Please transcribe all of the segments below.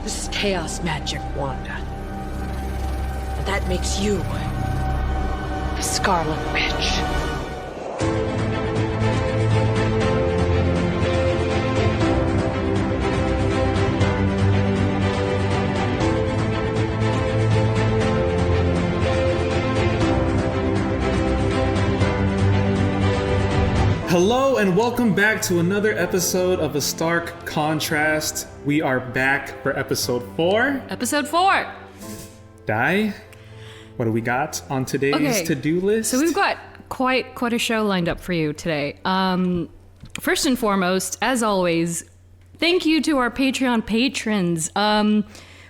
This is chaos magic, Wanda. And that makes you the Scarlet Witch. Hello and welcome back to another episode of A Stark Contrast. We are back for episode 4. Episode 4. Di, what do we got on today's to-do list? So we've got quite a show lined up for you today. First and foremost, as always, thank you to our Patreon patrons.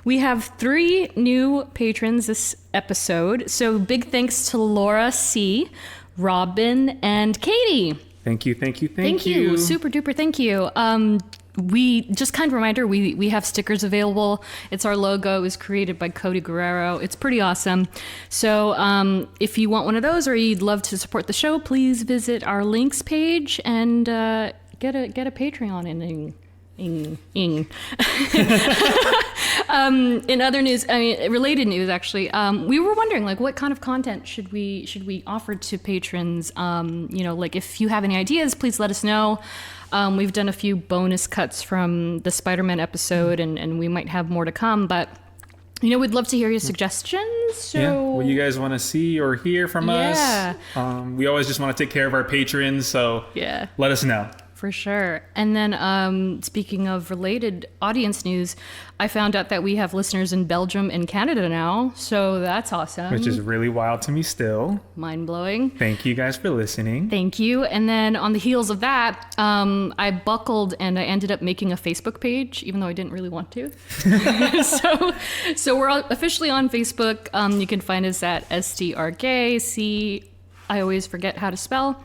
We have 3 new patrons this episode. So big thanks to Laura C., Robin, and Katie. Thank you. Super duper thank you. We just kind of reminder, we have stickers available. It's our logo. It was created by Cody Guerrero. It's pretty awesome. So if you want one of those or you'd love to support the show, please visit our links page and get a Patreon in other news, related news actually, we were wondering what kind of content should we offer to patrons? If you have any ideas, please let us know. We've done a few bonus cuts from the Spider-Man episode and we might have more to come, but we'd love to hear your suggestions. So what you guys want to see or hear from us. We always just want to take care of our patrons, so let us know. For sure. And then speaking of related audience news, I found out that we have listeners in Belgium and Canada now. So that's awesome. Which is really wild to me still. Mind-blowing. Thank you guys for listening. Thank you. And then on the heels of that, I buckled and I ended up making a Facebook page, even though I didn't really want to. So we're officially on Facebook. You can find us at STRK. I always forget how to spell.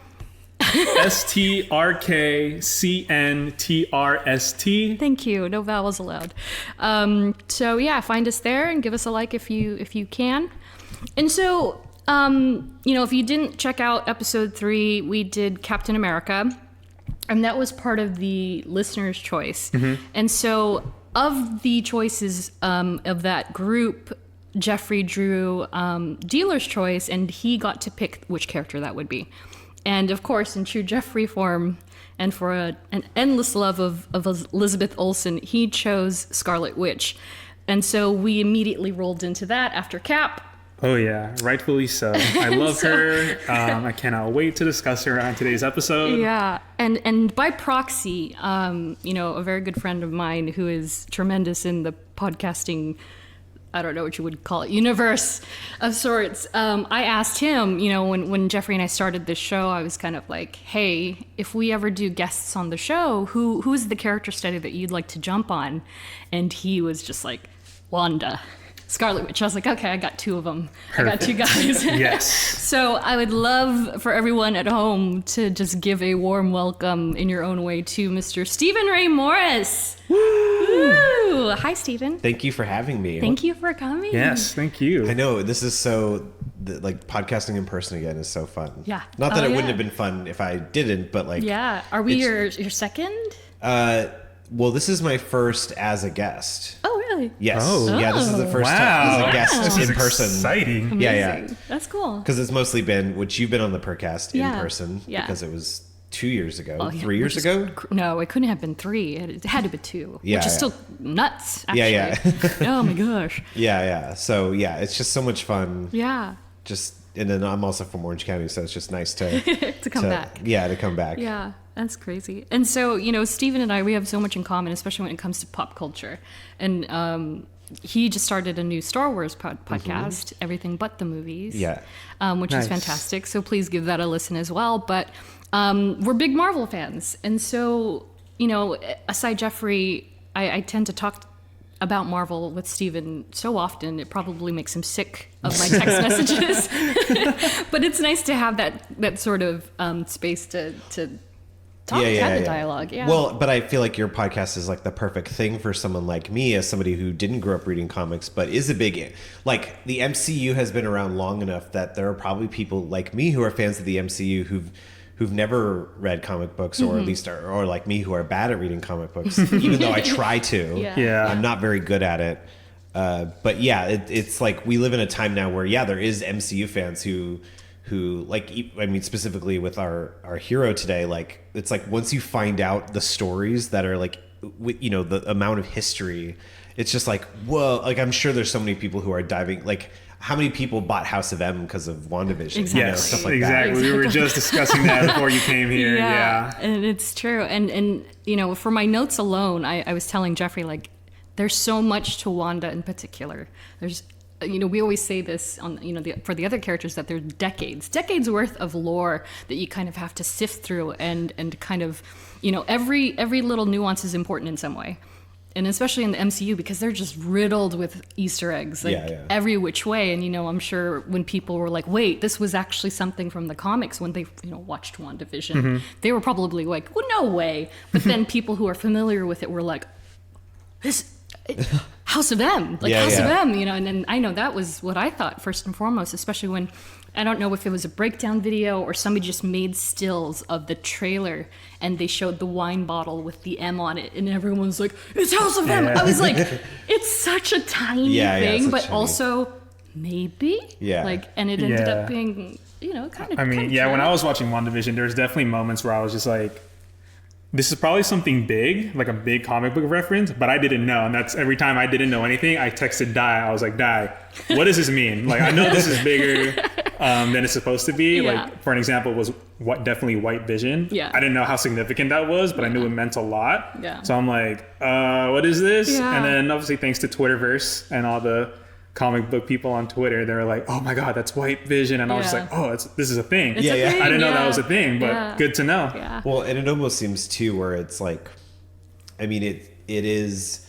STRKCNTRST. Thank you. No vowels allowed. Find us there and give us a like if you can. And so, if you didn't check out episode 3, we did Captain America, and that was part of the listener's choice. Mm-hmm. And so, of the choices of that group, Geoffrey drew dealer's choice, and he got to pick which character that would be. And of course, in true Geoffrey form, and for an endless love of Elizabeth Olsen, he chose Scarlet Witch. And so we immediately rolled into that after Cap. Oh yeah, rightfully so. I love her. I cannot wait to discuss her on today's episode. Yeah, and by proxy, a very good friend of mine who is tremendous in the podcasting, I don't know what you would call it, universe of sorts. I asked him, when Geoffrey and I started this show, I was kind of like, hey, if we ever do guests on the show, who's the character study that you'd like to jump on? And he was just like, Wanda, Scarlet Witch. I was like, okay, I got 2 of them. Perfect. I got 2 guys. Yes. So I would love for everyone at home to just give a warm welcome in your own way to Mr. Stephen Ray Morris. Woo! Woo! Hi, Stephen. Thank you for having me. Thank you for coming. Yes, thank you. I know, this is podcasting in person again is so fun. Yeah. Not that it wouldn't have been fun if I didn't, but Yeah. Are we your second? Well, this is my first as a guest. Oh, really? Yes. Oh. Yeah, this is the first time as a guest This is in person. Exciting. Amazing. Yeah. That's cool. Because it's mostly been, which you've been on the Purrrcast in person. Yeah. Because it was 2 years ago, Oh, yeah. 3 years ago? No, it couldn't have been 3. It had to be 2. Yeah, which is still nuts, actually. Yeah. Oh, my gosh. Yeah. So, it's just so much fun. Yeah. And then I'm also from Orange County, so it's just nice to to come back. Yeah, to come back. Yeah, that's crazy. And so, Stephen and I, we have so much in common, especially when it comes to pop culture. And he just started a new Star Wars podcast, Everything But the Movies. Yeah. Which is fantastic. So please give that a listen as well. But we're big Marvel fans. And so, aside Geoffrey, I tend to talk about Marvel with Steven so often, it probably makes him sick of my text messages. But it's nice to have that sort of space to talk, have the dialogue. Yeah. Well, but I feel like your podcast is like the perfect thing for someone like me, as somebody who didn't grow up reading comics, but is a big, like, the MCU has been around long enough that there are probably people like me who are fans of the MCU who've never read comic books, or at least or like me, who are bad at reading comic books, even though I try to. Yeah. I'm not very good at it. But yeah, it's like we live in a time now where there is MCU fans who like, I mean, specifically with our hero today, like it's like once you find out the stories that are like, you know, the amount of history, it's just like, whoa, like I'm sure there's so many people who are diving, like how many people bought House of M because of WandaVision? Exactly. You know, Yes, stuff like exactly. that. We were just discussing that before you came here. Yeah. And it's true. And you know, for my notes alone, I was telling Geoffrey, like, there's so much to Wanda in particular. There's, you know, we always say this on, you know, for the other characters, that there's decades worth of lore that you kind of have to sift through and kind of, you know, every little nuance is important in some way. And especially in the MCU, because they're just riddled with Easter eggs, like every which way. And, you know, I'm sure when people were like, wait, this was actually something from the comics, when they, you know, watched WandaVision, they were probably like, well, no way. But then people who are familiar with it were like, House of M, like House of M, you know, and then I know that was what I thought first and foremost, especially when, I don't know if it was a breakdown video or somebody just made stills of the trailer and they showed the wine bottle with the M on it and everyone's like, it's House of M. I was like, it's such a tiny thing, but also maybe, like, and it ended up being, you know, kind of. I mean, when I was watching WandaVision, there's definitely moments where I was just like, this is probably something big, like a big comic book reference, but I didn't know. And that's every time I didn't know anything, I texted Di. I was like, Di, what does this mean? Like, I know this is bigger than it's supposed to be. Like, for an example, was definitely White Vision. I didn't know how significant that was, but I knew it meant a lot. So I'm like, what is this? And then obviously thanks to Twitterverse and all the comic book people on Twitter, they were like, oh my God, that's White Vision. And I was just like, oh, this is a thing. It's a thing, I didn't know that was a thing, but good to know. Well, and it almost seems too where it's like, I mean, it is,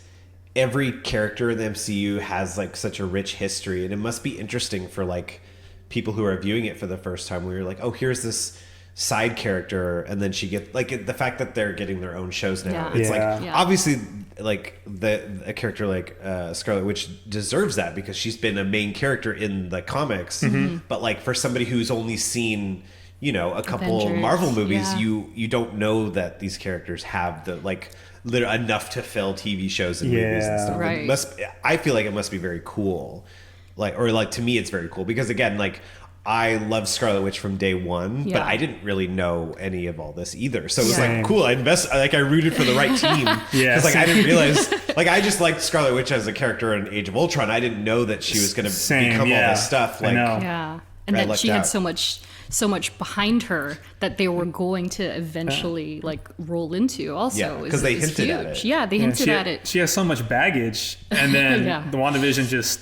every character in the MCU has like such a rich history, and it must be interesting for like people who are viewing it for the first time, where you're like, oh, here's this side character, and then she gets like the fact that they're getting their own shows now. It's like obviously like a character like Scarlet Witch deserves that because she's been a main character in the comics. But like for somebody who's only seen, you know, a couple Avengers, Marvel movies, you don't know that these characters have the like enough to fill TV shows and movies and stuff. Right. I feel like it must be very cool. Like to me, it's very cool because again, like, I loved Scarlet Witch from day one, but I didn't really know any of all this either. So it was like cool. I rooted for the right team. Because like I didn't realize, like I just liked Scarlet Witch as a character in Age of Ultron. I didn't know that she was going to become all this stuff. Like, and that she had so much behind her that they were going to eventually like roll into. Also, because they hinted at it. Yeah, they hinted at it. She has so much baggage, and then the WandaVision just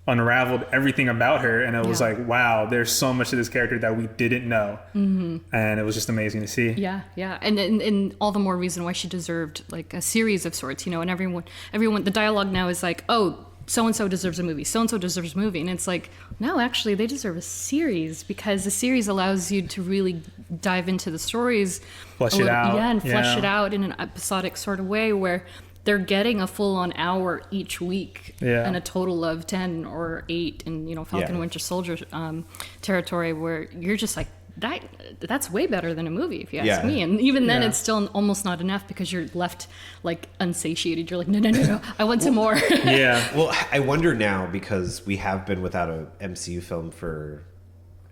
unraveled everything about her, and it was like, wow, there's so much to this character that we didn't know. And it was just amazing to see. And all the more reason why she deserved like a series of sorts, you know. And everyone the dialogue now is like, oh, so and so deserves a movie, so and so deserves a movie, and it's like, no, actually they deserve a series, because the series allows you to really dive into the stories, flesh it out in an episodic sort of way where they're getting a full-on hour each week, and a total of 10 or 8 in, you know, Falcon and Winter Soldier territory, where you're just like, that's way better than a movie, if you ask me. And even then, it's still almost not enough, because you're left like unsatiated. You're like, no, I want some more. Well, I wonder now, because we have been without a MCU film for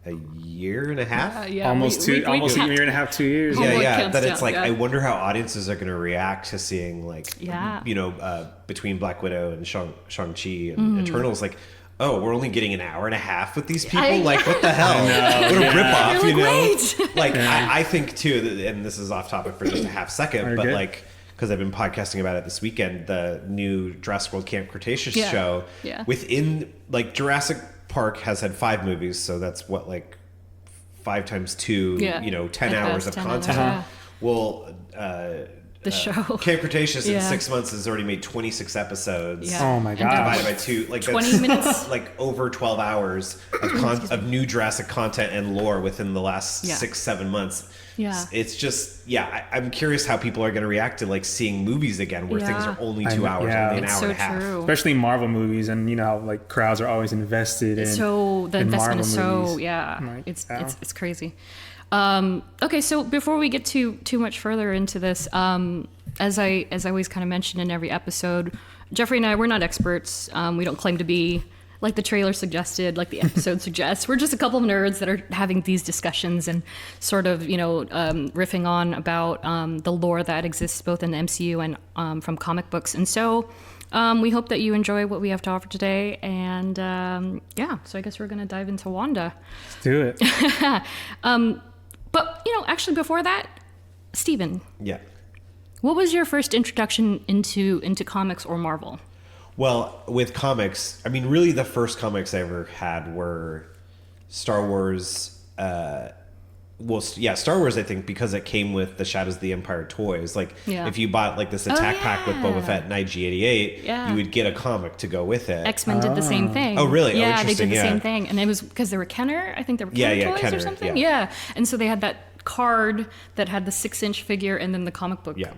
a year and a half, almost a year and a half, 2 years. That it's like, I wonder how audiences are going to react to seeing like, you know, between Black Widow and Shang-Chi and Eternals, like, oh, we're only getting an hour and a half with these people. Like, what the hell? What a ripoff, you know? Like, I think too, and this is off topic for just a half second, but like, because I've been podcasting about it this weekend, the new Jurassic World Camp Cretaceous show, within like Jurassic Park has had 5 movies, so that's what, like 5 times 2, you know, 10 hours of content. Well, the show Camp Cretaceous in 6 months has already made 26 episodes. Oh my God! Divided by 2, like 20 minutes, like over 12 hours of new Jurassic content and lore within the last 6-7 months. It's just I'm curious how people are going to react to like seeing movies again, where things are only 2 hours, only an hour and a half. Especially Marvel movies, and you know how like crowds are always invested in. So the investment is so like, it's crazy. Okay, so before we get too much further into this, as I always kind of mention in every episode, Geoffrey and I, we're not experts. We don't claim to be, like the trailer suggested, like the episode suggests. We're just a couple of nerds that are having these discussions and sort of, riffing on about the lore that exists both in the MCU and from comic books. And so we hope that you enjoy what we have to offer today. And so I guess we're going to dive into Wanda. Let's do it. But, actually before that, Steven. Yeah. What was your first introduction into comics or Marvel? Well, with comics, I mean, really the first comics I ever had were Star Wars. Star Wars, I think, because it came with the Shadows of the Empire toys. Like, if you bought like this attack pack with Boba Fett and IG-88, you would get a comic to go with it. X-Men did the same thing. Oh, really? Yeah, they did the same thing. And it was because they were Kenner. I think they were Kenner toys Kenner, or something. Yeah. And so they had that card that had the 6-inch figure and then the comic book. Yeah.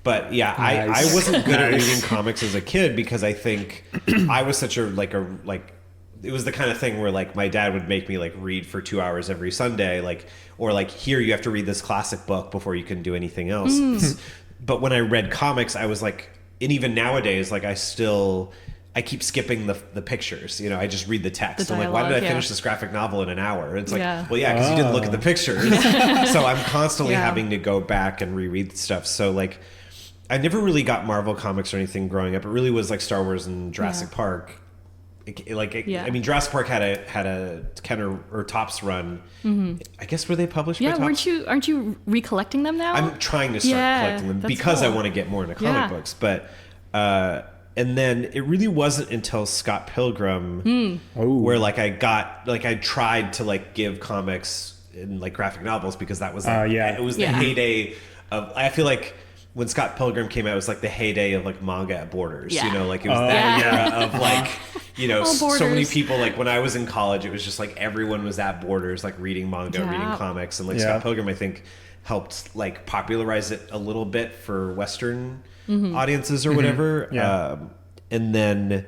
But nice. I wasn't good at reading comics as a kid because I think I was such a it was the kind of thing where like my dad would make me like read for 2 hours every Sunday, or here you have to read this classic book before you can do anything else. But when I read comics, I was like, and even nowadays, like I keep skipping the pictures. I just read the text. I'm like, why did I finish this graphic novel in an hour? It's like, because you didn't look at the pictures. So I'm constantly having to go back and reread stuff. So like, I never really got Marvel comics or anything growing up. It really was like Star Wars and Jurassic Park. I mean, Jurassic Park had a Kenner or Topps run. I guess were they published by Topps? Aren't you recollecting them now? I'm trying to start collecting them because I want to get more into comic books. But and then it really wasn't until Scott Pilgrim where I tried to give comics in graphic novels because that was it was the heyday of, I feel like when Scott Pilgrim came out, it was the heyday of manga at Borders. It was that era of so many people. When I was in college, it was just everyone was at Borders, reading manga, reading comics, and Scott Pilgrim, I think, helped popularize it a little bit for Western audiences or whatever. And then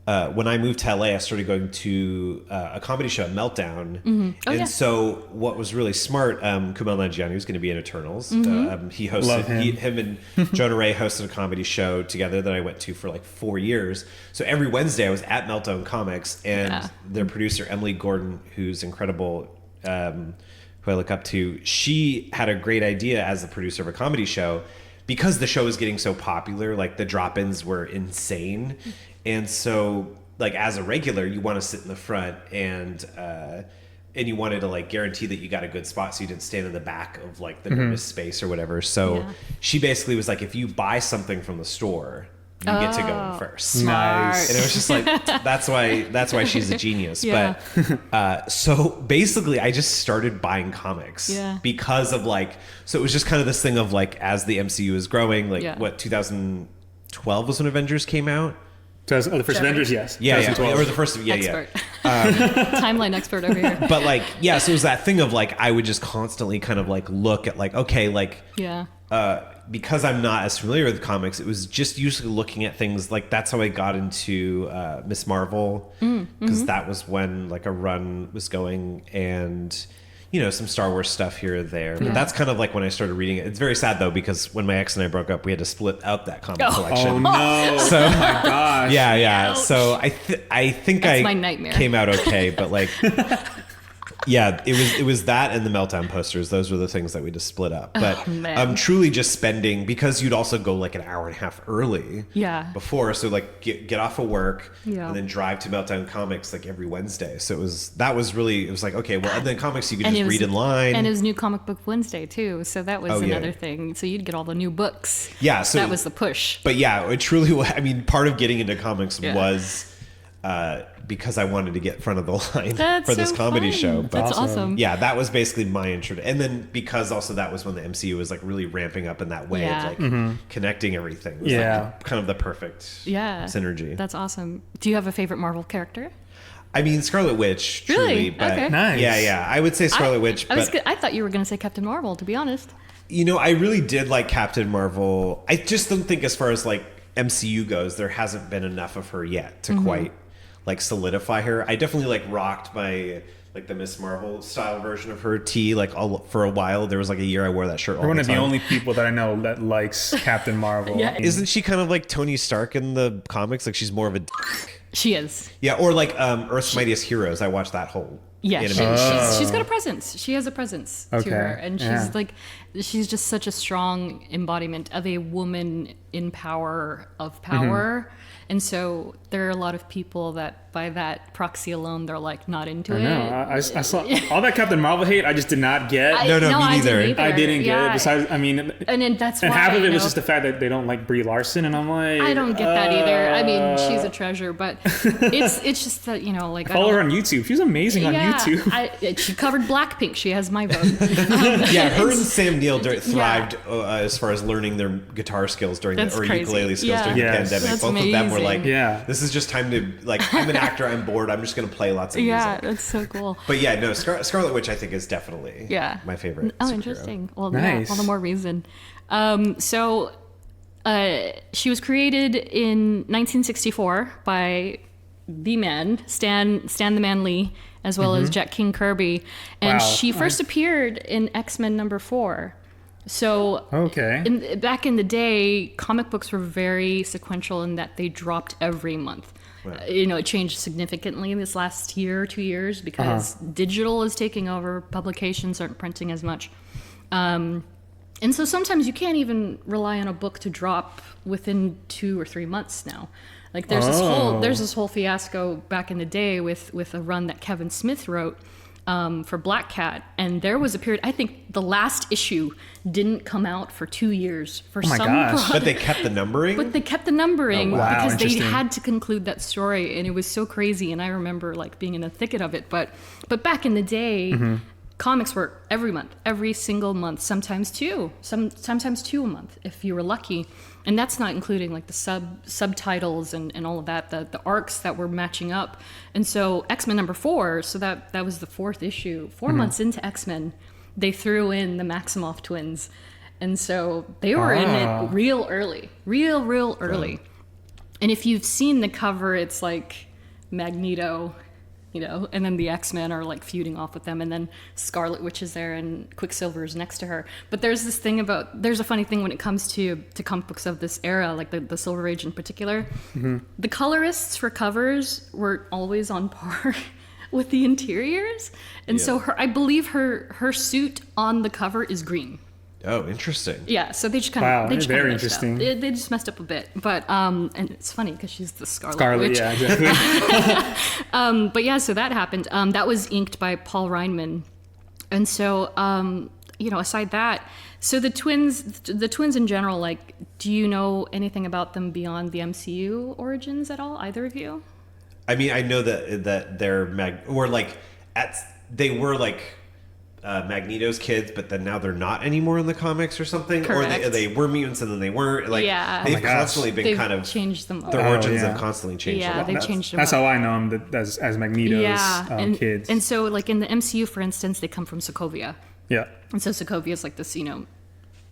when I moved to LA, I started going to a comedy show at Meltdown. So what was really smart, Kumail Nanjiani was going to be in Eternals. He hosted, him and Jonah Ray hosted a comedy show together that I went to for 4 years. So every Wednesday I was at Meltdown Comics, and their producer, Emily Gordon, who's incredible, who I look up to, she had a great idea as the producer of a comedy show. Because the show was getting so popular, the drop-ins were insane. And so, as a regular, you want to sit in the front and you wanted to guarantee that you got a good spot so you didn't stand in the back of the bonus space or whatever. So she basically was if you buy something from the store, you get to go in first. Nice. And it was just that's why she's a genius. But so basically I just started buying comics because of so it was just kind of this thing of as the MCU is growing, 2012 was when Avengers came out. The first Avengers, yes. Yeah, or the first, expert. Timeline expert over here. But so it was that thing of I would just constantly kind of look at okay, because I'm not as familiar with comics, it was just usually looking at things that's how I got into Miss Marvel, because that was when a run was going, and some Star Wars stuff here or there. But that's kind of when I started reading it. It's very sad though, because when my ex and I broke up, we had to split out that comic collection. Oh no! So, oh my gosh! Yeah. Ouch. So I think that's my nightmare. Came out okay, but it was that and the Meltdown posters. Those were the things that we just split up. But I'm truly just spending, because you'd also go an hour and a half early. Before, so get off of work and then drive to Meltdown Comics every Wednesday. So it was okay. Well, and then comics you could just read in line. And it was New Comic Book Wednesday too. So that was another thing. So you'd get all the new books. Yeah. So that was the push. But it truly. I mean, part of getting into comics was. Because I wanted to get front of the line for this comedy show. But that's awesome. Yeah, that was basically my intro. And then because also that was when the MCU was really ramping up in that way of connecting everything. It was kind of the perfect synergy. That's awesome. Do you have a favorite Marvel character? I mean, Scarlet Witch, truly. Really? But okay. Nice. Yeah. I would say Scarlet Witch. I thought you were going to say Captain Marvel, to be honest. I really did like Captain Marvel. I just don't think as far as MCU goes, there hasn't been enough of her yet to quite like solidify her. I definitely like rocked my like the Miss Marvel style version of her tee like all for a while. There was like a year I wore that shirt all the time. You're one of the only people that I know that likes Captain Marvel. Yeah. Isn't she kind of like Tony Stark in the comics? Like she's more of a She is. Yeah, or like Earth's Mightiest Heroes. I watched that whole animation. She's got a presence. She has a presence to her. And she's like, she's just such a strong embodiment of a woman in power of power. And so there are a lot of people that by that proxy alone, they're like not into it. I saw all that Captain Marvel hate. I just did not get. No, me neither. I didn't get it. Besides, I mean, and then that's why, half of it was just the fact that they don't like Brie Larson, and I'm like, I don't get that either. I mean, she's a treasure, but it's just that like follow her on YouTube. She's amazing on YouTube. She covered Blackpink. She has my vote. Her and Sam Neill thrived as far as learning their guitar skills during ukulele skills during the pandemic. That's Both amazing. of them were like, this is just time to like. I'm an actor. I'm bored. I'm just gonna play lots of music. Yeah, that's so cool. But Scarlet Witch I think is definitely my favorite. Oh, superhero. Interesting. Well, nice. All the more reason. So she was created in 1964 by the man Stan the Man Lee, as well as Jack King Kirby, and she first appeared in X-Men #4. So back in the day, comic books were very sequential in that they dropped every month. Right. It changed significantly in this last year or 2 years because digital is taking over. Publications aren't printing as much. And so sometimes you can't even rely on a book to drop within 2 or 3 months now. Like there's this whole fiasco back in the day with a run that Kevin Smith wrote for Black Cat, and there was a period. I think the last issue didn't come out for 2 years for some. But they kept the numbering. Because they had to conclude that story, and it was so crazy. And I remember like being in the thicket of it. But back in the day, comics were every month, every single month, sometimes two a month if you were lucky. And that's not including like the subtitles and all of that, the arcs that were matching up. And so X-Men #4, so that was the 4th issue. 4 months into X-Men, they threw in the Maximoff twins. And so they were in it real early. And if you've seen the cover, it's like Magneto, and then the X-Men are like feuding off with them, and then Scarlet Witch is there and Quicksilver is next to her. But there's a funny thing when it comes to comic books of this era, like the Silver Age in particular. The colorists for covers were always on par with the interiors, and so I believe her suit on the cover is green. Oh, interesting. Yeah, so they just kind of very interesting. They just messed up a bit, but and it's funny because she's the Scarlet Witch. Yeah, exactly. But yeah, so that happened. That was inked by Paul Reinman, and so aside that, so the twins in general, like, do you know anything about them beyond the MCU origins at all? Either of you? I mean, I know that they're they were like. Magneto's kids, but then now they're not anymore in the comics or something. Correct. Or they were mutants and then they weren't. Like they've constantly been kind of changed them. Their origins have constantly changed. Yeah, they've changed them. That's how I know them as Magneto's kids. And so, like in the MCU, for instance, they come from Sokovia. Yeah. And so Sokovia is like this,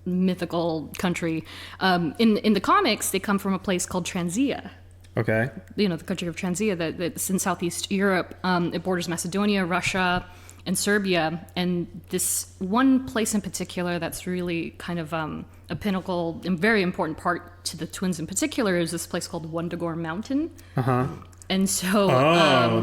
mythical country. In the comics, they come from a place called Transia. Okay. The country of Transia that's in Southeast Europe. It borders Macedonia, Russia, and Serbia, and this one place in particular that's really kind of a pinnacle and very important part to the twins in particular is this place called Wundagore Mountain. And so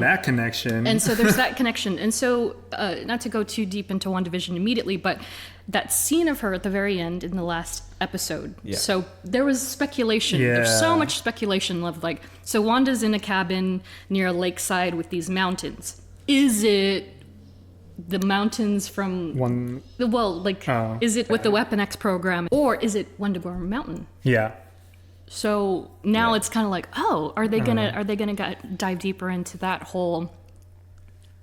that connection. And so there's that connection. And so not to go too deep into WandaVision immediately, but that scene of her at the very end in the last episode. Yeah. So there was speculation. Yeah. There's so much speculation of like, so Wanda's in a cabin near a lakeside with these mountains. Is it the mountains from is it with the Weapon X program, or is it Wundagore Mountain? Yeah. So now it's kind of like, are they gonna dive deeper into that whole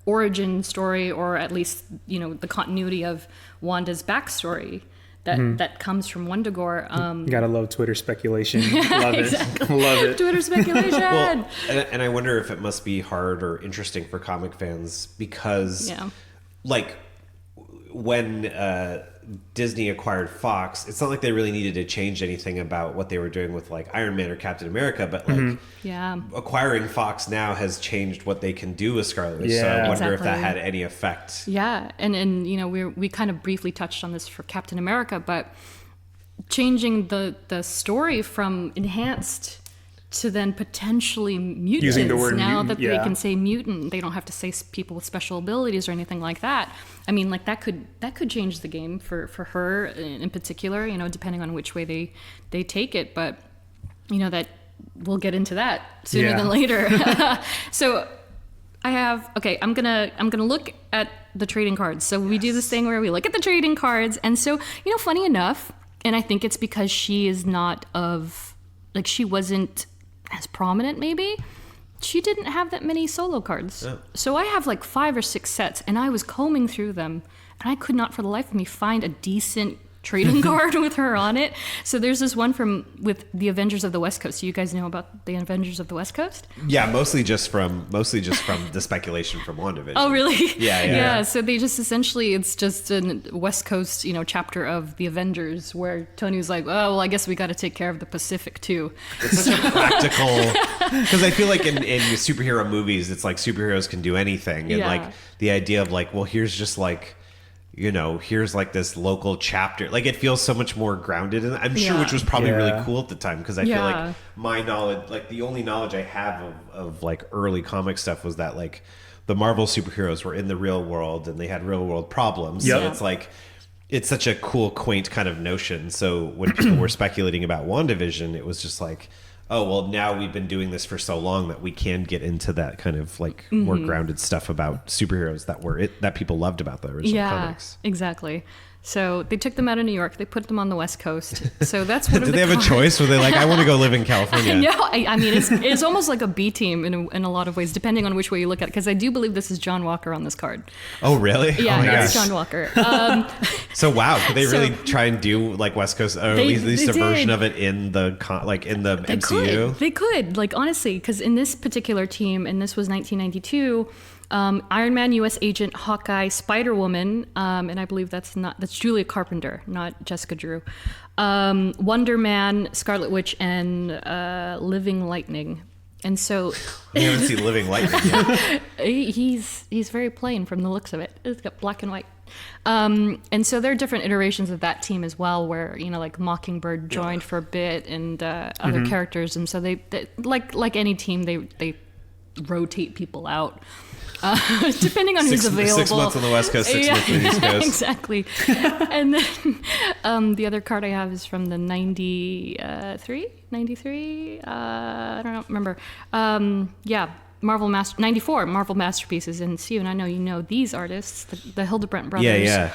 origin story, or at least the continuity of Wanda's backstory that comes from Wundagore? You gotta love Twitter speculation. Love exactly. it. Love it. Twitter speculation. Well, and I wonder if it must be hard or interesting for comic fans because. Yeah. Like when Disney acquired Fox, it's not like they really needed to change anything about what they were doing with like Iron Man or Captain America, but like acquiring Fox now has changed what they can do with Scarlet Witch. So I wonder if that had any effect. Yeah, and you know, we kind of briefly touched on this for Captain America, but changing the story from enhanced to then potentially mutants. Using the word now mutant, that they can say mutant, they don't have to say people with special abilities or anything like that. I mean, like that could change the game for her in particular, you know, depending on which way they take it. But you know, that we'll get into that sooner than later. So I'm gonna look at the trading cards. So we do this thing where we look at the trading cards, and so, you know, funny enough, and I think it's because she is not she wasn't as prominent, maybe. She didn't have that many solo cards. Oh. So I have like 5 or 6 sets, and I was combing through them, and I could not for the life of me find a decent trading card with her on it. So there's this one with the Avengers of the West Coast. Do you guys know about the Avengers of the West Coast? Yeah, mostly just from the speculation from WandaVision. Oh, really? Yeah. So they just essentially, it's just a West Coast, you know, chapter of the Avengers where Tony was like, oh, well, I guess we got to take care of the Pacific too. It's such a practical, because I feel like in superhero movies, it's like superheroes can do anything, and like the idea of like, well, here's just like, you know, here's like this local chapter. Like, it feels so much more grounded. And I'm sure, which was probably really cool at the time. Because I feel like my knowledge, like the only knowledge I have of like early comic stuff was that like the Marvel superheroes were in the real world and they had real world problems. So it's like, it's such a cool, quaint kind of notion. So when people were speculating about WandaVision, it was just like, oh, well, now we've been doing this for so long that we can get into that kind of like more grounded stuff about superheroes that people loved about the original comics. Exactly. So they took them out of New York. They put them on the West Coast. So that's what. Did they have a choice? Were they like, I want to go live in California? No, I mean, it's almost like a B team in a lot of ways, depending on which way you look at it. Because I do believe this is John Walker on this card. Oh, really? Yeah, it's John Walker. So wow, could they really try and do like West Coast, or at least a version of it in the MCU? They could, like, honestly, because in this particular team, and this was 1992. Iron Man, U.S. Agent, Hawkeye, Spider-Woman, and I believe that's Julia Carpenter, not Jessica Drew. Wonder Man, Scarlet Witch, and Living Lightning. And so I haven't seen Living Lightning yet. He's very plain from the looks of it. It's got black and white. And so there are different iterations of that team as well, where, you know, like Mockingbird joined for a bit, and other characters, and so they like any team, they rotate people out. Depending on who's available. 6 months on the West Coast, 6 months on the East Coast. Exactly. And then the other card I have is from the 93? I don't remember. Marvel 94 Marvel Masterpieces. And Steven, I know you know these artists, the Hildebrandt brothers. Yeah.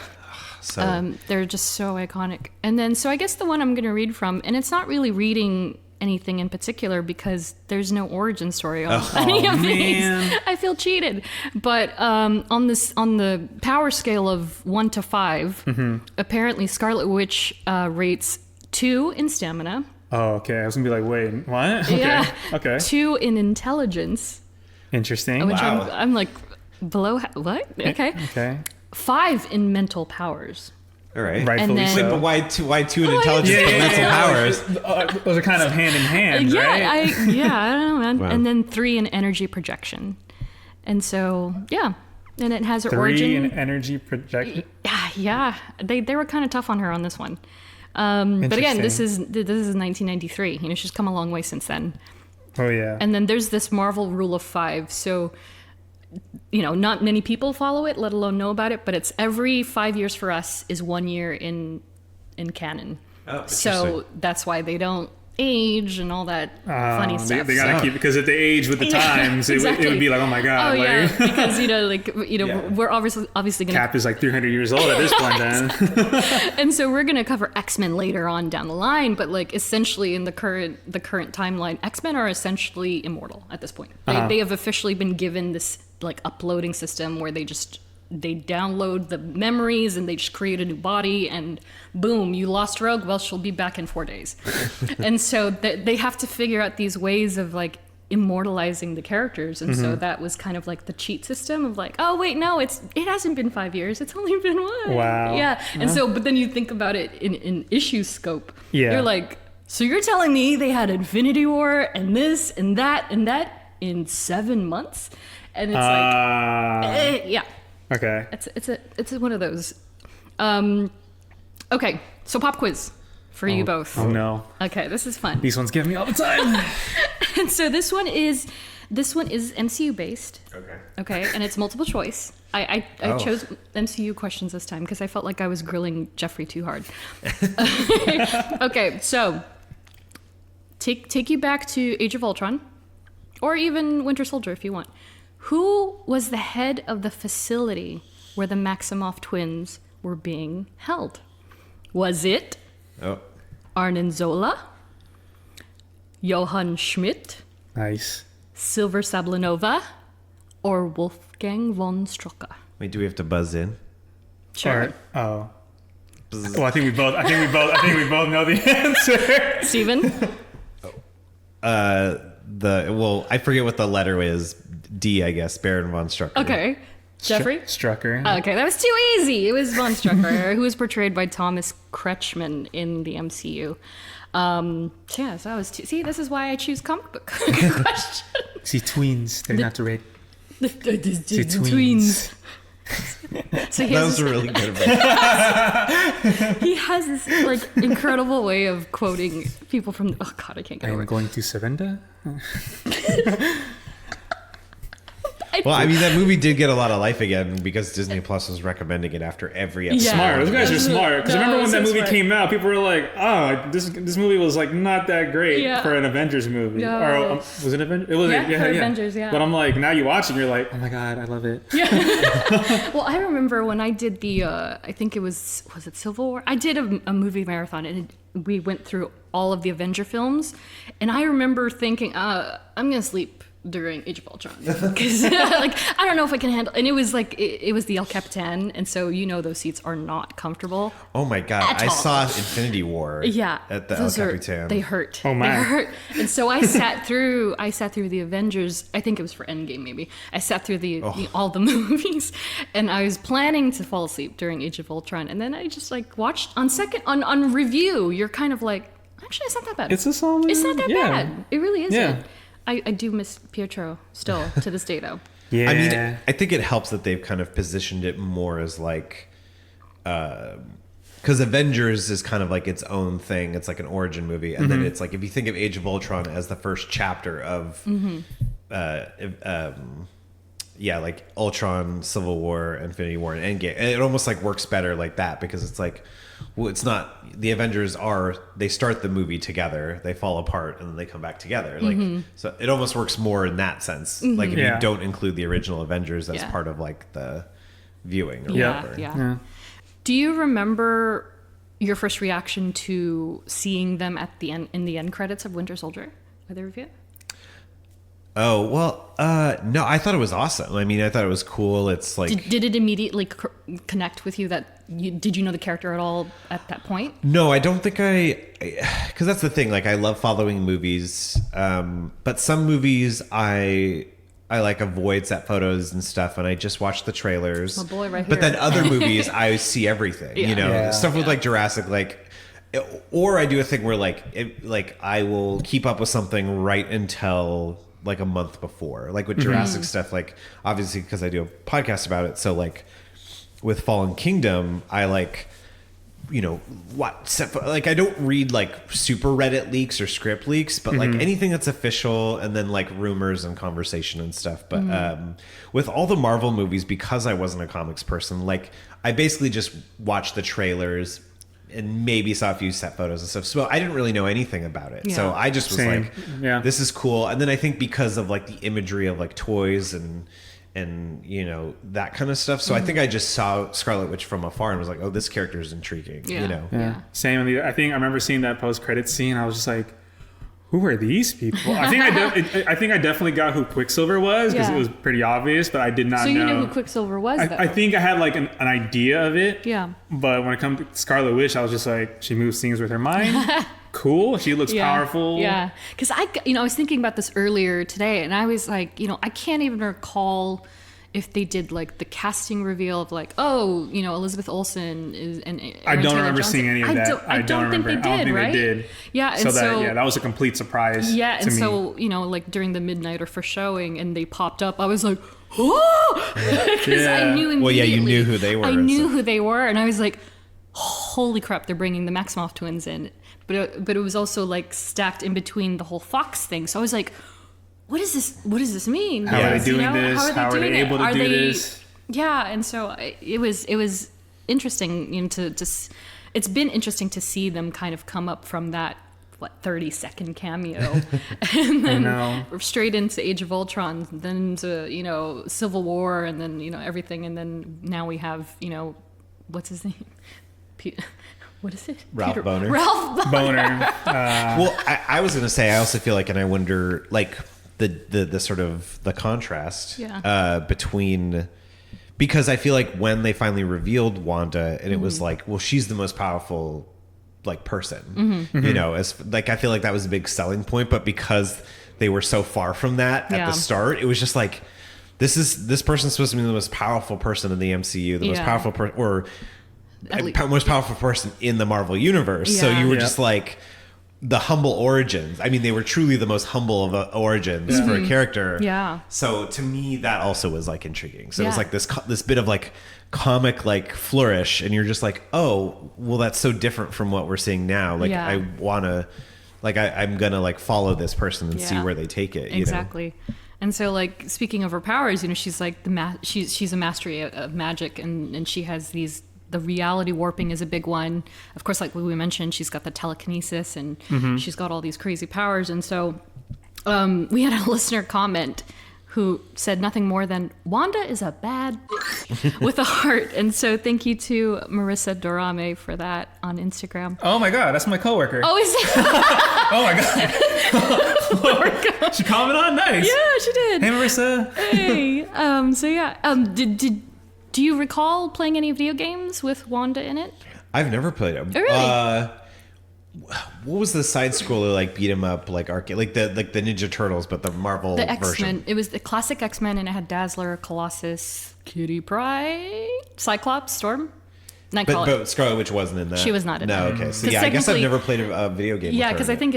So. They're just so iconic. And then, so I guess the one I'm going to read from, and it's not really reading anything in particular because there's no origin story on any of these. I feel cheated. But on the power scale of 1 to 5, apparently Scarlet Witch rates 2 in stamina. Oh, okay. I was gonna be like, wait, what? Okay. Yeah. Okay. 2 in intelligence. Interesting. Which I'm like, below what? Okay. Okay. 5 in mental powers. All right. Rightfully so. Wait, but why two in intelligence and mental powers? Those are kind of hand in hand, right? I don't know, man. Wow. And then 3 in energy projection. And so, and it has her origin. 3 in energy projection? Yeah. They were kind of tough on her on this one. But again, this is 1993. You know, she's come a long way since then. Oh, yeah. And then there's this Marvel rule of 5. So, you know, not many people follow it, let alone know about it, but it's every 5 years for us is 1 year in canon. Oh, so that's why they don't age and all that funny stuff. They gotta keep, because if they age with the times, exactly. it would be like, oh my god. Because we're obviously gonna. Cap is like 300 years old at this point, then. And so we're gonna cover X-Men later on down the line, but like essentially in the current timeline, X-Men are essentially immortal at this point. They have officially been given this like uploading system where they download the memories and they just create a new body, and boom, you lost Rogue. Well, she'll be back in 4 days. And so they have to figure out these ways of like immortalizing the characters, and so that was kind of like the cheat system of like, oh wait, no, it hasn't been 5 years, it's only been 1. Wow. Yeah. And so, but then you think about it in issue scope. Yeah. You're like, so you're telling me they had Infinity War and this and that in 7 months? And it's yeah. Okay. It's one of those. Okay, so pop quiz for you both. Oh no. Okay, this is fun. These ones give me all the time. And so this one is MCU based. Okay. Okay, and it's multiple choice. I chose MCU questions this time because I felt like I was grilling Geoffrey too hard. Okay, so take you back to Age of Ultron, or even Winter Soldier if you want. Who was the head of the facility where the Maximoff twins were being held? Was it Arnim Zola, Johann Schmidt, Nice. Silver Sablinova, or Wolfgang von Strucker? Wait, do we have to buzz in? Sure. Well, I think we both know the answer. Steven? I forget what the letter is. D, I guess. Baron von Strucker. Okay. Geoffrey? Strucker. Okay, that was too easy. It was von Strucker, who was portrayed by Thomas Kretschmann in the MCU. Yeah, so I was see, this is why I choose comic book questions. See, tweens. They're not to rate. The tweens. So That was really good. He has this like incredible way of quoting people from. Oh God, I can't get over I'm it. going to surrender. Well, I mean, that movie did get a lot of life again because Disney Plus was recommending it after every episode. Yeah. Smart. Those guys are smart. Because remember when that movie smart. came out, people were like, "Oh, this movie was like not that great for an Avengers movie." No. Or was it Avengers? It was Avengers. Yeah. But I'm like, now you watch it, you're like, "Oh my god, I love it." Well, I remember when I did the. I think it was it Civil War? I did a movie marathon, and we went through all of the Avenger films, and I remember thinking, I'm gonna sleep during Age of Ultron because like I don't know if I can handle, and it was like it was the El Capitan, and so those seats are not comfortable. Oh my god, I saw Infinity War. Yeah, at the El Capitan. They hurt. Oh my. They hurt. And so I sat through the Avengers. I think it was for Endgame maybe. I sat through all the movies, and I was planning to fall asleep during Age of Ultron, and then I just like watched on review. You're kind of like, actually, it's not that bad. It's a solid. It's not that bad. It really isn't. Yeah. I do miss Pietro still to this day though. Yeah. I mean, I think it helps that they've kind of positioned it more as like, because Avengers is kind of like its own thing. It's like an origin movie, and then it's like if you think of Age of Ultron as the first chapter of, like Ultron, Civil War, Infinity War, and Endgame, and it almost like works better like that because it's like, well, it's not the Avengers they start the movie together, they fall apart, and then they come back together. Like, so it almost works more in that sense. Like if you don't include the original Avengers as part of like the viewing or whatever. Yeah. Do you remember your first reaction to seeing them at the end in the end credits of Winter Soldier? Either of you? Oh, well, no, I thought it was awesome. I mean, I thought it was cool. It's like... Did it immediately connect with you did you know the character at all at that point? No, I don't think because that's the thing. Like, I love following movies, but some movies I like avoid set photos and stuff, and I just watch the trailers. Oh boy, right here. But then other movies, I see everything, stuff with like Jurassic, or I do a thing where like I will keep up with something right until like a month before, like with Jurassic stuff, like obviously because I do a podcast about it. So like with Fallen Kingdom, I like, I don't read like super Reddit leaks or script leaks, but like anything that's official, and then like rumors and conversation and stuff. But with all the Marvel movies, because I wasn't a comics person, like I basically just watched the trailers and maybe saw a few set photos and stuff. So I didn't really know anything about it. Yeah. So I just was like, this is cool. And then I think because of like the imagery of like toys and that kind of stuff. So I think I just saw Scarlet Witch from afar and was like, oh, this character is intriguing. Yeah. Same. I think I remember seeing that post-credit scene. I was just like, who are these people? I think I definitely got who Quicksilver was because it was pretty obvious, but I did not know. So you knew who Quicksilver was, though? I think I had like an idea of it. Yeah. But when it comes to Scarlet Witch, I was just like, she moves things with her mind. cool. She looks powerful. Yeah. Because I was thinking about this earlier today, and I was like, I can't even recall if they did like the casting reveal of like, Elizabeth Olsen is, and I don't remember seeing any of that. I don't think they did. I don't think right? they did. Yeah, and that was a complete surprise. Yeah, and so like during the midnight or for showing, and they popped up, I was like, oh, because I knew immediately. Well, yeah, you knew who they were. I knew who they were, and I was like, holy crap, they're bringing the Maximoff twins in. But it was also like stacked in between the whole Fox thing, so I was like, what does this mean? How are they doing this? How are they able to do this? Yeah, and so it was interesting, it's been interesting to see them kind of come up from that 30-second cameo, and then straight into Age of Ultron, then to Civil War, and then everything, and then now we have what's his name? What is it? Ralph Boner. Ralph Boner. Well, I was going to say, I also feel like, and I wonder, like, the sort of the contrast between, because I feel like when they finally revealed Wanda, and it was like, well, she's the most powerful like person, as like, I feel like that was a big selling point, but because they were so far from that at the start, it was just like, this person's supposed to be the most powerful person in the MCU, the most powerful person, or most powerful person in the Marvel universe. So you were just like, the humble origins. I mean, they were truly the most humble of origins for a character. Yeah. So to me, that also was like intriguing. So it was like this bit of like comic like flourish, and you're just like, oh, well, that's so different from what we're seeing now. Like I wanna, like I'm gonna like follow this person and see where they take it. Exactly. And so, like, speaking of her powers, she's like she's a mastery of magic, and she has these. The reality warping is a big one. Of course, like we mentioned, she's got the telekinesis, and she's got all these crazy powers. And so we had a listener comment who said nothing more than, Wanda is a bad bitch with a heart. And so thank you to Marissa Dorame for that on Instagram. Oh my God, that's my coworker. Oh, is it? Oh my God. She commented on nice. Yeah, she did. Hey, Marissa. Hey. So yeah. Do you recall playing any video games with Wanda in it? I've never played them. Oh, really? What was the side scroller like beat 'em up like arcade, like the Ninja Turtles, but the Marvel the version? X-Men. It was the classic X-Men, and it had Dazzler, Colossus, Kitty Pryde, Cyclops, Storm. But Scarlet Witch wasn't in that. She was not in that. No, okay. So yeah, I guess I've never played a video game. Yeah, because I think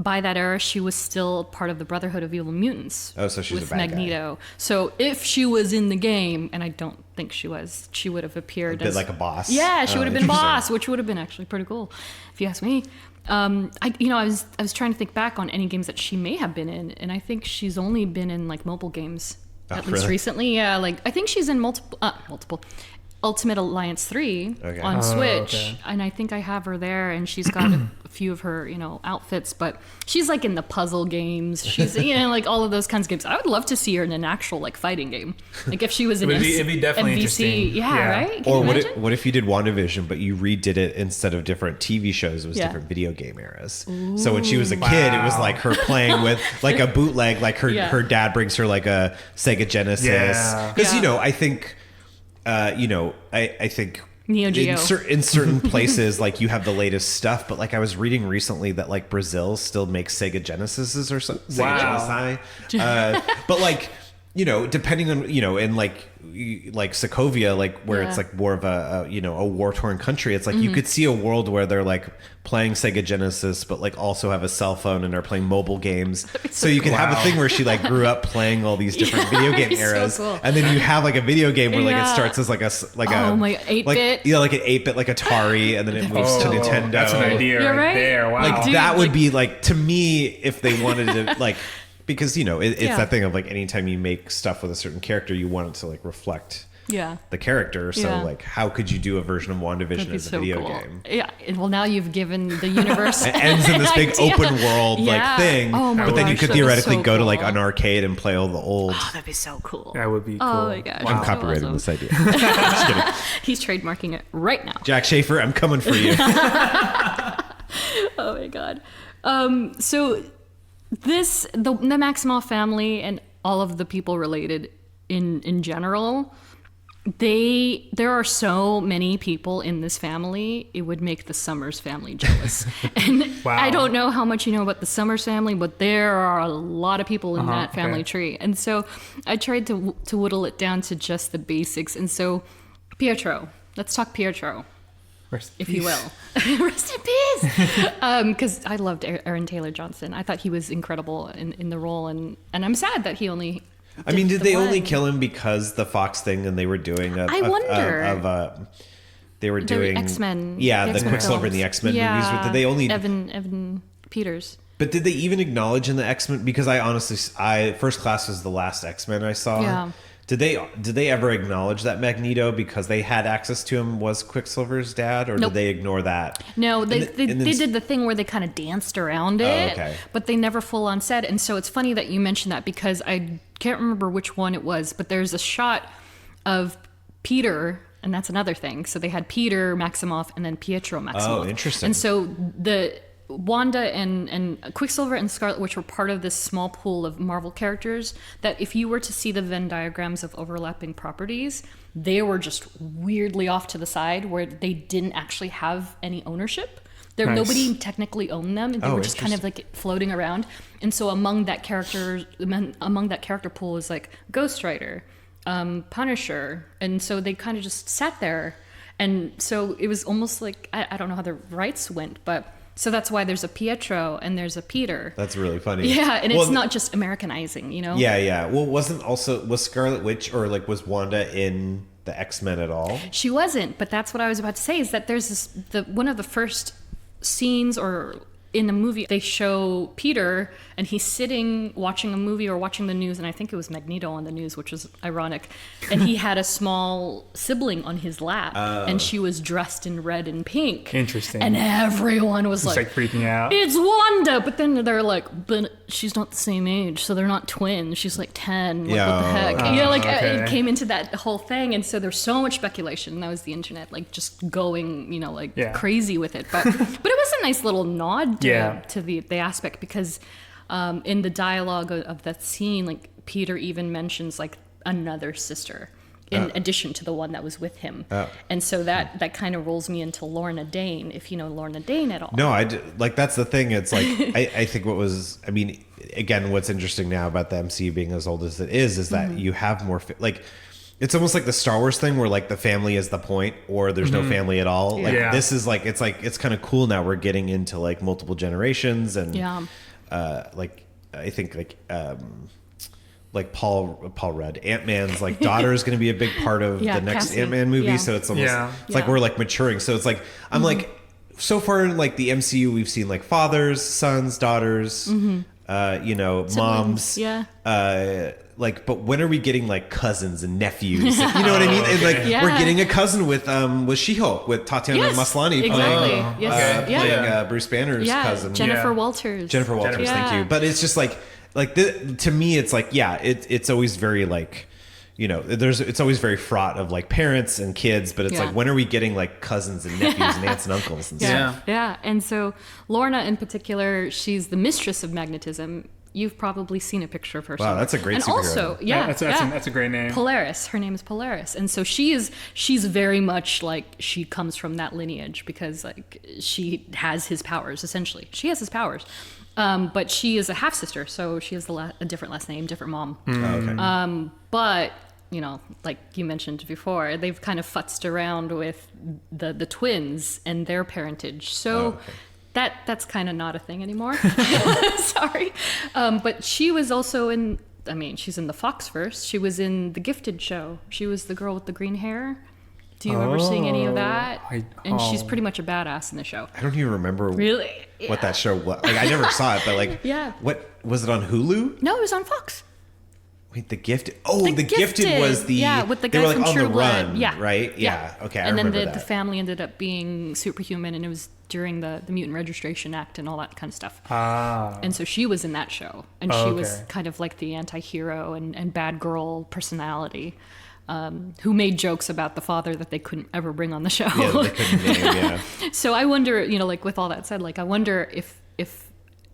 by that era, she was still part of the Brotherhood of Evil Mutants. Oh, so she's with a bad Magneto. guy. So if she was in the game, and I don't think she was, she would have appeared as like a boss. Yeah, she would have been boss, which would have been actually pretty cool, if you ask me. I was trying to think back on any games that she may have been in, and I think she's only been in like mobile games at least recently. Yeah, like I think she's in multiple. Ultimate Alliance 3 on Switch, and I think I have her there, and she's got a few of her, outfits, but she's like in the puzzle games. She's, like all of those kinds of games. I would love to see her in an actual like fighting game. Like if she was in it'd be definitely MVC. interesting. Yeah, right? Or what if you did WandaVision, but you redid it instead of different TV shows, it was different video game eras. Ooh, so when she was a kid, it was like her playing with like a bootleg, like her dad brings her like a Sega Genesis. Because, I think... I think Neo Geo. in certain places, like you have the latest stuff, but like I was reading recently that like Brazil still makes Sega Genesises or something. Wow. But like, depending on, and like Sokovia, like where it's like more of a war-torn country, it's like you could see a world where they're like playing Sega Genesis, but like also have a cell phone and are playing mobile games. So you can have a thing where she like grew up playing all these different video game eras, so cool. And then you have like a video game where like it starts as like a 8-bit, like an 8-bit like Atari, and then it moves to Nintendo. That's an idea right there. Wow, like that would be like, to me, if they wanted to like. Because, it's that thing of like anytime you make stuff with a certain character, you want it to like reflect the character. So like, how could you do a version of WandaVision as a video game? Yeah. Well, now you've given the universe. It ends in this big open world like thing. Oh my but then gosh, you could theoretically go to like an arcade and play all the old. Oh, that'd be so cool. That would be cool. Oh my gosh. I'm copyrighting this idea. Just kidding. He's trademarking it right now. Jack Schaefer, I'm coming for you. Oh my God. So the Maximoff family and all of the people related in general, There are so many people in this family, it would make the Summers family jealous. And wow. I don't know how much you know about the Summers family, but there are a lot of people in that family tree. And so I tried to whittle it down to just the basics. And so Pietro, let's talk Pietro. Rest if you will. Rest in peace. Because I loved Aaron Taylor Johnson. I thought he was incredible in the role. And I'm sad that he only... I mean, did they only kill him because the Fox thing and they were doing I wonder. They were doing X-Men. Yeah, the Quicksilver in the X-Men movies. Did they only Evan Peters? But did they even acknowledge in the X-Men? Because I First Class was the last X-Men I saw. Yeah. Did they ever acknowledge that Magneto, because they had access to him, was Quicksilver's dad, or did they ignore that? No, they did the thing where they kind of danced around it, but they never full on said. And so it's funny that you mentioned that, because I can't remember which one it was, but there's a shot of Peter, and that's another thing. So they had Peter Maximoff and then Pietro Maximoff. Oh, interesting. And so the Wanda and Quicksilver and Scarlet Witch were part of this small pool of Marvel characters that if you were to see the Venn diagrams of overlapping properties, they were just weirdly off to the side where they didn't actually have any ownership. Nobody technically owned them, and they were just kind of like floating around. And so among that character pool is like Ghost Rider, Punisher, and so they kind of just sat there. And so it was almost like, I don't know how the rights went, but so that's why there's a Pietro and there's a Peter. That's really funny. Yeah, and it's not just Americanizing, you know? Yeah. Well, was Scarlet Witch, or like was Wanda in the X-Men at all? She wasn't, but that's what I was about to say, is that there's one of the first scenes or in the movie, they show Peter and he's sitting watching a movie or watching the news, and I think it was Magneto on the news, which was ironic, and he had a small sibling on his lap, and she was dressed in red and pink. Interesting. And everyone was like freaking out. It's Wanda! But then they're like, but she's not the same age, so they're not twins. She's like 10. Like, what the heck? It came into that whole thing, and so there's so much speculation, and that was the internet, like, just going, crazy with it. But it was a nice little nod to the aspect, because in the dialogue of that scene, like, Peter even mentions like another sister in addition to the one that was with him. And so that kind of rolls me into Lorna Dane, if you know Lorna Dane at all. No, that's the thing. It's like, I think again, what's interesting now about the MCU being as old as it is that you have more, it's almost like the Star Wars thing where like the family is the point, or there's no family at all. This is it's kind of cool now. We're getting into like multiple generations, and I think like Paul Rudd, Ant-Man's like daughter is going to be a big part of the next Cassie. Ant-Man movie. So it's almost it's like we're like maturing. So it's like I'm like, so far in like the MCU, we've seen like fathers, sons, daughters, moms. But when are we getting like cousins and nephews? You know what I mean? And like we're getting a cousin with She-Hulk, with Tatiana Maslany playing Bruce Banner's cousin. Jennifer Walters. Thank you. But it's just to me, it's like, it's always very like, it's always very fraught of like parents and kids, but it's like, when are we getting like cousins and nephews and aunts and uncles and stuff? Yeah. And so Lorna in particular, she's the mistress of magnetism. You've probably seen a picture of her. Wow, that's a great superhero. Also, that's a great name. Polaris. Her name is Polaris, and so she's very much like, she comes from that lineage, because like she has his powers. Essentially, she has his powers, but she is a half sister, so she has a different last name, different mom. Okay. But like you mentioned before, they've kind of futzed around with the twins and their parentage. So. That's kind of not a thing anymore. Sorry. But she was also she's in the Foxverse. She was in the Gifted show. She was the girl with the green hair. Do you remember seeing any of that? And she's pretty much a badass in the show. I don't even remember what that show was. Like, I never saw it, but like, what was it on Hulu? No, it was on Fox. Wait, The Gifted. Oh, The Gifted was the with the guy they were like from on True the Blood. run, right? Yeah. Okay, I remember that. And then the family ended up being superhuman, and it was during the Mutant Registration Act and all that kind of stuff. And so she was in that show, and she was kind of like the anti-hero and bad girl personality, who made jokes about the father that they couldn't ever bring on the show. Yeah, they couldn't name, So I wonder, like with all that said, like I wonder if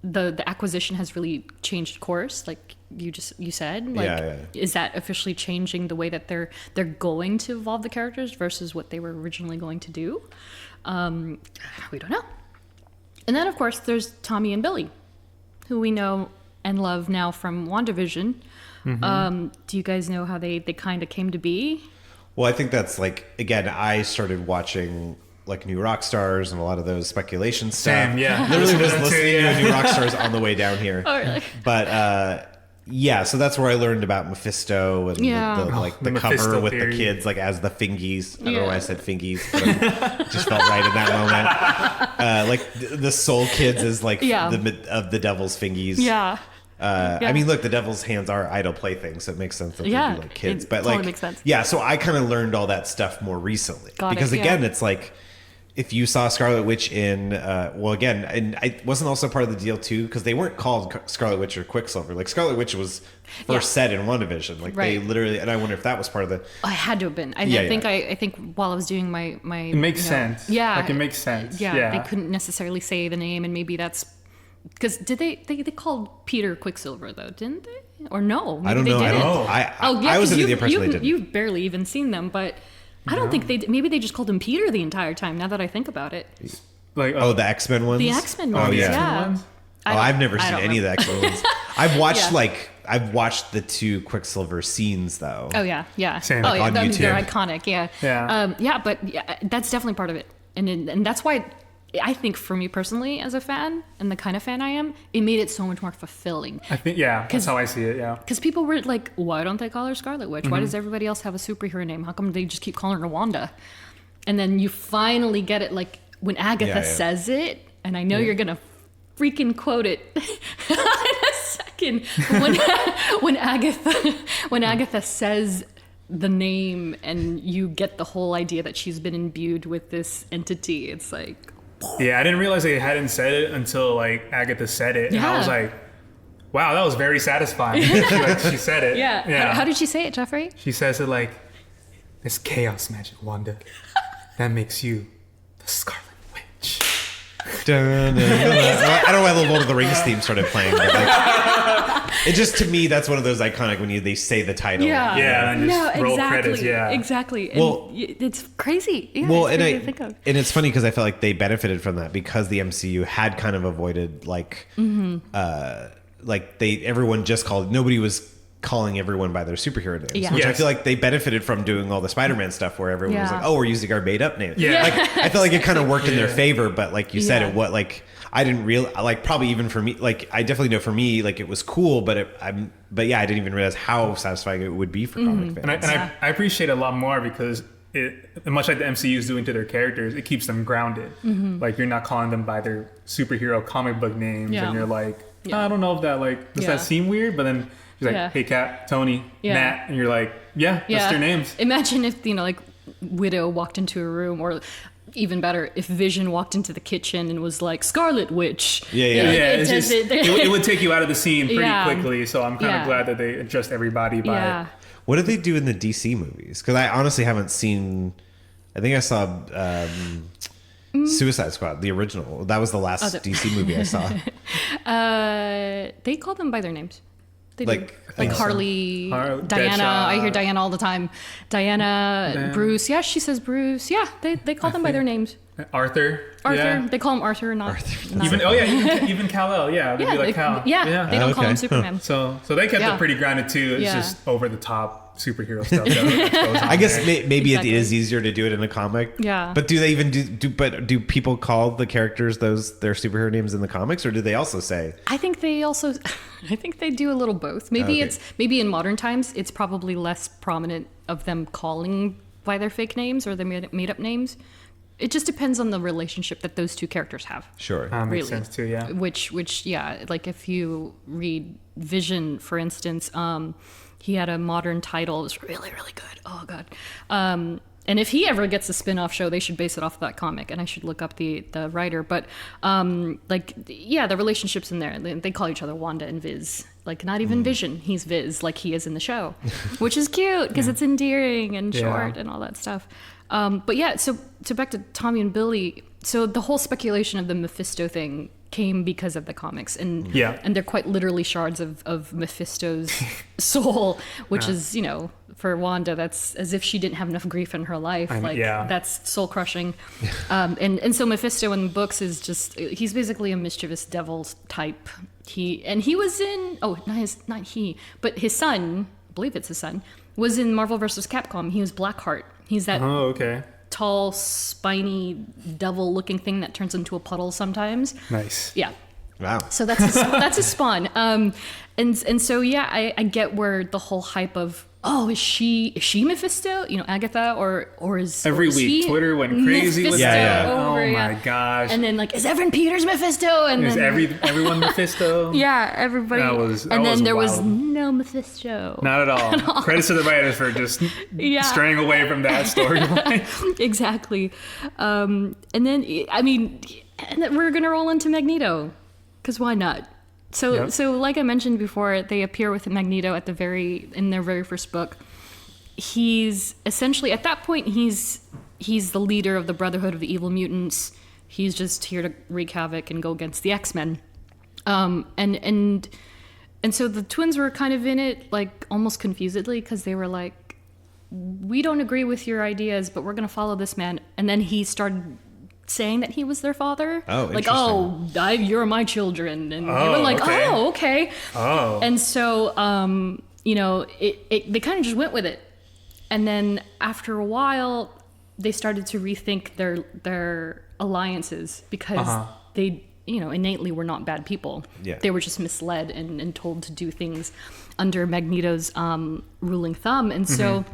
the acquisition has really changed course, like you said. Like, is that officially changing the way that they're going to evolve the characters versus what they were originally going to do? We don't know. And then, of course, there's Tommy and Billy, who we know and love now from WandaVision. Do you guys know how they kind of came to be? Well, I think that's like, again, I started watching like New Rock Stars and a lot of those speculation stuff. Same, yeah. Literally was listening to New Rock Stars on the way down here. Oh, really? But so that's where I learned about Mephisto and the cover with the kids, like as the fingies. I don't know why I said fingies, but it just felt right in that moment. Like the soul kids is like of the devil's fingies. Yeah. I mean, look, the devil's hands are idle playthings, so it makes sense that they'd be like kids. But totally like, makes sense. Yeah, so I kind of learned all that stuff more recently. Again, it's like if you saw Scarlet Witch in, and I wasn't also part of the deal too, because they weren't called Scarlet Witch or Quicksilver. Like Scarlet Witch was first set in WandaVision. Like they literally, and I wonder if that was part of the. I had to have been. I think while I was doing my it makes sense. Yeah, like it makes sense. Yeah, they couldn't necessarily say the name, and maybe that's because did they called Peter Quicksilver though, didn't they? Or no? Maybe I don't know. They didn't. I was under the impression they didn't. You've barely even seen them, but. I don't think maybe they just called him Peter the entire time, now that I think about it. Like the X-Men ones? The X-Men ones, yeah. I've never seen any of the X-Men ones. I've watched I've watched the 2 Quicksilver scenes though. Oh yeah. Same. On YouTube. They're iconic, yeah. Yeah. But that's definitely part of it. And that's why I think for me personally as a fan, and the kind of fan I am, it made it so much more fulfilling. I think, that's how I see it, yeah. Because people were like, why don't they call her Scarlet Witch? Why does everybody else have a superhero name? How come they just keep calling her Wanda? And then you finally get it, like, when Agatha says it, and I know you're going to freaking quote it in a second. When Agatha says the name and you get the whole idea that she's been imbued with this entity, it's like... Yeah, I didn't realize they hadn't said it until like Agatha said it, and I was like, "Wow, that was very satisfying." She said it. Yeah. How did she say it, Geoffrey? She says it like, "This chaos magic, Wanda, that makes you the Scarlet Witch." I don't know why the Lord of the Rings theme started playing, but like, it just, to me, that's one of those iconic when they say the title. And just roll credits. Exactly. And it's crazy. Yeah, well, it's crazy to think of. And it's funny because I felt like they benefited from that because the MCU had kind of avoided everyone just called, nobody was calling everyone by their superhero names, which I feel like they benefited from doing all the Spider-Man stuff where everyone was like, oh, we're using our made-up name. Like, I feel like it kind of worked in their favor, but like you said, I didn't realize, like, probably even for me, like, I definitely know for me, like, it was cool, but I didn't even realize how satisfying it would be for comic fans. And I appreciate it a lot more because it, much like the MCU is doing to their characters, it keeps them grounded. Like, you're not calling them by their superhero comic book names, and you're like, I don't know if that, like, does that seem weird? But then she's like, hey, Cap, Tony, Nat, and you're like, that's their names. Imagine if, like, Widow walked into a room, or even better, if Vision walked into the kitchen and was like, Scarlet Witch. It would take you out of the scene pretty quickly, so I'm kind of glad that they adjust everybody by it. What did they do in the DC movies? Because I honestly haven't seen... I think I saw Suicide Squad, the original. That was the last DC movie I saw. They call them by their names. They like Harley, Diana. Deadshot. I hear Diana all the time. Diana, Bruce. Yeah, she says Bruce. Yeah, they call them by their names. Arthur. They call him Arthur, not Even Kal-El. They'd be like Kal. They don't call him Superman. So they kept it pretty grounded too. It's just over the top superhero stuff. I guess maybe it is easier to do it in a comic. But do they even do people call the characters their superhero names in the comics, or do they also say? I think they do a little both. Maybe maybe in modern times it's probably less prominent of them calling by their fake names or their made up names. It just depends on the relationship that those two characters have. Sure. Makes sense too, yeah. Which like if you read Vision, for instance, he had a modern title. It was really, really good. Oh, God. And if he ever gets a spin-off show, they should base it off of that comic, and I should look up the writer. But, the relationships in there, they call each other Wanda and Viz. Like, not even Vision. He's Viz, like he is in the show, which is cute because it's endearing and short and all that stuff. So back to Tommy and Billy. So the whole speculation of the Mephisto thing came because of the comics, and they're quite literally shards of Mephisto's soul, which is, you know, for Wanda, that's as if she didn't have enough grief in her life. That's soul crushing. And so Mephisto in the books is just, he's basically a mischievous devil type. He was in, but his son, I believe it's his son, was in Marvel vs. Capcom. He was Blackheart. He's that tall, spiny, devil-looking thing that turns into a puddle sometimes. Nice. Yeah. Wow. So that's a spawn. And so I get where the whole hype of, oh, is she Mephisto? You know, Agatha, or is every week Twitter went crazy with that. My gosh. And then like, is Evan Peters Mephisto? And is then everyone Mephisto? Everybody. And then there was no Mephisto. Not at all. Credits to the writers for just straying away from that storyline. Exactly. And then we're gonna roll into Magneto, because why not? So like I mentioned before, they appear with Magneto in their very first book. He's essentially, at that point, he's the leader of the Brotherhood of the Evil Mutants. He's just here to wreak havoc and go against the X-Men. And so the twins were kind of in it, like, almost confusedly, because they were like, we don't agree with your ideas, but we're going to follow this man. And then he started saying that he was their father. Oh, like, you're my children. And they were like, okay. Oh. And so, they kind of just went with it. And then after a while, they started to rethink their alliances, because they, innately were not bad people. Yeah. They were just misled and told to do things under Magneto's ruling thumb. And so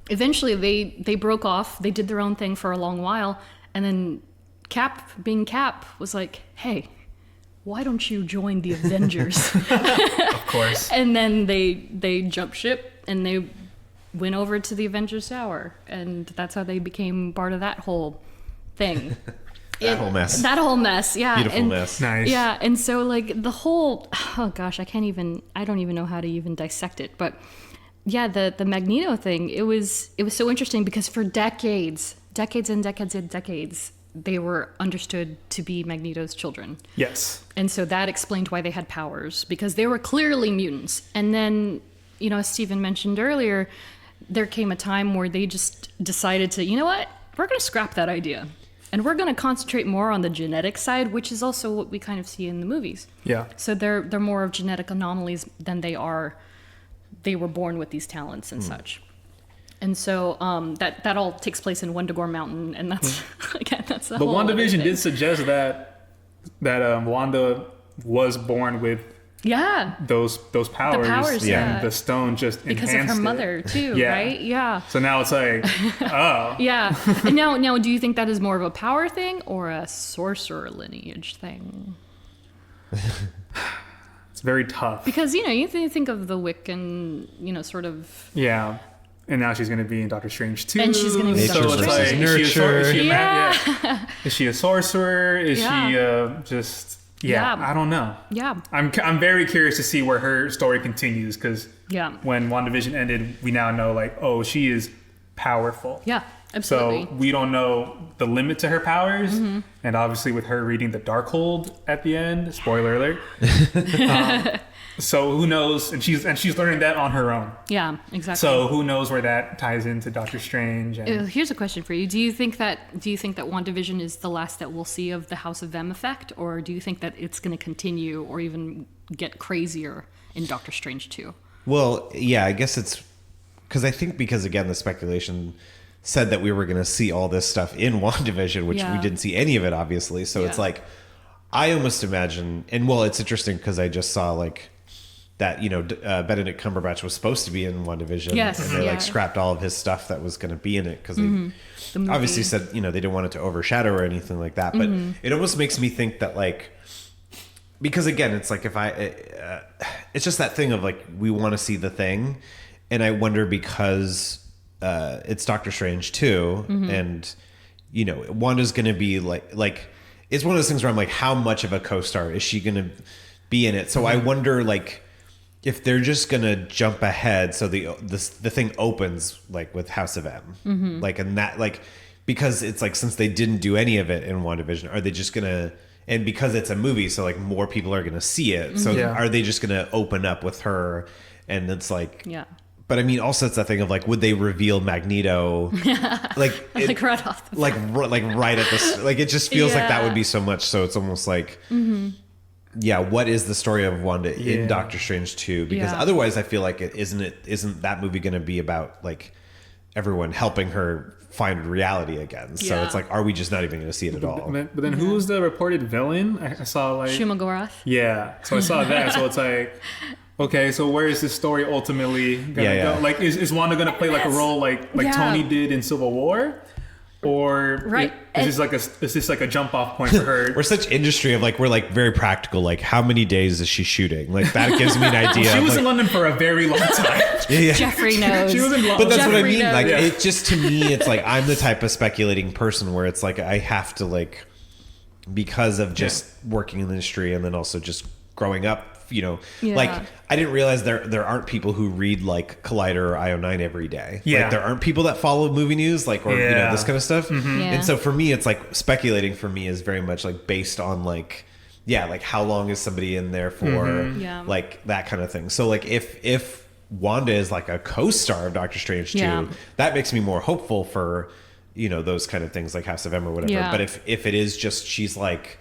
eventually they broke off. They did their own thing for a long while. And then Cap, being Cap, was like, hey, why don't you join the Avengers? Of course. And then they jumped ship and they went over to the Avengers Tower. And that's how they became part of that whole thing. That whole mess, yeah. Beautiful mess. Nice. Yeah, and so like the whole, oh gosh, I don't even know how to even dissect it. But yeah, the Magneto thing, it was so interesting because for decades and decades, they were understood to be Magneto's children. Yes. And so that explained why they had powers, because they were clearly mutants. And then, as Stephen mentioned earlier, there came a time where they just decided to, you know what, we're going to scrap that idea. And we're going to concentrate more on the genetic side, which is also what we kind of see in the movies. Yeah. So they're more of genetic anomalies than they were born with these talents and such. And so that all takes place in Wundagore Mountain, and that's again that's the whole WandaVision did suggest that Wanda was born with those powers. The powers, and the stone just because enhanced of her mother too, right? Yeah. So now it's like, oh. Yeah. And now, do you think that is more of a power thing or a sorcerer lineage thing? It's very tough because you think of the Wiccan, sort of. Yeah. And now she's going to be in Doctor Strange too. And she's going to be in Doctor Strange. Is she a sorcerer? Is she just... Yeah, I don't know. Yeah. I'm very curious to see where her story continues, because when WandaVision ended, we now know, like, oh, she is powerful. Yeah, absolutely. So we don't know the limit to her powers. And obviously with her reading the Darkhold at the end, spoiler alert. So who knows? And she's learning that on her own. Yeah, exactly. So who knows where that ties into Doctor Strange? And... Here's a question for you: Do you think that WandaVision is the last that we'll see of the House of M effect, or do you think that it's going to continue or even get crazier in Doctor Strange 2? Well, yeah, I guess it's because again the speculation said that we were going to see all this stuff in WandaVision, which we didn't see any of it, obviously. So it's like, I almost imagine, and well, it's interesting because I just saw like. That Benedict Cumberbatch was supposed to be in WandaVision, and they scrapped all of his stuff that was going to be in it because they obviously said they didn't want it to overshadow or anything like that. But it almost makes me think that because again, it's like it's just that thing of like we want to see the thing, and I wonder because it's Doctor Strange too, and Wanda's going to be like it's one of those things where I'm like, how much of a co-star is she going to be in it? So I wonder if they're just gonna jump ahead, so the thing opens like with House of M, and that because it's like since they didn't do any of it in WandaVision, are they just gonna and because it's a movie, so like more people are going to see it. So are they just going to open up with her? And it's like, but I mean, also it's that thing of like, would they reveal Magneto like right off the like right at this, like it just feels like that would be so much. So it's almost like, what is the story of Wanda in Doctor Strange 2? Because otherwise I feel like isn't that movie going to be about like everyone helping her find reality again? So it's like, are we just not even going to see it at all? But then who was the reported villain? I saw like Shumagorath. Yeah, so I saw that. So it's like, okay, so where is this story ultimately gonna go? Like, is Wanda gonna play like a role like Tony did in Civil War, or is this like a jump off point for her? We're such industry of like, we're like very practical. Like, how many days is she shooting? Like that gives me an idea. She was like, in London for a very long time. Geoffrey knows. She was in London. But that's Geoffrey what I mean. knows. Like, it just, to me, it's like I'm the type of speculating person where it's like I have to like, because of just working in the industry and then also just growing up. Like I didn't realize there aren't people who read like Collider or IO9 every day. Like there aren't people that follow movie news, like, or this kind of stuff. And so for me, it's like speculating for me is very much like based on like, like how long is somebody in there for, like that kind of thing. So like if Wanda is like a co-star of Doctor Strange 2, that makes me more hopeful for, those kind of things like House of M or whatever. But if it is just, she's like,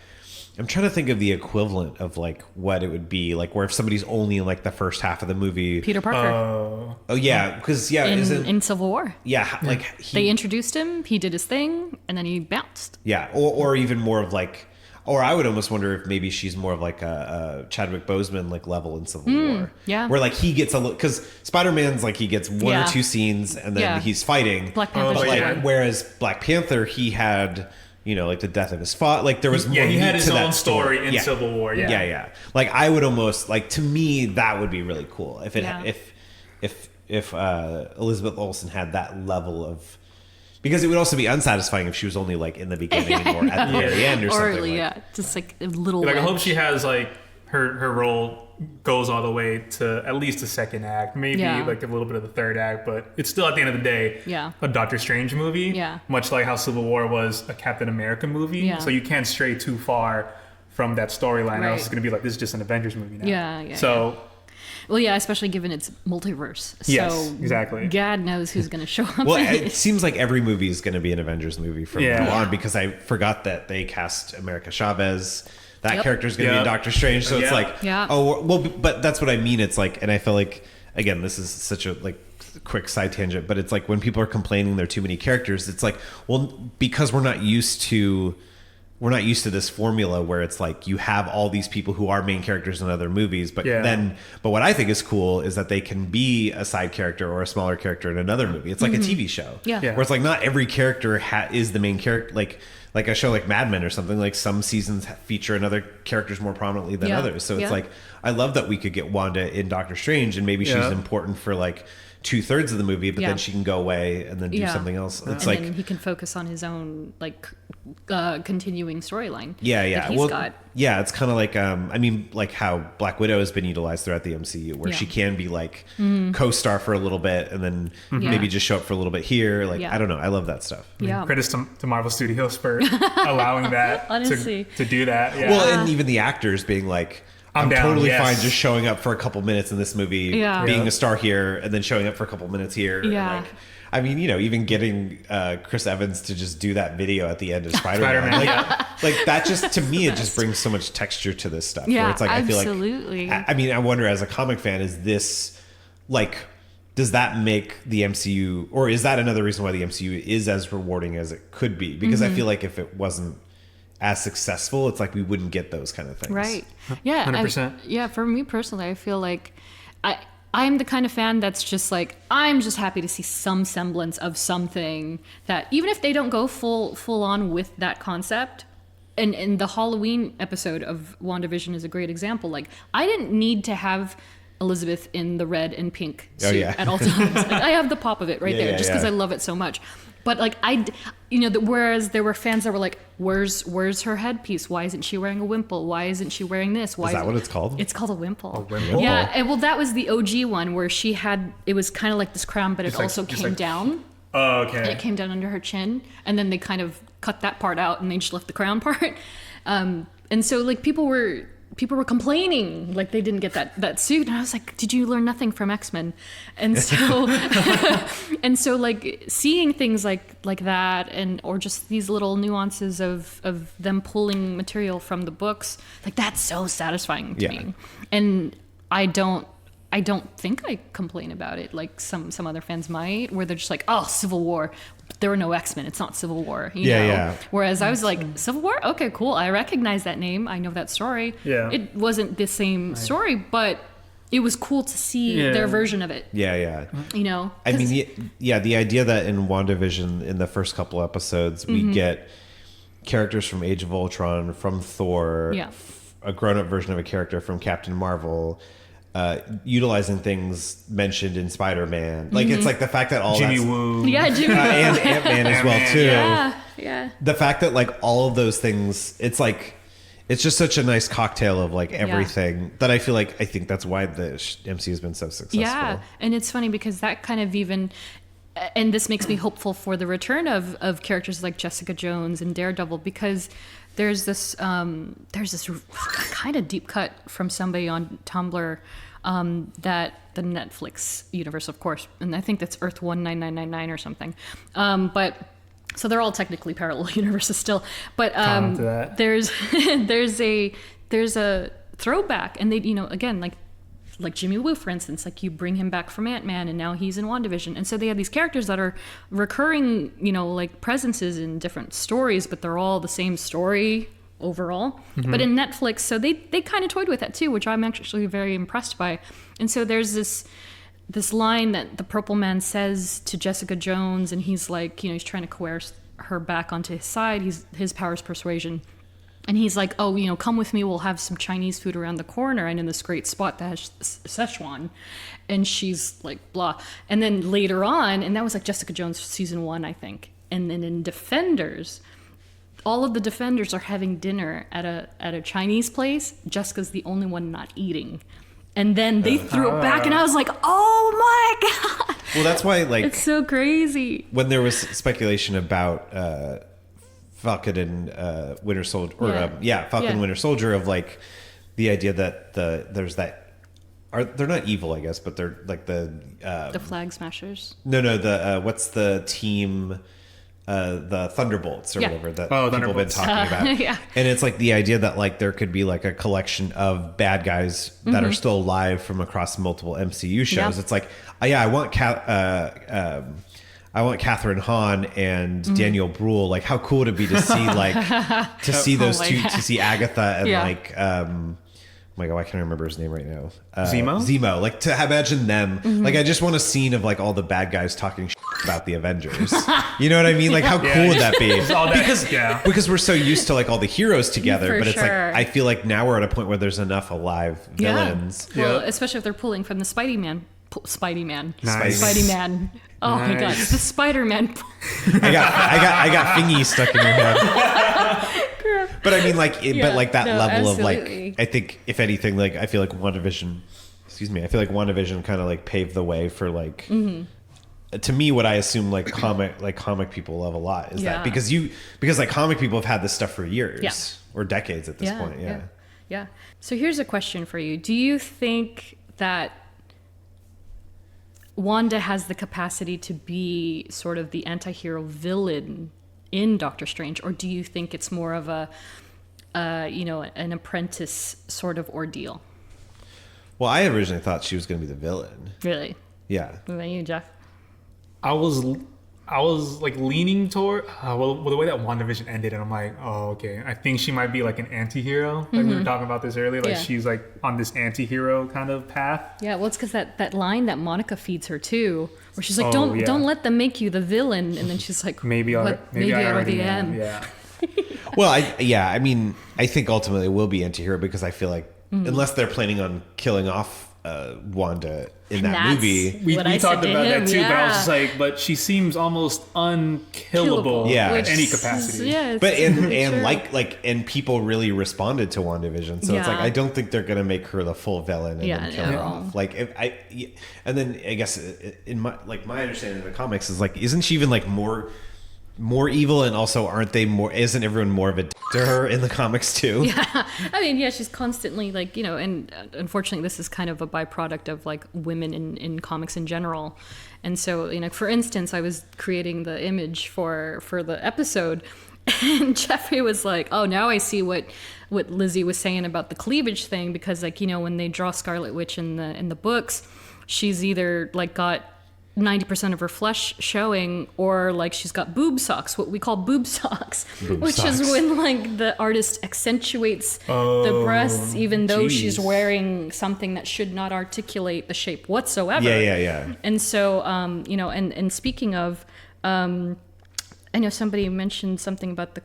I'm trying to think of the equivalent of like what it would be like, where if somebody's only in like the first half of the movie. Peter Parker. Because in Civil War. Like they introduced him, he did his thing, and then he bounced. Or even more of like, or I would almost wonder if maybe she's more of like a Chadwick Boseman like level in Civil War. Where like he gets a little, because Spider-Man's like he gets one or two scenes and then he's fighting. Black Panther. Whereas Black Panther, he had, like the death of his father. Like there was more he had meat his to own that story in Civil War. Like I would almost like, to me that would be really cool if Elizabeth Olsen had that level of, because it would also be unsatisfying if she was only like in the beginning or at the very end or something. Just like a little. Like I hope she has like her role goes all the way to at least the second act, maybe like a little bit of the third act, but it's still at the end of the day a Doctor Strange movie, much like how Civil War was a Captain America movie. So you can't stray too far from that storyline, else it's going to be like, this is just an Avengers movie now. Especially given its multiverse. Yes, exactly. God knows who's going to show up. Well, it seems like every movie is going to be an Avengers movie from now on, because I forgot that they cast America Chavez. That character is going to be in Doctor Strange. So it's like, oh, well, but that's what I mean. It's like, and I feel like, again, this is such a like quick side tangent, but it's like when people are complaining there are too many characters, it's like, well, because we're not used to this formula where it's like you have all these people who are main characters in other movies, but but what I think is cool is that they can be a side character or a smaller character in another movie. It's like a TV show, where it's like not every character is the main character. Like a show like Mad Men or something, like some seasons feature another characters more prominently than others. So it's like, I love that we could get Wanda in Doctor Strange and maybe she's important for like 2/3 of the movie, but then she can go away and then do something else. It's like, then he can focus on his own like continuing storyline. It's kind of like I mean, like how Black Widow has been utilized throughout the MCU, where she can be like co-star for a little bit and then maybe just show up for a little bit here. Like I don't know, I love that stuff. Credits to Marvel Studios for allowing that to do that. Well, and even the actors being like, I'm totally fine just showing up for a couple minutes in this movie, being a star here, and then showing up for a couple minutes here. And like, I mean, even getting Chris Evans to just do that video at the end of Spider-Man. Like that just, to me, it just brings so much texture to this stuff. Yeah, where it's like, absolutely. I feel like, I mean, I wonder as a comic fan, is this like, does that make the MCU, or is that another reason why the MCU is as rewarding as it could be? Because I feel like if it wasn't as successful, it's like we wouldn't get those kind of things. Right. Yeah. 100%. For me personally, I feel like I'm the kind of fan that's just like, I'm just happy to see some semblance of something that, even if they don't go full on with that concept. And the Halloween episode of WandaVision is a great example. Like, I didn't need to have Elizabeth in the red and pink suit at all times. Like, I have the pop of it right there, just because I love it so much. But like whereas there were fans that were like, "Where's her headpiece? Why isn't she wearing a wimple? Why isn't she wearing this? Why is that what it's called? It's called a wimple. A wimple. Yeah. And, well, that was the OG one where she had. It was kind of like this crown, but it also came down. Oh, okay. And it came down under her chin, and then they kind of cut that part out, and they just left the crown part. And so like people were complaining like they didn't get that suit, and I was like, did you learn nothing from X-Men? And so and so like seeing things like that, and or just these little nuances of them pulling material from the books, like that's so satisfying to me. And I don't think I complain about it like some other fans might, where they're just like, oh, Civil War, there were no X-Men, it's not Civil War, you know? Whereas I was like, Civil War, okay, cool, I recognize that name, I know that story. It wasn't the same story, but it was cool to see their version of it. You know, I mean, the idea that in WandaVision, in the first couple episodes, we get characters from Age of Ultron, from Thor, a grown-up version of a character from Captain Marvel, utilizing things mentioned in Spider-Man. Like it's like the fact that all Jimmy Woo, Jimmy and Ant-Man as well too. Yeah. The fact that like all of those things, it's like it's just such a nice cocktail of like everything that I think that's why the MCU has been so successful. Yeah, and it's funny because that kind of even. And this makes me hopeful for the return of characters like Jessica Jones and Daredevil, because there's this kind of deep cut from somebody on Tumblr that the Netflix universe, of course, and I think that's Earth 19999 or something. But so they're all technically parallel universes still. But there's a throwback, and they, you know, again, like Jimmy Woo, for instance, like you bring him back from Ant-Man and now he's in WandaVision. And so they have these characters that are recurring, you know, like presences in different stories, but they're all the same story overall. But in Netflix, so they kind of toyed with that too, which I'm actually very impressed by. And so there's this line that the Purple Man says to Jessica Jones, and he's like, you know, he's trying to coerce her back onto his side. His power is persuasion. And he's like, oh, you know, come with me. We'll have some Chinese food around the corner and in this great spot that has Szechuan. And she's like, blah. And then later on, and that was like Jessica Jones season 1, I think. And then in Defenders, all of the Defenders are having dinner at a Chinese place. Jessica's the only one not eating. And then they threw it back, and I was like, oh my God. Well, that's why, like, it's so crazy. When there was speculation about Falcon and Winter Soldier, or Falcon and Winter Soldier, of like the idea that there's that they're not evil, I guess, but they're like the Flag Smashers. No, what's the team? The Thunderbolts or whatever that people have been talking about. And it's like the idea that like there could be like a collection of bad guys that are still alive from across multiple MCU shows. It's like, I want Catherine Hahn and Daniel Bruhl. Like, how cool would it be to see like to see those two, to see Agatha and like oh my God, why can't I remember his name right now? Zemo. Like, to imagine them. Like, I just want a scene of like all the bad guys talking shit about the Avengers. You know what I mean? Like, how cool would that be? Because we're so used to like all the heroes together, but it's like I feel like now we're at a point where there's enough alive villains. Well, especially if they're pulling from the Spidey-Man. Nice. Spidey-Man. Oh my God, the Spider-Man. I got thingy stuck in your head. But I mean, like, but like that level absolutely. Of like, I think if anything, like, I feel like WandaVision kind of like paved the way for like, to me, what I assume like comic people love a lot is that because like comic people have had this stuff for years or decades at this point. Yeah. So here's a question for you. Do you think that Wanda has the capacity to be sort of the anti-hero villain in Doctor Strange, or do you think it's more of a an apprentice sort of ordeal? Well, I originally thought she was going to be the villain. Really? Yeah. What about you, Jeff? I was like leaning toward the way that WandaVision ended, and I'm like, oh, okay, I think she might be like an anti-hero. Like we were talking about this earlier, like she's like on this anti-hero kind of path. Yeah, well, it's because that line that Monica feeds her too, where she's like, don't let them make you the villain, and then she's like, maybe I already am. Yeah. Well, I mean, I think ultimately it will be anti-hero, because I feel like unless they're planning on killing off Wanda in that movie. We talked about that too, but I was just like, but she seems almost unkillable in any capacity. But and people really responded to WandaVision, so it's like I don't think they're gonna make her the full villain and then kill her off. Like and then I guess in my understanding of the comics is like, isn't she even like more more evil, and also isn't everyone more of a to her in the comics too? Yeah. I mean, yeah, she's constantly like, and unfortunately this is kind of a byproduct of like women in comics in general. And so, for instance, I was creating the image for the episode, and Geoffrey was like, oh, now I see what Lizzie was saying about the cleavage thing, because like, when they draw Scarlet Witch in the books, she's either like got 90% of her flesh showing, or like she's got boob socks, what we call boob socks, is when like the artist accentuates the breasts, even though she's wearing something that should not articulate the shape whatsoever. Yeah. And so, and speaking of, I know somebody mentioned something about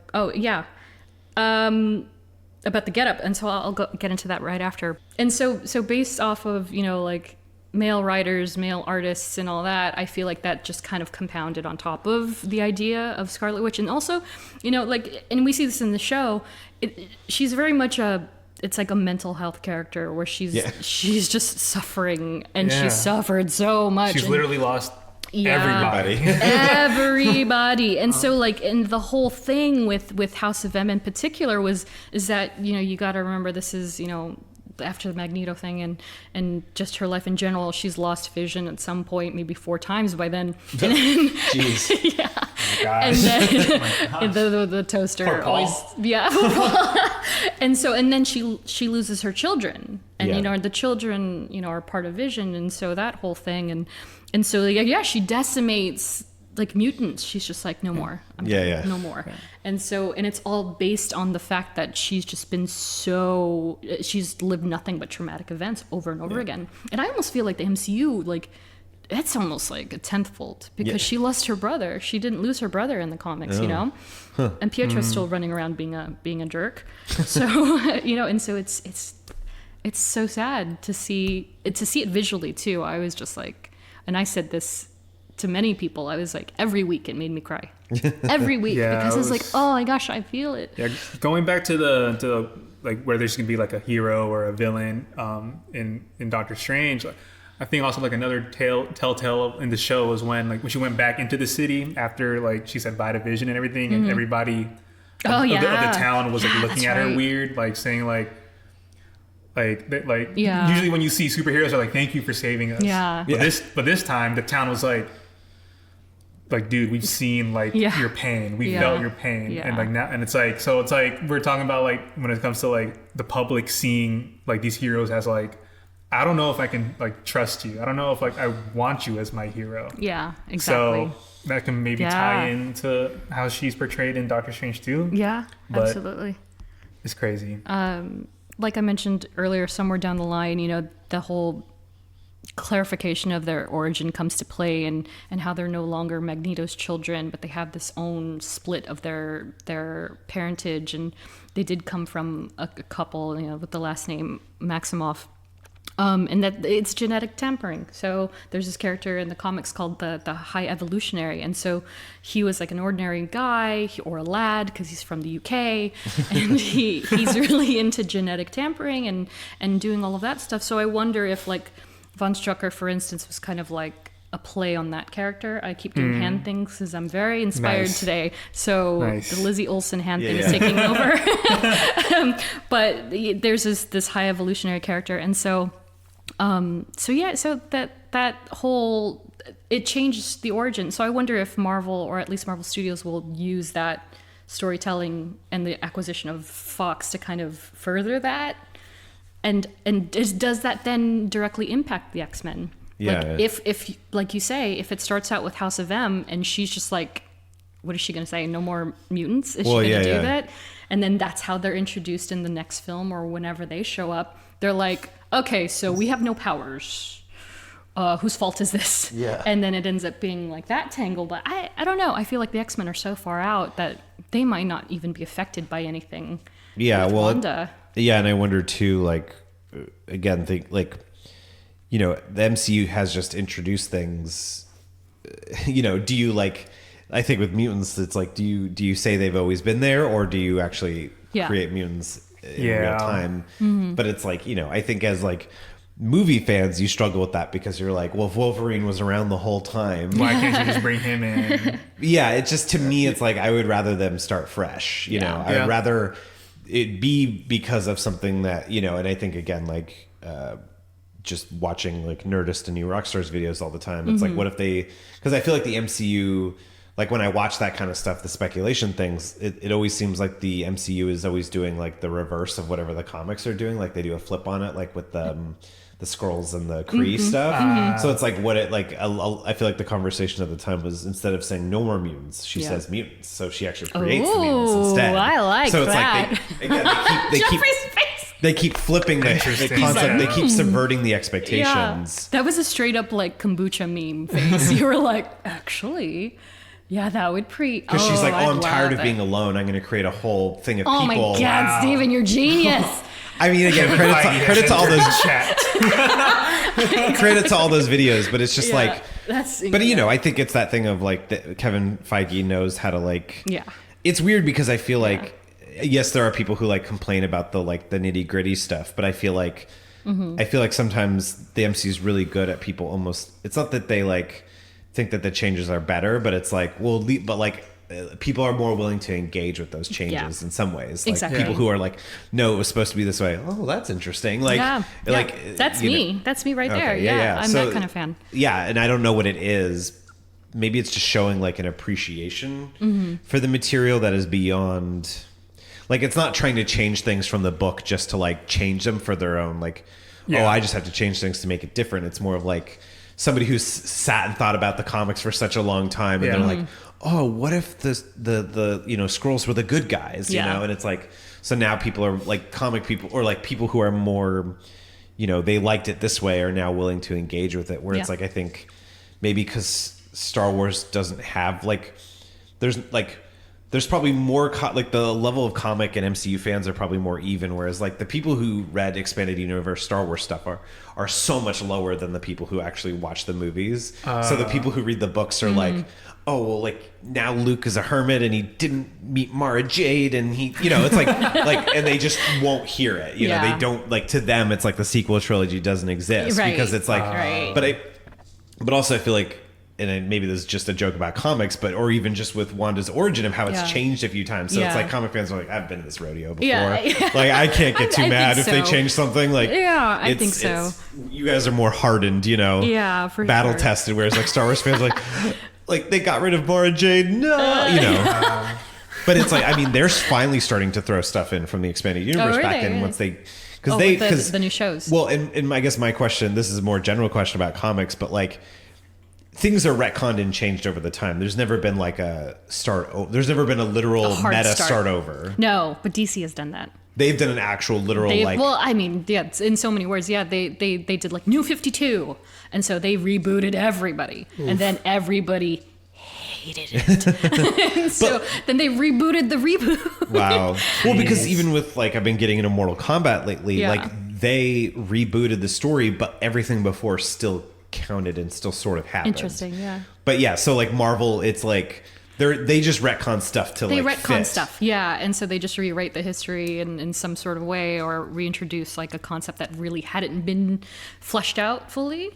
about the getup, and so I'll get into that right after. And so based off of, like male writers, male artists, and all that, I feel like that just kind of compounded on top of the idea of Scarlet Witch. And also, and we see this in the show, she's very much it's like a mental health character where she's just suffering, and she suffered so much. She's literally lost everybody. And so like, and the whole thing with House of M in particular is that, you got to remember, this is, after the Magneto thing and just her life in general, she's lost vision at some point, maybe 4 times by then. Jeez. Yeah. Oh And then the toaster always, and then she loses her children, and the children are part of Vision, and so that whole thing, and so she decimates like mutants. She's just like, no more. No more. Yeah. And so, and it's all based on the fact that she's just been she's lived nothing but traumatic events over and over again. And I almost feel like the MCU, like, it's almost like a 10th fold, because she lost her brother. She didn't lose her brother in the comics, and Pietro's still running around being a jerk. So, and so it's so sad to see it visually too. I was just like, and I said this to many people, I was like, every week it made me cry. Every week. Because I was like, oh my gosh, I feel it. Yeah, going back to the like where there's gonna be like a hero or a villain in Doctor Strange, I think also like another telltale in the show was when she went back into the city after like she said bye to Vision and everything, and everybody of the town was like looking at her weird, like saying usually when you see superheroes are like, thank you for saving us. But this time the town was like, dude, we've seen like your pain, we felt your pain, and like now, and it's like, so it's like we're talking about like when it comes to like the public seeing like these heroes as like, I don't know if I can like trust you, I don't know if like I want you as my hero. Yeah, exactly. So that can maybe tie into how she's portrayed in Doctor Strange too. Yeah, but absolutely. It's crazy. Like I mentioned earlier, somewhere down the line, the whole clarification of their origin comes to play, and how they're no longer Magneto's children, but they have this own split of their parentage, and they did come from a couple, with the last name Maximoff. And that it's genetic tampering. So there's this character in the comics called the High Evolutionary, and so he was like an ordinary guy or a lad because he's from the UK, and he's really into genetic tampering and doing all of that stuff. So I wonder if like Von Strucker, for instance, was kind of like a play on that character. I keep doing hand things because I'm very inspired today. So the Lizzie Olsen hand thing is taking over. But there's this High Evolutionary character, and so that whole, it changed the origin. So I wonder if Marvel, or at least Marvel Studios, will use that storytelling and the acquisition of Fox to kind of further that. And does that then directly impact the X-Men? Yeah. Like if like you say, if it starts out with House of M and she's just like, what is she going to say? No more mutants? Is she going to do that? And then that's how they're introduced in the next film or whenever they show up. They're like, okay, so we have no powers. Whose fault is this? Yeah. And then it ends up being like that tangle. But I don't know. I feel like the X-Men are so far out that they might not even be affected by anything. Yeah, well, Wanda. And I wonder too, like, again, think like, the MCU has just introduced things. Do you like? I think with mutants, it's like, do you say they've always been there, or do you actually create mutants in real time? Mm-hmm. But it's like, I think as like movie fans, you struggle with that because you're like, well, if Wolverine was around the whole time, why can't you just bring him in? Yeah, it's just, to me, it's like I would rather them start fresh. You know, I would rather it be because of something that, you know, and I think again, like just watching like Nerdist and New Rockstars videos all the time. It's like, what if they? Because I feel like the MCU. Like when I watch that kind of stuff, the speculation things, it always seems like the MCU is always doing like the reverse of whatever the comics are doing. Like they do a flip on it, like with the Skrulls and the Kree stuff. So it's like what it like. I feel like the conversation at the time was, instead of saying no more mutants, she says mutants. So she actually creates the mutants instead. I like so it's that. like they keep flipping the concept. They keep subverting the expectations. Yeah. That was a straight up like kombucha meme face. You were like, actually. Yeah, that would because she's like, I'm tired of being alone. I'm going to create a whole thing of people. Oh my God, Steven, you're genius. I mean, again, credit to all those credit to all those videos, but it's just like, but you know, I think it's that thing of like Kevin Feige knows how to like. Yeah, it's weird because I feel like yes, there are people who like complain about the like the nitty gritty stuff, but I feel like sometimes the MCU is really good at people almost. It's not that they like think that the changes are better, but it's like, well, but like people are more willing to engage with those changes in some ways. Like people who are like, no, it was supposed to be this way. Oh, that's interesting. Like, like that's me. Know. That's me right there. Yeah. I'm that kind of fan. Yeah. And I don't know what it is. Maybe it's just showing like an appreciation for the material that is beyond, like, it's not trying to change things from the book just to like change them for their own, like, oh, I just have to change things to make it different. It's more of like, somebody who's sat and thought about the comics for such a long time, and they're like, "Oh, what if the you know Skrulls were the good guys?" You know, and it's like, so now people are like comic people or like people who are more, you know, they liked it this way are now willing to engage with it. Where it's like, I think maybe because Star Wars doesn't have like, there's probably more like the level of comic and MCU fans are probably more even, whereas like the people who read expanded universe Star Wars stuff are so much lower than the people who actually watch the movies. So the people who read the books are like, oh well, like now Luke is a hermit and he didn't meet Mara Jade, and he, you know, it's like and they just won't hear it. You know, they don't, like, to them it's like the sequel trilogy doesn't exist because it's like, but also I feel like, and maybe this is just a joke about comics, but or even just with Wanda's origin of how it's changed a few times. So it's like comic fans are like, I've been to this rodeo before. Like I can't get too mad if they change something. Like I think so. You guys are more hardened, you know. Yeah, for battle tested. Whereas like Star Wars fans are like they got rid of Mara Jade. No, you know. But it's like, I mean, they're finally starting to throw stuff in from the expanded universe back in once they. Because the new shows. Well, and I guess my question, this is a more general question about comics, but like, things are retconned and changed over the time. There's never been like there's never been a literal meta start over. No, but DC has done that. They've done an actual literal well, I mean, yeah, in so many words. Yeah, they did like New 52. And so they rebooted everybody. Oof. And then everybody hated it. So then they rebooted the reboot. Wow. Well, because even with like, I've been getting into Mortal Kombat lately, like they rebooted the story, but everything before still counted and still sort of happened. Interesting, yeah. But yeah, so like Marvel, it's like they just retcon stuff to they retcon stuff, yeah, and so they just rewrite the history in some sort of way or reintroduce like a concept that really hadn't been fleshed out fully.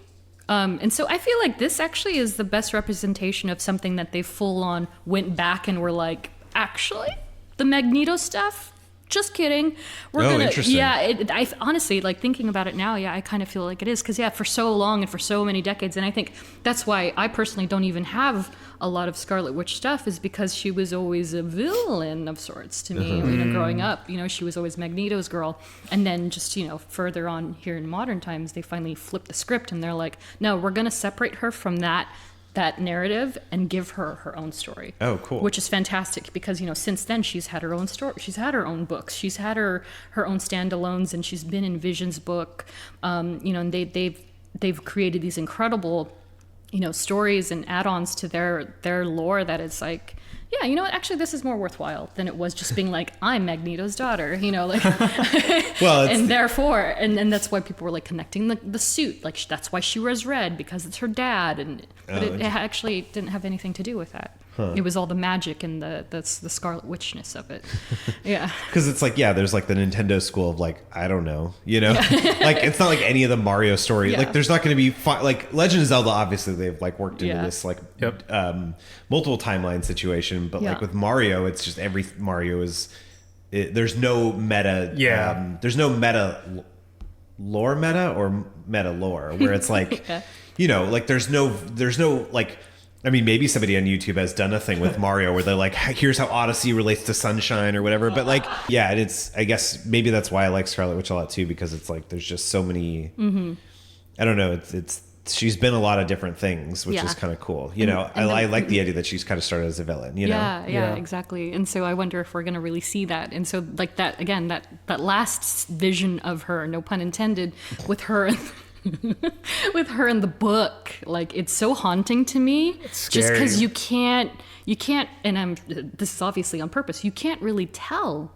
And so I feel like this actually is the best representation of something that they full on went back and were like, actually, the Magneto stuff. Just kidding. Interesting. Yeah, I honestly, like, thinking about it now, I kind of feel like it is. Because, for so long and for so many decades, and I think that's why I personally don't even have a lot of Scarlet Witch stuff, is because she was always a villain of sorts to me. You know, growing up, she was always Magneto's girl. And then just, further on here in modern times, they finally flipped the script and they're like, no, we're going to separate her from that narrative and give her her own story. Oh, cool. Which is fantastic because, since then she's had her own story. She's had her own books. She's had her own standalones, and she's been in Vision's book. And they've created these incredible, stories and add-ons to their lore that is like, yeah, you know what? Actually, this is more worthwhile than it was just being like, I'm Magneto's daughter, like. Well, and therefore, and that's why people were like connecting the suit, like that's why she wears red because it's her dad, but it actually didn't have anything to do with that. It was all the magic and the Scarlet Witchness of it. Yeah. Because it's like, there's like the Nintendo school of like, I don't know, like it's not like any of the Mario story. Like there's not going to be like Legend of Zelda. Obviously they've like worked into this like multiple timeline situation, but like with Mario, it's just every Mario is. There's no meta. There's no meta lore or meta lore where it's like, like there's no like. I mean, maybe somebody on YouTube has done a thing with Mario where they're like, here's how Odyssey relates to Sunshine or whatever. But like, it's, I guess maybe that's why I like Scarlet Witch a lot too, because it's like, there's just so many, I don't know. She's been a lot of different things, which is kind of cool. I like the idea that she's kind of started as a villain, Yeah, exactly. And so I wonder if we're going to really see that. And so like that, again, that last vision of her, no pun intended, with her with her in the book, like it's so haunting to me. It's just scary. because you can't, and this is obviously on purpose, you can't really tell,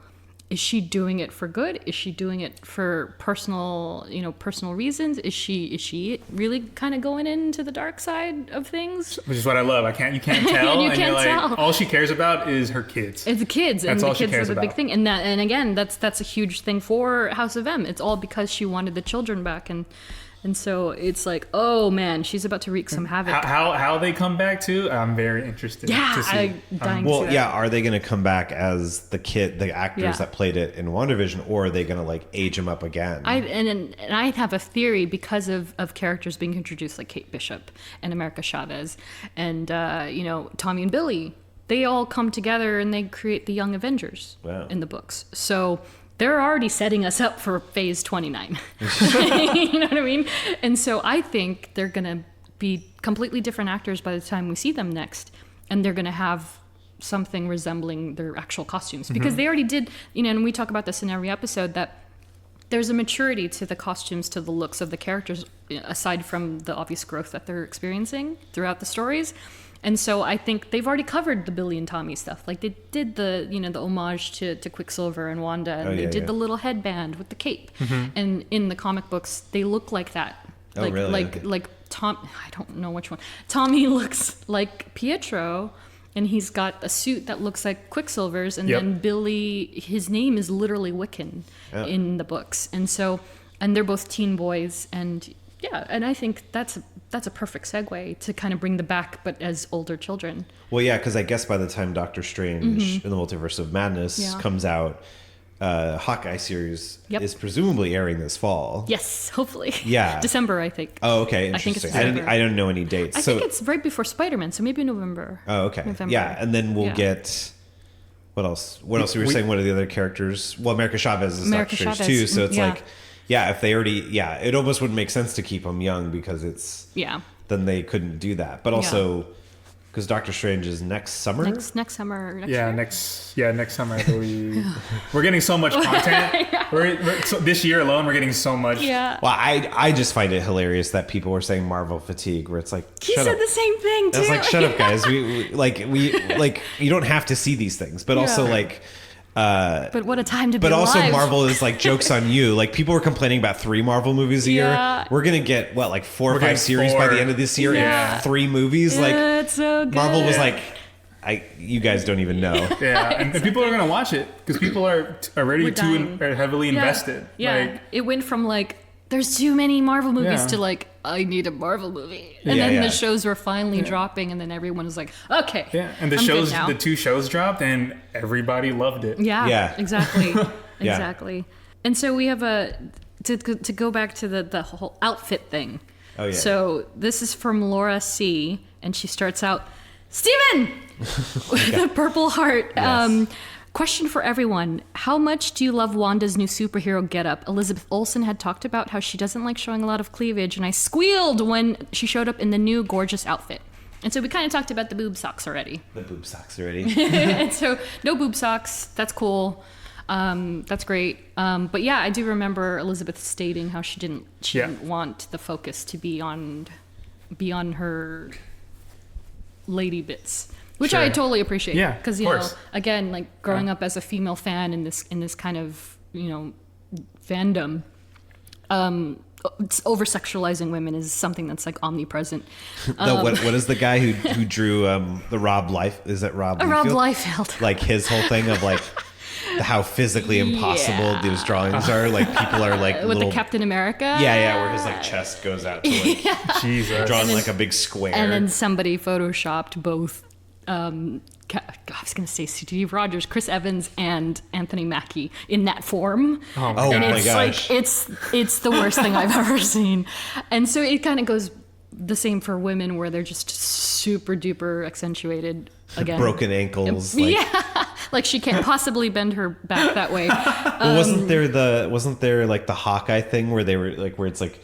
is she doing it for good? Is she doing it for personal reasons? Is she really kind of going into the dark side of things? Which is what I love. You can't tell. You can't tell. Like, all she cares about is her kids. It's the kids. That's and all the she kids cares are the big about. thing. And again, that's a huge thing for House of M. It's all because she wanted the children back, and so it's like, oh man, she's about to wreak some havoc. How they come back too? I'm very interested. to see. I'm dying to see that. Are they going to come back as the actors that played it in WandaVision, or are they going to like age them up again? And I have a theory because of characters being introduced like Kate Bishop and America Chavez and Tommy and Billy. They all come together and they create the Young Avengers in the books. So they're already setting us up for phase 29. You know what I mean? And so I think they're going to be completely different actors by the time we see them next. And they're going to have something resembling their actual costumes. Because they already did, and we talk about this in every episode, that there's a maturity to the costumes, to the looks of the characters, aside from the obvious growth that they're experiencing throughout the stories. And so I think they've already covered the Billy and Tommy stuff. Like they did the homage to Quicksilver and Wanda, and they did the little headband with the cape. And in the comic books, they look like that. Oh, really? Like Tom, I don't know which one. Tommy looks like Pietro, and he's got a suit that looks like Quicksilver's, and then Billy, his name is literally Wiccan in the books. And so, and they're both teen boys, and and I think that's a perfect segue to kind of bring them back, but as older children. Well, because I guess by the time Doctor Strange in the Multiverse of Madness comes out, Hawkeye series is presumably airing this fall. Yes, hopefully. Yeah. December, I think. Oh, okay. Interesting. I think it's December. I don't know any dates. I think it's right before Spider-Man, so maybe November. Oh, okay. November. Yeah, and then we'll get... What else? What else? You were saying one of the other characters? Well, America Chavez is Doctor Strange too, so it's like... Yeah, if they already... Yeah, it almost wouldn't make sense to keep them young because it's... Yeah. Then they couldn't do that. But also... Because Doctor Strange is next summer? Next summer. Next year? Next summer, I believe. We're getting so much content. So this year alone, we're getting so much. Yeah. Well, I just find it hilarious that people were saying Marvel fatigue, where it's like, he said the same thing too. I was like, shut up, guys. We you don't have to see these things, but also like. But what a time to be But also alive. Marvel is like, joke's on you. Like, people were complaining about 3 Marvel movies a year. We're gonna get like 4 or 5 series by the end of this year and 3 movies. Like, it's so good. Marvel was like, you guys don't even know. Yeah, and people are gonna watch it because people are already too heavily invested. Yeah, Like, it went from like, there's too many Marvel movies to like, I need a Marvel movie. And then the shows were finally dropping, and then everyone was like, okay. Yeah, and the 2 shows dropped, and everybody loved it. Yeah. Exactly. Exactly. And so we have to go back to the whole outfit thing. Oh, yeah. So this is from Laura C., and she starts out, Steven! With a purple heart. Yes. Question for everyone. How much do you love Wanda's new superhero getup? Elizabeth Olsen had talked about how she doesn't like showing a lot of cleavage, and I squealed when she showed up in the new gorgeous outfit. And so we kind of talked about the boob socks already. And so no boob socks. That's cool. That's great. But yeah, I do remember Elizabeth stating how she didn't want the focus to be on her lady bits. Which I totally appreciate. Yeah, because again, like growing up as a female fan in this kind of fandom, over sexualizing women is something that's like omnipresent. What is the guy who drew the Rob Life? Is it Rob? Rob Liefeld. Like his whole thing of like how physically impossible those drawings are. Like people are like with the Captain America. Yeah, where his like chest goes out to like Jesus, drawn like a big square. And then somebody photoshopped both. I was going to say Steve Rogers, Chris Evans, and Anthony Mackie in that form. Oh my gosh. Like, it's the worst thing I've ever seen. And so it kind of goes the same for women, where they're just super duper accentuated. Again, broken ankles. Like she can't possibly bend her back that way. Well, wasn't there like the Hawkeye thing where they were like, where it's like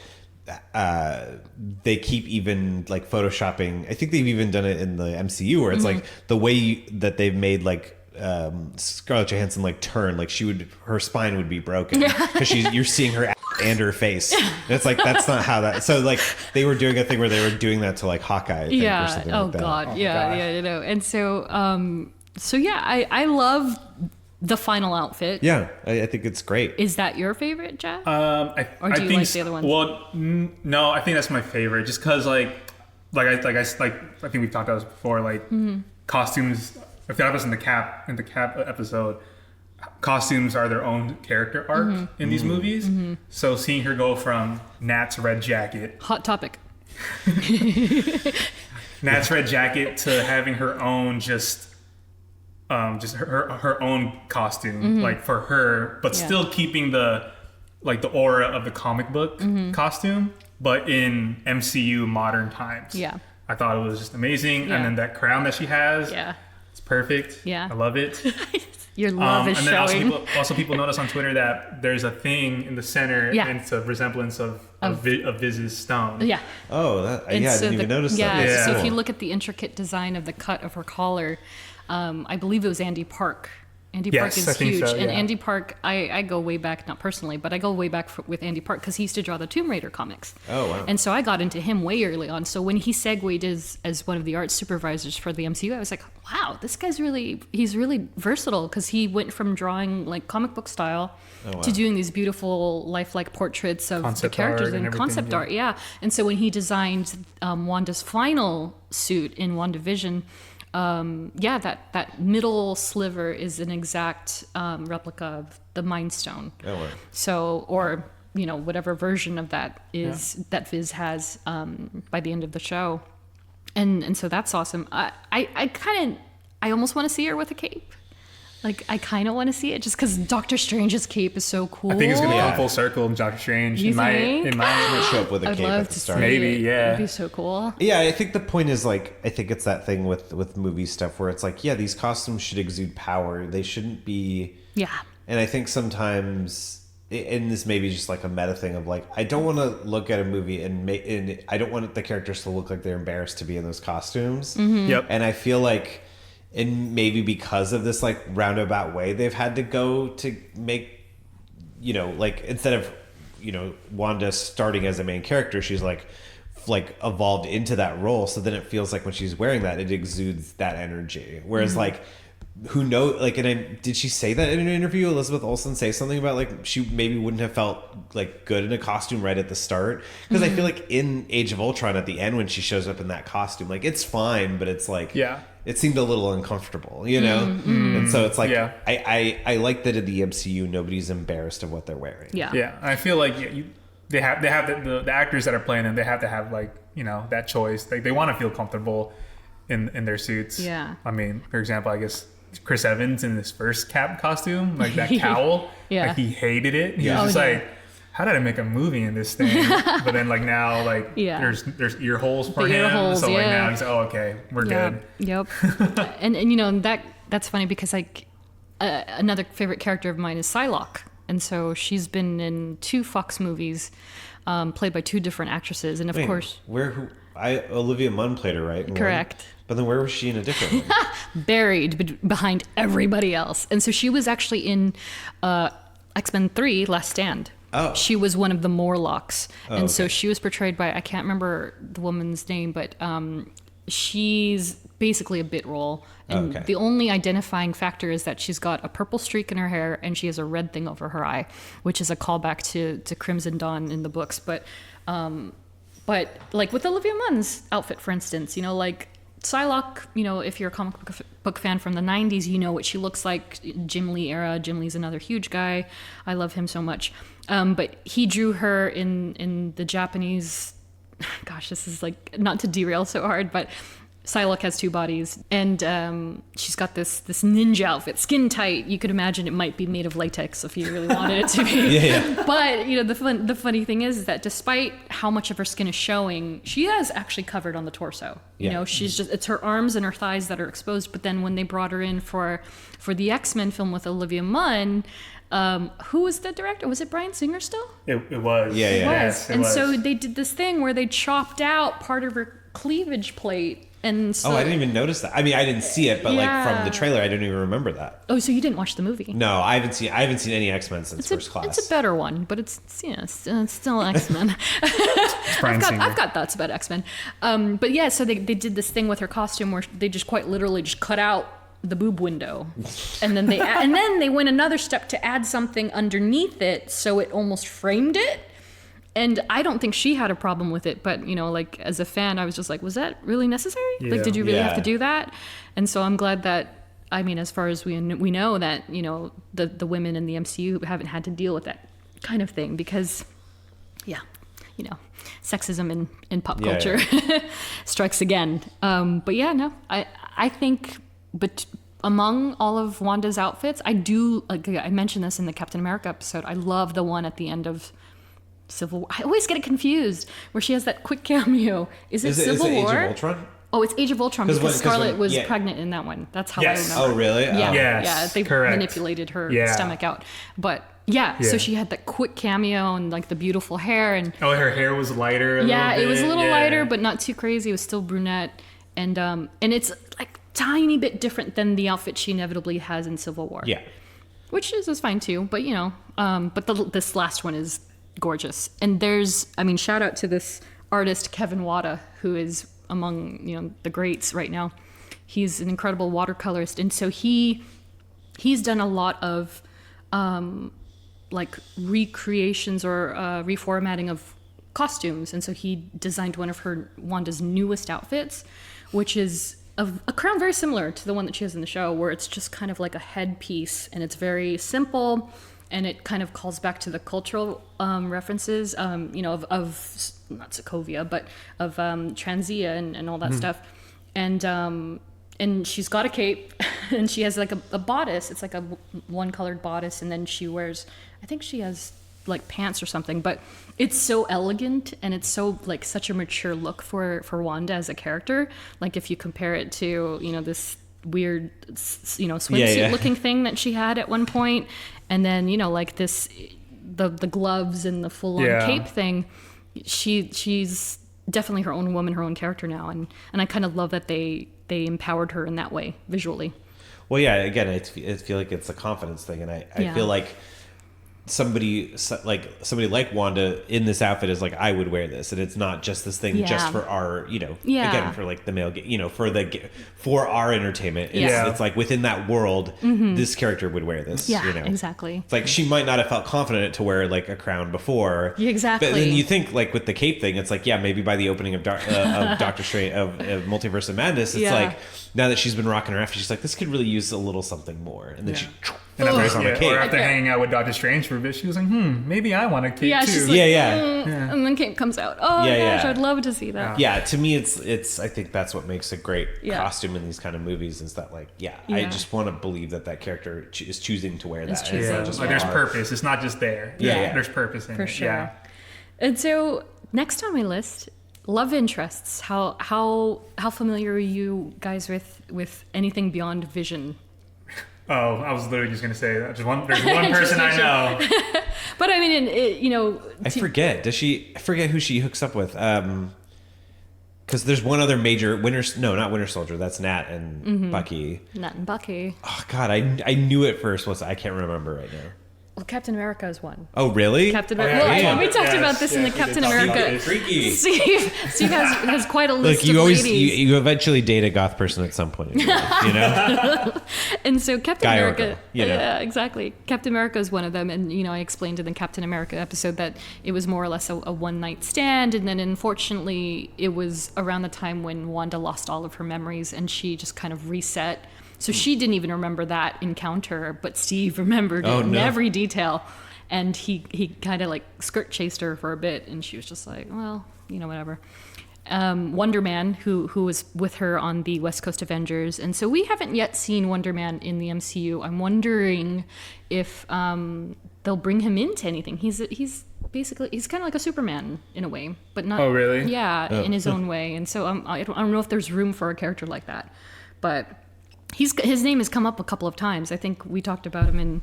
they keep even like photoshopping. I think they've even done it in the MCU where it's like the way that they've made like Scarlett Johansson like turn, like her spine would be broken because you're seeing her and her face. And it's like that's not how that. So like they were doing a thing where they were doing that to like Hawkeye. I think, or something like that. God. You know. And so I love the final outfit. Yeah, I think it's great. Is that your favorite, Jeff? Or do you like the other ones? Well, no, I think that's my favorite. Just because, I think we've talked about this before. Like costumes. If that was in the Cap episode, costumes are their own character arc in these movies. So seeing her go from Nat's red jacket, hot topic. Nat's red jacket to having her own just her own costume, like for her, but still keeping the aura of the comic book costume, but in MCU modern times. Yeah, I thought it was just amazing, and then that crown that she has, it's perfect. Yeah, I love it. Your love is and then showing. Also, people notice on Twitter that there's a thing in the center, and it's a resemblance of Viz's stone. Yeah. Oh, I didn't even notice that. Yeah. So if you look at the intricate design of the cut of her collar. I believe it was Andy Park. Andy Park is huge. So, and Andy Park, I go way back, not personally, but I go way back with Andy Park because he used to draw the Tomb Raider comics. Oh, wow. And so I got into him way early on. So when he segued as one of the art supervisors for the MCU, I was like, wow, this guy's he's really versatile because he went from drawing like comic book style to doing these beautiful lifelike portraits of concept the characters and concept art. Yeah. And so when he designed Wanda's final suit in WandaVision, that middle sliver is an exact replica of the Mind Stone. Oh, wow. So, or whatever version of that is that Viz has by the end of the show, and so that's awesome. I almost want to see her with a cape. Like, I kind of want to see it just because Doctor Strange's cape is so cool. I think it's going to come full circle in Doctor Strange. You think? It might show up with a cape at the start. Maybe, It'd be so cool. Yeah, I think the point is, like, I think it's that thing with movie stuff where it's like, yeah, these costumes should exude power. They shouldn't be... Yeah. And I think sometimes, and this may be just like a meta thing of like, I don't want to look at a movie and I don't want the characters to look like they're embarrassed to be in those costumes. Yep. And I feel like... And maybe because of this like roundabout way they've had to go to make, like instead of, Wanda starting as a main character, she's like evolved into that role. So then it feels like when she's wearing that, it exudes that energy. Whereas like, who knows, like, did she say that in an interview? Elizabeth Olsen say something about like she maybe wouldn't have felt like good in a costume right at the start, because I feel like in Age of Ultron at the end when she shows up in that costume, like it's fine, but it's like it seemed a little uncomfortable, and so it's like I like that in the MCU nobody's embarrassed of what they're wearing. I feel like they have the actors that are playing them, they have to have like that choice. Like they want to feel comfortable in their suits. I mean, for example, I guess Chris Evans in his first Cap costume, like that cowl, like he hated it. He was just like, how did I make a movie in this thing? But then like now, like there's ear holes for him. So like now he's like, oh, okay, we're good. Yep. and that's funny because like another favorite character of mine is Psylocke. And so she's been in 2 Fox movies, played by 2 different actresses. And of course... Olivia Munn played her, right? Correct. But then where was she in a different one? Buried behind everybody else. And so she was actually in X-Men 3, Last Stand. Oh. She was one of the Morlocks. So she was portrayed by, I can't remember the woman's name, but she's basically a bit role. And the only identifying factor is that she's got a purple streak in her hair and she has a red thing over her eye, which is a callback to Crimson Dawn in the books. But like with Olivia Munn's outfit, for instance, you know, like Psylocke, you know, if you're a comic book fan from the 90s, you know what she looks like. Jim Lee era. Jim Lee's another huge guy. I love him so much. But he drew her in the Japanese, gosh, this is like, not to derail so hard, but Psylocke has two bodies, and she's got this ninja outfit, skin tight. You could imagine it might be made of latex if you really wanted it to be. But you know, the funny thing is that despite how much of her skin is showing, she is actually covered on the torso. You know, she's just, it's her arms and her thighs that are exposed. But then when they brought her in for the X-Men film with Olivia Munn, who was the director? Was it Bryan Singer still? It was. Yeah. Yes, and so they did this thing where they chopped out part of her cleavage plate. And so, I didn't even notice that. I mean, I didn't see it, but like from the trailer, I didn't even remember that. Oh, so you didn't watch the movie? No, I haven't seen any X-Men since First Class. It's a better one, but it's still X-Men. I've got thoughts about X-Men. But yeah, so they did this thing with her costume where they just quite literally just cut out the boob window, and then they went another step to add something underneath it, so it almost framed it. And I don't think she had a problem with it, but, you know, like, as a fan, I was just like, was that really necessary? Yeah. Like, did you really have to do that? And so I'm glad that, I mean, as far as we know that, you know, the women in the MCU haven't had to deal with that kind of thing because, yeah, you know, sexism in pop culture strikes again. But yeah, no, I think, but among all of Wanda's outfits, I do, like I mentioned this in the Captain America episode, I love the one at the end of Civil War. I always get it confused where she has that quick cameo. Is it Civil War? Age of Ultron? Oh, it's Age of Ultron because Scarlet was pregnant in that one. That's how I remember. Oh, really? Yeah, they manipulated her stomach out. But so she had that quick cameo and like the beautiful hair and her hair was lighter. It was a little lighter, but not too crazy. It was still brunette, and it's like tiny bit different than the outfit she inevitably has in Civil War. Yeah, which is fine too. But you know, but this last one is gorgeous. And shout out to this artist Kevin Wada, who is among, you know, the greats right now. He's an incredible watercolorist, and so he's done a lot of like recreations or reformatting of costumes, and so he designed one of Wanda's newest outfits, which is a crown very similar to the one that she has in the show, where it's just kind of like a headpiece, and it's very simple. And it kind of calls back to the cultural references, you know, of not Sokovia, but of Transia and all that stuff. And she's got a cape, and she has like a bodice. It's like a one-colored bodice, and then she wears, I think she has like pants or something. But it's so elegant, and it's so like such a mature look for Wanda as a character. Like if you compare it to, you know, this weird, you know, swimsuit looking thing that she had at one point, and then, you know, like this the gloves and the full-on cape thing. She's definitely her own woman, her own character now, and I kind of love that they empowered her in that way visually. Well, yeah, again, I feel like it's a confidence thing, and I feel like somebody like Wanda in this outfit is like, I would wear this, and it's not just this thing just for our, you know, again, for like the male, you know, for our entertainment. It's like within that world, this character would wear this. Yeah, you know? Exactly. It's like she might not have felt confident to wear like a crown before. Exactly. But then you think like with the cape thing, it's like, maybe by the opening of Doctor Strange of Multiverse of Madness, it's like now that she's been rocking her outfit, she's like, this could really use a little something more, and then she. And or after hanging out with Doctor Strange for a bit, she was like, maybe I want a cape too. She's like, and then cape comes out. Oh gosh, I'd love to see that. Yeah, to me, it's. I think that's what makes a great costume in these kind of movies is that, like, I just want to believe that character is choosing to wear that. It's not just like there's purpose. It's not just there. There's purpose in it. For sure. Yeah. And so next on my list, love interests. How familiar are you guys with anything beyond Vision? Oh, I was literally just going to say that. There's one person I know. But I mean, you know... I forget who she hooks up with. Because there's one other major... not Winter Soldier. That's Nat and Bucky. Nat and Bucky. Oh, God. I knew it first. I can't remember right now. Well, Captain America is one. Oh, really? Captain America. Well, we talked about this in the Captain America. Freaky. Steve has quite a list Look, of ladies. you eventually date a goth person at some point in your life, you know? And so Captain Guy or America, girl, you know? yeah, exactly. Captain America is one of them, and I explained in the Captain America episode that it was more or less a one-night stand, and then unfortunately it was around the time when Wanda lost all of her memories, and she just kind of reset. So she didn't even remember that encounter, but Steve remembered it in every detail. And he kind of like skirt chased her for a bit, and she was just like, well, whatever. Wonder Man, who was with her on the West Coast Avengers. And so we haven't yet seen Wonder Man in the MCU. I'm wondering if they'll bring him into anything. He's kind of like a Superman in a way, but not. Oh, really? Yeah, in his own way. And so I don't know if there's room for a character like that, but his name has come up a couple of times. I think we talked about him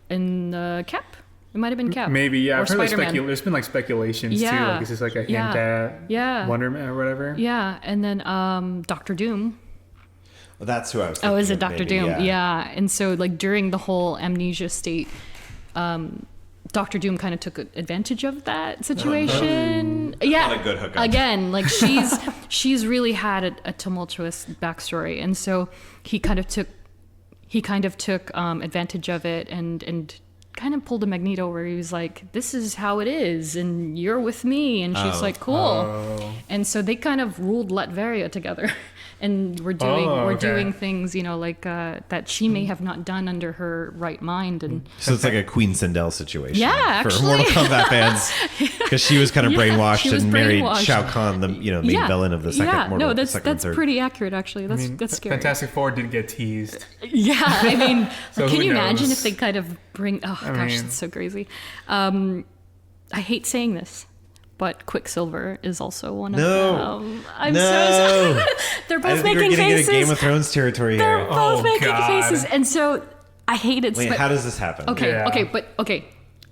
in Cap. It might have been Cap. Maybe, yeah. Or I've heard Spider-Man. there's been speculations too. Like, is this like a hint at Wonder Man or whatever? Yeah, and then Doctor Doom. Well, that's who I was thinking. Oh, is it Doctor Doom? Yeah. And so during the whole amnesia state, Doctor Doom kind of took advantage of that situation. Not a good hookup. Again, she's really had a tumultuous backstory, and so he kind of took advantage of it and kind of pulled a Magneto where he was like, this is how it is, and you're with me, and she's like, cool. And so they kind of ruled Latveria together, and we're doing things, that she may have not done under her right mind. And so it's like a Queen Sindel situation. Yeah, for actually. Mortal Kombat fans, because she was kind of brainwashed and married Shao Kahn, the main villain of the second that's pretty accurate, actually. That's scary. Fantastic Four did get teased. Yeah, I mean, So can who you knows? imagine if they kind of bring? It's so crazy. I hate saying this, but Quicksilver is also one of them. I'm so sorry. They're both I think making we're getting faces. into Game of Thrones territory They're here. both making God. faces, and so I hate it. Wait, but- how does this happen? Okay.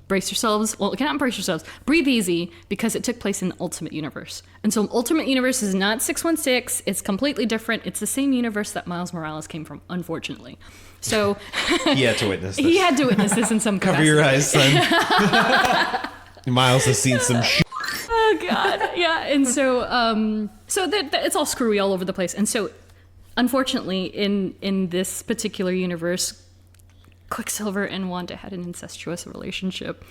Brace yourselves. Well, not brace yourselves. Breathe easy, because it took place in the Ultimate Universe. And so Ultimate Universe is not 616. It's completely different. It's the same universe that Miles Morales came from, unfortunately. So He had to witness this. he had to witness this in some capacity. Cover your eyes, son. Miles has seen some shit. Oh God, yeah. And so, it's all screwy all over the place. And so, unfortunately, in this particular universe, Quicksilver and Wanda had an incestuous relationship,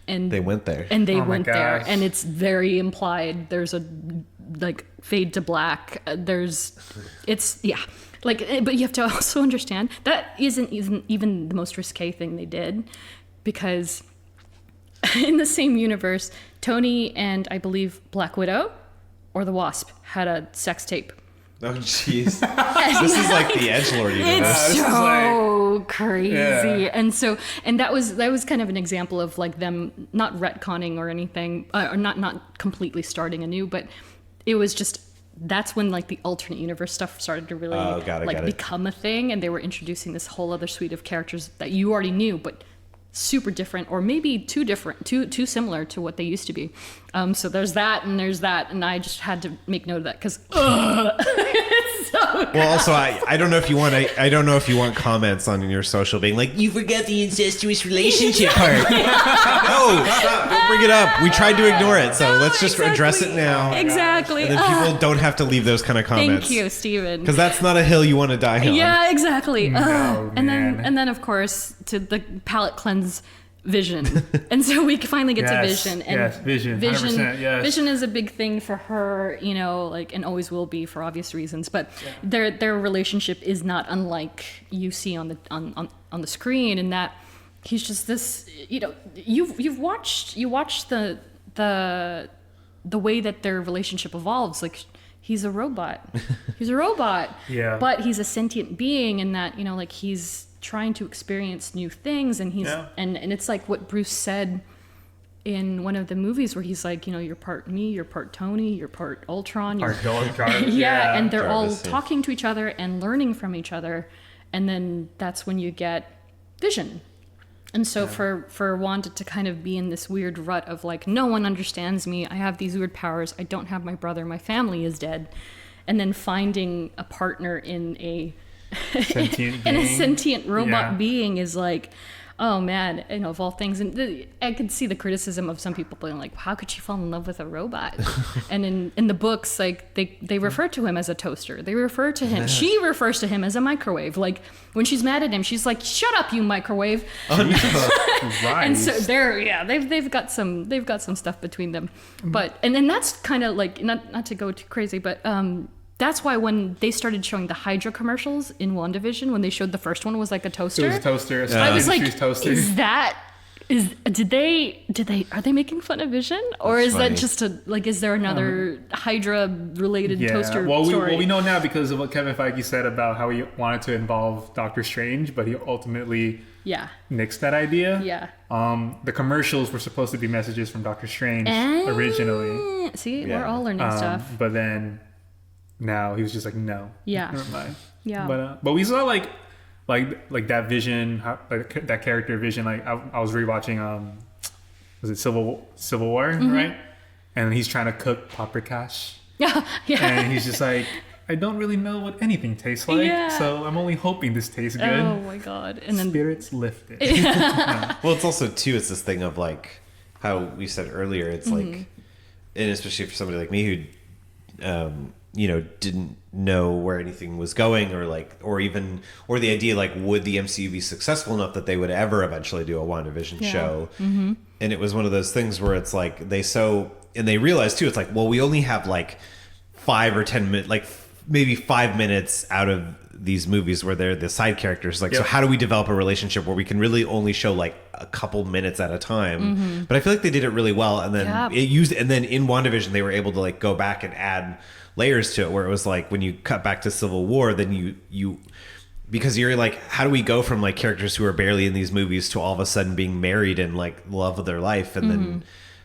and They went there. and they Oh my went there, gosh. and it's very implied. There's a fade to black. But you have to also understand that isn't even the most risque thing they did, because in the same universe, Tony and I believe Black Widow or the Wasp had a sex tape. Oh, jeez. This is like the Edgelord universe. It's this is so crazy. Yeah. And that was kind of an example of them not retconning or anything, or not completely starting anew, but it was just, that's when the alternate universe stuff started to really got it. become a thing, and they were introducing this whole other suite of characters that you already knew, but super different, or maybe too similar to what they used to be. So there's that, and I just had to make note of that, because it's so good. Well, also, I don't know if you want I don't know if you want comments on your social being like, you forget the incestuous relationship part. No, stop, don't bring it up. We tried to ignore it, so let's just address it now. Exactly. And then people don't have to leave those kind of comments. Thank you, Steven. Because that's not a hill you want to die on. Yeah, exactly. And man. then of course to the palate cleanse Vision, and so we finally get to Vision. And yes, Vision, 100%, yes. Vision is a big thing for her, and always will be for obvious reasons. But their relationship is not unlike you see on the screen, in that he's just this. You watched the way that their relationship evolves. He's a robot. He's a robot. Yeah. But he's a sentient being, in that he's trying to experience new things, and he's and it's like what Bruce said in one of the movies, where he's like, you're part me, you're part Tony, you're part Ultron, you're Yeah, and they're Jarvis, all talking to each other and learning from each other, and then that's when you get Vision. And so for Wanda to kind of be in this weird rut of no one understands me, I have these weird powers, I don't have my brother, my family is dead, and then finding a partner in a Sentient and a being. sentient robot being is Oh man, of all things, and I could see the criticism of some people being like, "How could she fall in love with a robot?" And in the books, like they refer to him as a toaster. They refer to him. She refers to him as a microwave. Like when she's mad at him, she's like, "Shut up, you microwave!" Right. And so they've got some stuff between them. But and then that's kind of like not to go too crazy, but that's why when they started showing the Hydra commercials in WandaVision, when they showed the first one was like a toaster. It was a toaster. I was like, are they making fun of Vision? Or is that just is there another Hydra related toaster story? We know now because of what Kevin Feige said about how he wanted to involve Doctor Strange, but he ultimately nixed that idea. Yeah. The commercials were supposed to be messages from Doctor Strange originally. See, we're all learning stuff. But then now he was just like, no. Yeah. Never mind. Yeah. But we saw like that Vision, that character Vision. Like I was rewatching was it Civil War, right? And he's trying to cook Purrrcast. Yeah. And he's just like, I don't really know what anything tastes like, so I'm only hoping this tastes good. Oh my god! And then spirits lifted. Well, it's also too. It's this thing of like how we said earlier. It's like, and especially for somebody like me who, didn't know where anything was going, or the idea like, would the MCU be successful enough that they would ever eventually do a WandaVision show? And it was one of those things where it's like and they realized too. It's like, well, we only have like 5 or 10 minutes, like maybe 5 minutes out of these movies where they're the side characters. Like, so how do we develop a relationship where we can really only show like a couple minutes at a time? But I feel like they did it really well. And then and then in WandaVision, they were able to like go back and add layers to it, where it was like when you cut back to Civil War, then you because you're like, how do we go from like characters who are barely in these movies to all of a sudden being married and like love of their life? And then,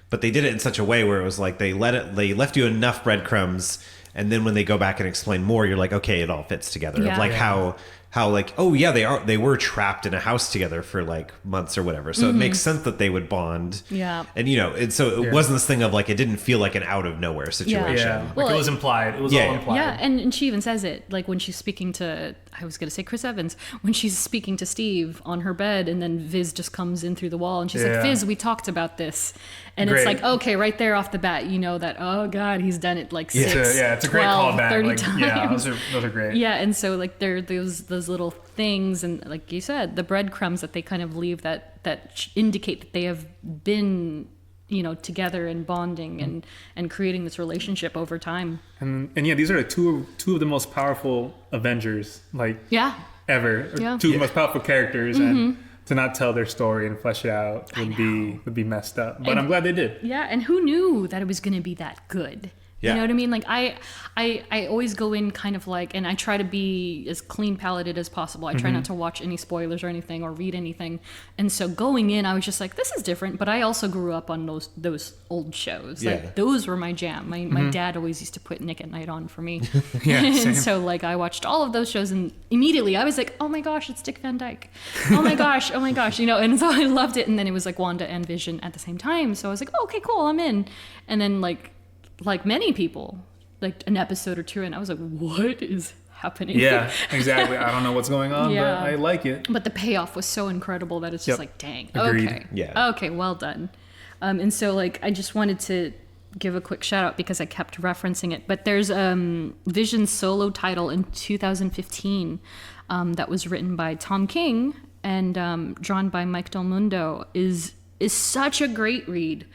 but they did it in such a way where it was like they left you enough breadcrumbs. And then when they go back and explain more, you're like, okay, it all fits together. Of like how like, oh yeah, they were trapped in a house together for like months or whatever. So it makes sense that they would bond. Yeah. And and so it wasn't this thing of like, it didn't feel like an out of nowhere situation. Yeah. Like it was implied. It was all implied. Yeah, and she even says it, like when she's speaking to, I was going to say Chris Evans, when she's speaking to Steve on her bed, and then Viz just comes in through the wall, and she's like, Viz, we talked about this. And it's like, okay, right there off the bat, you know that, oh God, he's done it like 6, it's a great 12, callback. 30 like, times. Yeah, those are great. Yeah, and so like there are those little things, and like you said, the breadcrumbs that they kind of leave that indicate that they have been, together and bonding and creating this relationship over time. And these are two of the most powerful Avengers, like ever. Yeah. Two of the most powerful characters, and to not tell their story and flesh it out would be messed up. But I'm glad they did. Yeah, and who knew that it was going to be that good? Yeah. You know what I mean? Like I always go in kind of like, and I try to be as clean palated as possible. I try not to watch any spoilers or anything or read anything. And so going in, I was just like, this is different. But I also grew up on those old shows. Yeah. Like those were my jam. My dad always used to put Nick at Night on for me. Yeah, and so like I watched all of those shows, and immediately I was like, oh my gosh, it's Dick Van Dyke. Oh my gosh, and so I loved it. And then it was like Wanda and Vision at the same time. So I was like, oh, okay, cool, I'm in. And then like many people, like an episode or two, and I was like, what is happening? Yeah, exactly. I don't know what's going on, but I like it. But the payoff was so incredible that it's just like, dang. Agreed. Okay. Yeah. Okay, well done. And so like, I just wanted to give a quick shout out because I kept referencing it, but there's Vision's solo title in 2015 that was written by Tom King and drawn by Mike Del Mundo is such a great read.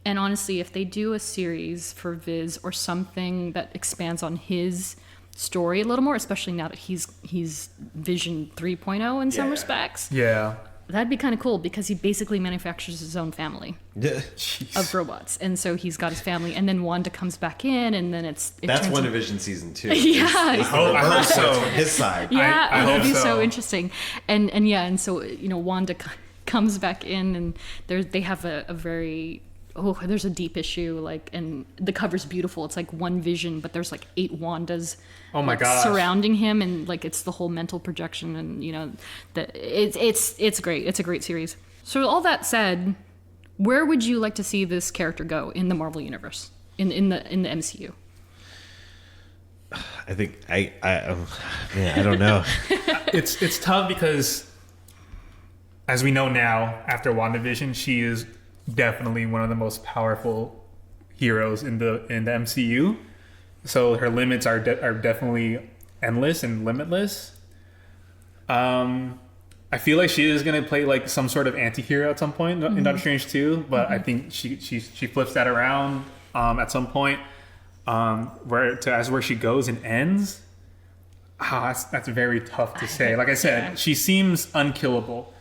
And honestly, if they do a series for Viz or something that expands on his story a little more, especially now that he's Vision 3.0 in some respects, that'd be kind of cool because he basically manufactures his own family of robots. And so he's got his family, and then Wanda comes back in, and then that's WandaVision season 2. Yeah. I hope so. From his side. Yeah, I that'd be hope so interesting. And so, Wanda comes back in, and they have a very... there's a deep issue, like, and the cover's beautiful. It's like one Vision, but there's like 8 Wandas surrounding him, and like it's the whole mental projection, and it's great. It's a great series. So all that said, where would you like to see this character go in the Marvel universe, in the MCU? I think I don't know. It's tough because as we know now, after WandaVision, she is definitely one of the most powerful heroes in the MCU. So her limits are definitely endless and limitless. I feel like she is gonna play like some sort of anti-hero at some point in Doctor Strange 2, but I think she flips that around at some point, where she goes and ends. That's very tough to say. Like I said, she seems unkillable.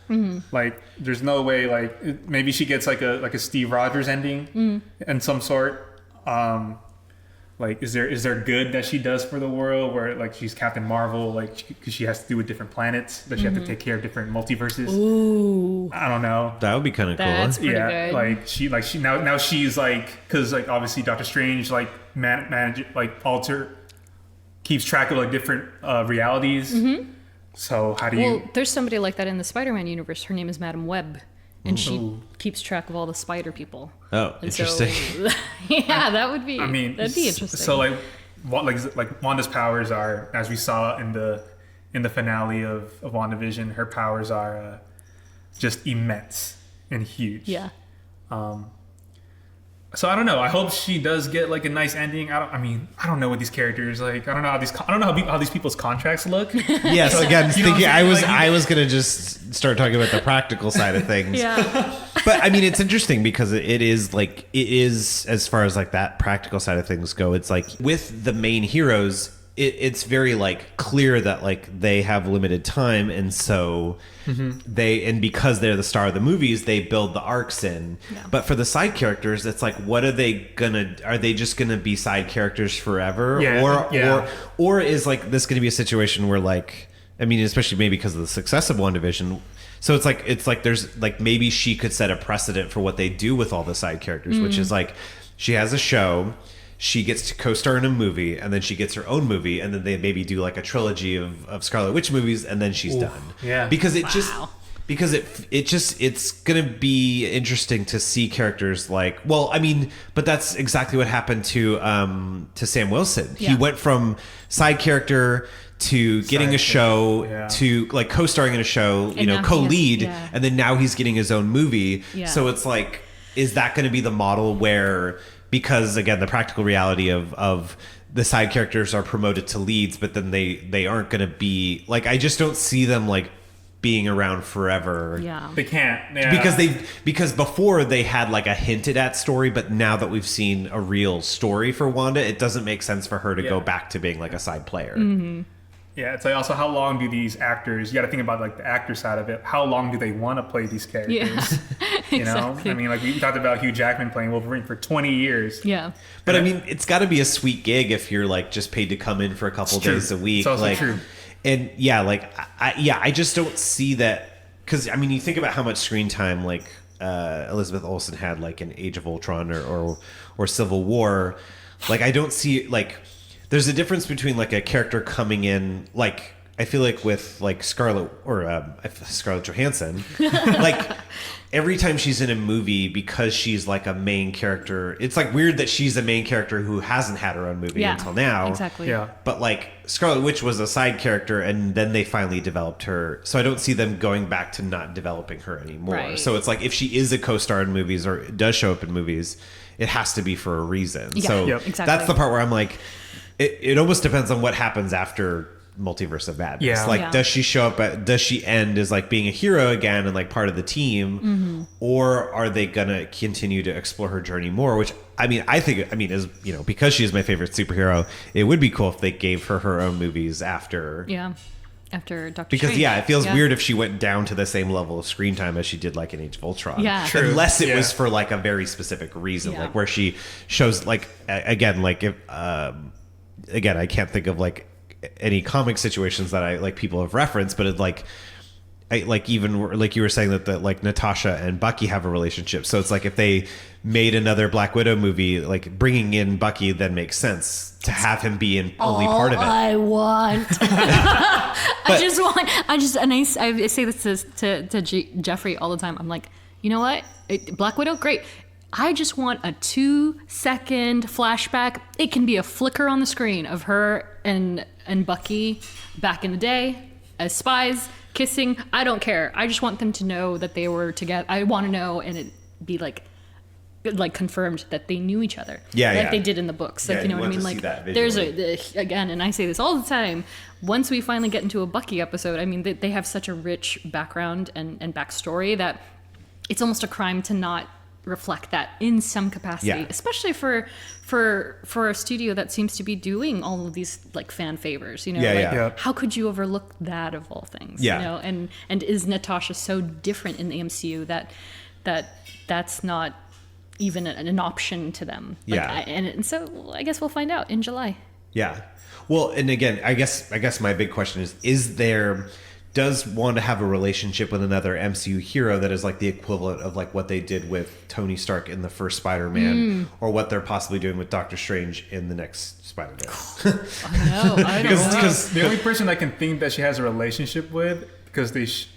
Like there's no way. Like maybe she gets like a Steve Rogers ending in some sort. Like is there good that she does for the world where like she's Captain Marvel, like because she has to do with different planets, that she have to take care of different multiverses. Ooh, I don't know. That would be kind of cool. That's pretty good. Like she now she's like, because like obviously Doctor Strange like manage like keeps track of like different realities. So how do you? Well, there's somebody like that in the Spider-Man universe. Her name is Madam Web, and she keeps track of all the spider people. Oh, And interesting. So, yeah, that would be. I mean, that'd be interesting. So like Wanda's powers are, as we saw in the finale of WandaVision, her powers are just immense and huge. Yeah. So I don't know. I hope she does get like a nice ending. I don't know what these characters like. I don't know how these people's contracts look. Yes, So, again, you know thinking what I'm saying? I was gonna just start talking about the practical side of things. Yeah. But I mean, it's interesting because it is as far as like that practical side of things go. It's like with the main heroes, it's very like clear that like they have limited time, and so because they're the star of the movies, they build the arcs in. Yeah. But for the side characters, it's like, what are they gonna? Are they just gonna be side characters forever, or is like this gonna be a situation where like, I mean, especially maybe because of the success of WandaVision. So it's like there's like maybe she could set a precedent for what they do with all the side characters, which is like she has a show, she gets to co-star in a movie, and then she gets her own movie, and then they maybe do like a trilogy of Scarlet Witch movies, and then she's done. Yeah. Because it's gonna be interesting to see characters like, well, I mean, but that's exactly what happened to Sam Wilson. Yeah. He went from side character to getting a show to like co-starring in a show, co-lead, and then now he's getting his own movie. Yeah. So it's like, is that going to be the model where, because again, the practical reality of the side characters are promoted to leads, but then they aren't going to be like, I just don't see them like being around forever. Yeah. They can't. Yeah. Because before they had like a hinted at story, but now that we've seen a real story for Wanda, it doesn't make sense for her to go back to being like a side player. Yeah, it's like also how long do these actors, you got to think about like the actor side of it. How long do they want to play these characters? Yeah. You know? Exactly. I mean, like we talked about Hugh Jackman playing Wolverine for 20 years. Yeah. But I mean, it's got to be a sweet gig if you're like just paid to come in for a couple days a week. It's also like, true. And yeah, like I just don't see that, because I mean, you think about how much screen time like Elizabeth Olsen had like in Age of Ultron or Civil War. Like I don't see like. There's a difference between like a character coming in, like I feel like with like Scarlett Johansson, like every time she's in a movie, because she's like a main character, it's like weird that she's a main character who hasn't had her own movie until now. Exactly. Yeah. But like Scarlet Witch was a side character, and then they finally developed her. So I don't see them going back to not developing her anymore. Right. So it's like if she is a co-star in movies or does show up in movies, it has to be for a reason. Yeah. So Exactly. that's the part where I'm like, it almost depends on what happens after Multiverse of Madness. Yeah. Like, does she show up does she end as like being a hero again and like part of the team, or are they gonna continue to explore her journey more? Which I mean, is, because she is my favorite superhero, it would be cool if they gave her own movies after. Yeah. After Doctor Because Strange. it feels weird if she went down to the same level of screen time as she did like in Age of Ultron. Yeah. True. Unless it Yeah. was for like a very specific reason, Yeah. like where she shows like again, like if again, I can't think of like any comic situations that I like people have referenced, but it's like even like you were saying that like Natasha and Bucky have a relationship. So it's like if they made another Black Widow movie, like bringing in Bucky then makes sense to have him be in only part of it. I want. I say this to Geoffrey all the time. I'm like, you know what? Black Widow, great. I just want a 2-second flashback. It can be a flicker on the screen of her and Bucky back in the day, as spies, kissing. I don't care. I just want them to know that they were together. I want to know, and it be like confirmed that they knew each other. Like they did in the books. Like, you know what I mean? Like there's again, and I say this all the time, once we finally get into a Bucky episode, I mean, they have such a rich background and backstory that it's almost a crime to not reflect that in some capacity, especially for a studio that seems to be doing all of these like fan favors, you know, how could you overlook that of all things, you know, and is Natasha so different in the MCU that's not even an option to them. And so I guess we'll find out in July. Well, and again, I guess my big question does Wanda have a relationship with another MCU hero that is like the equivalent of like what they did with Tony Stark in the first Spider-Man, or what they're possibly doing with Doctor Strange in the next Spider-Man? I don't know. Because the only person I can think that she has a relationship with, because is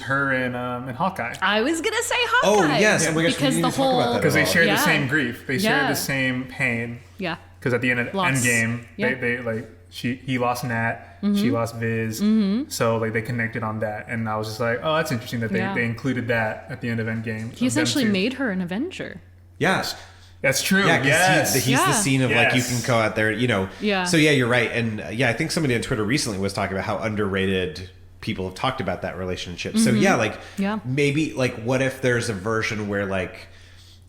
her and Hawkeye. I was gonna say Hawkeye. Oh yes, because the whole because they share the same grief, they share the same pain. Because at the end of Endgame, they like he lost Nat, she lost Viz, so like they connected on that, and I was just like, oh, that's interesting that they included that at the end of Endgame. He essentially made her an Avenger. Yes. That's true. He's the scene of like, you can go out there, you know. So you're right, and I think somebody on Twitter recently was talking about how underrated people have talked about that relationship. So maybe like, what if there's a version where like,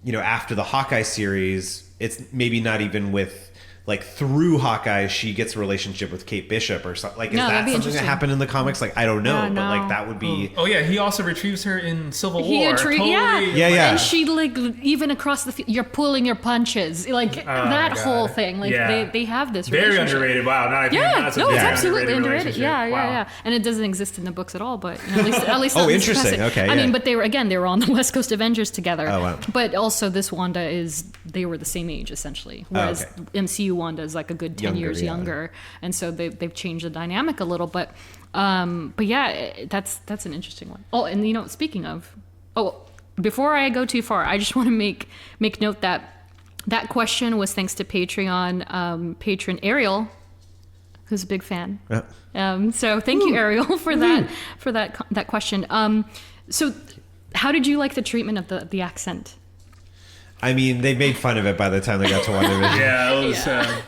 you know, after the Hawkeye series, it's maybe not even with like through Hawkeye she gets a relationship with Kate Bishop or something. Like, is that something that happened in the comics? Like, I don't know, but like that would be. Oh yeah, he also retrieves her in Civil War. And she like even across the you're pulling your punches, like that whole thing. Like they have this very underrated. Wow, now I think that's it's absolutely underrated. Yeah. And it doesn't exist in the books at all, but you know, at least oh, interesting. Okay, I mean, but they were on the West Coast Avengers together. Oh wow. But also this Wanda they were the same age essentially, whereas MCU Wanda is like a good 10 years younger, and so they've changed the dynamic a little, but that's an interesting one. Oh, and you know, speaking of, before I go too far, I just want to make note that question was thanks to Patreon patron Ariel, who's a big fan. So thank you, Ariel, for that question. So how did you like the treatment of the accent? I mean, they made fun of it by the time they got to WandaVision. It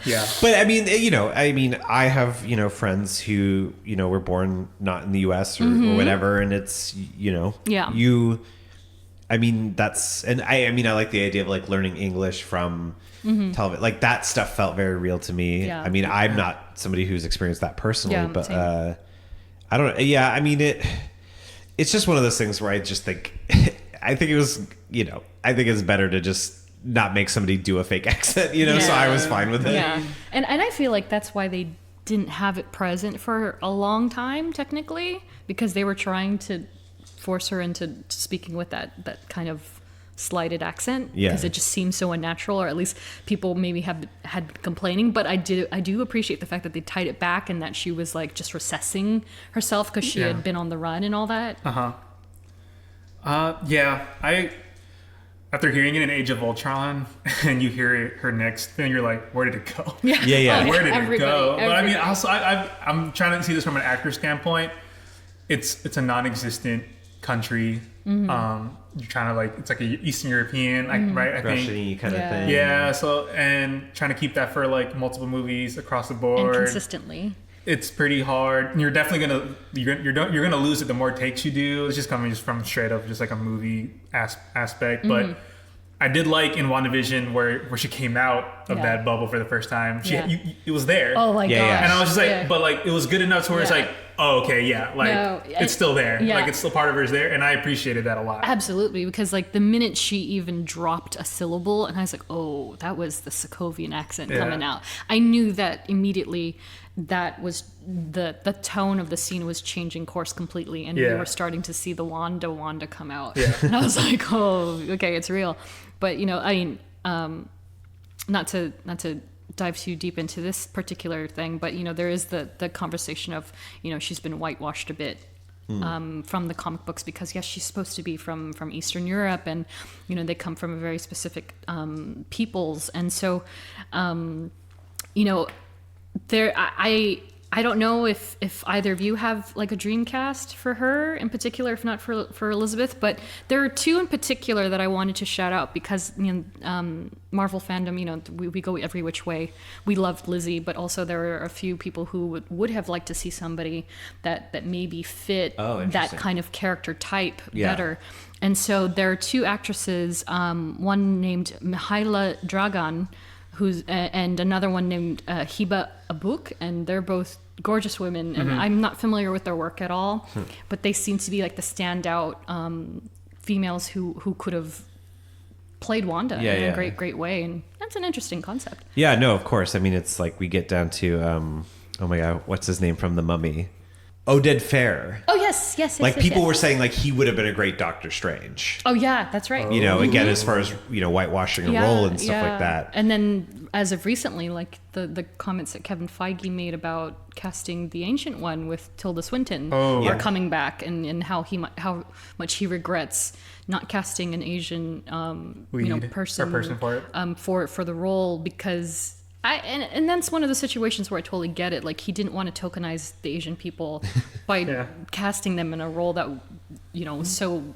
was, But I mean, you know, I have, you know, friends who, you know, were born not in the US or whatever, and it's, you know, I mean, I like the idea of like learning English from television. Like that stuff felt very real to me. I mean, I'm not somebody who's experienced that personally, but same. I don't know. Yeah, I mean, it's just one of those things where I just think, I think it was, you know, I think it's better to just not make somebody do a fake accent, you know, so I was fine with it. Yeah. And I feel like that's why they didn't have it present for a long time, technically, because they were trying to force her into speaking with that kind of slighted accent, because it just seems so unnatural, or at least people maybe had complaining. But I do appreciate the fact that they tied it back and that she was like just recessing herself because she had been on the run and all that. After hearing it in Age of Ultron and you hear her next thing, you're like, where did it go? Yeah. Where did it go? But I mean, also, I'm trying to see this from an actor standpoint. It's a non-existent country. You're trying to like, it's like a Eastern European, right? I Russian-y kind of thing. Yeah. So, and trying to keep that for like multiple movies across the board. And consistently. It's pretty hard. You're definitely you're gonna lose it the more takes you do. It's just coming from straight up just like a movie aspect. But I did like in WandaVision where she came out of that bubble for the first time. It was there. Oh my gosh. And I was just like, but like it was good enough to where it's like, oh okay, it's still there. Like it's still part of her is there, and I appreciated that a lot. Absolutely, because like the minute she even dropped a syllable, and I was like, oh, that was the Sokovian accent coming out. I knew that immediately. That was the tone of the scene was changing course completely, and we were starting to see the Wanda come out. And I was like, oh, okay, it's real. But you know, I mean, not to dive too deep into this particular thing, but you know, there is the conversation of, you know, she's been whitewashed a bit from the comic books because she's supposed to be from Eastern Europe, and you know, they come from a very specific peoples, and so you know, there I don't know if either of you have like a dream cast for her in particular, if not for Elizabeth, but there are two in particular that I wanted to shout out because Marvel fandom, we go every which way. We loved Lizzie, but also there are a few people who would have liked to see somebody that maybe fit that kind of character type better. And so there are two actresses, one named Mihaela Dragan, and another one named Hiba Abuk, and they're both gorgeous women. And I'm not familiar with their work at all, but they seem to be like the standout females who could have played Wanda in a great way, and that's an interesting concept. Yeah, no, of course. I mean, it's like we get down to oh my god, what's his name from The Mummy? Oded Fehr. Oh yes. Like people were saying, like he would have been a great Doctor Strange. Oh yeah, that's right. Again, as far as whitewashing a role and stuff like that. And then as of recently, like the comments that Kevin Feige made about casting the Ancient One with Tilda Swinton are coming back, and how much he regrets not casting an Asian person for the role, because. And that's one of the situations where I totally get it. Like he didn't want to tokenize the Asian people by casting them in a role that was so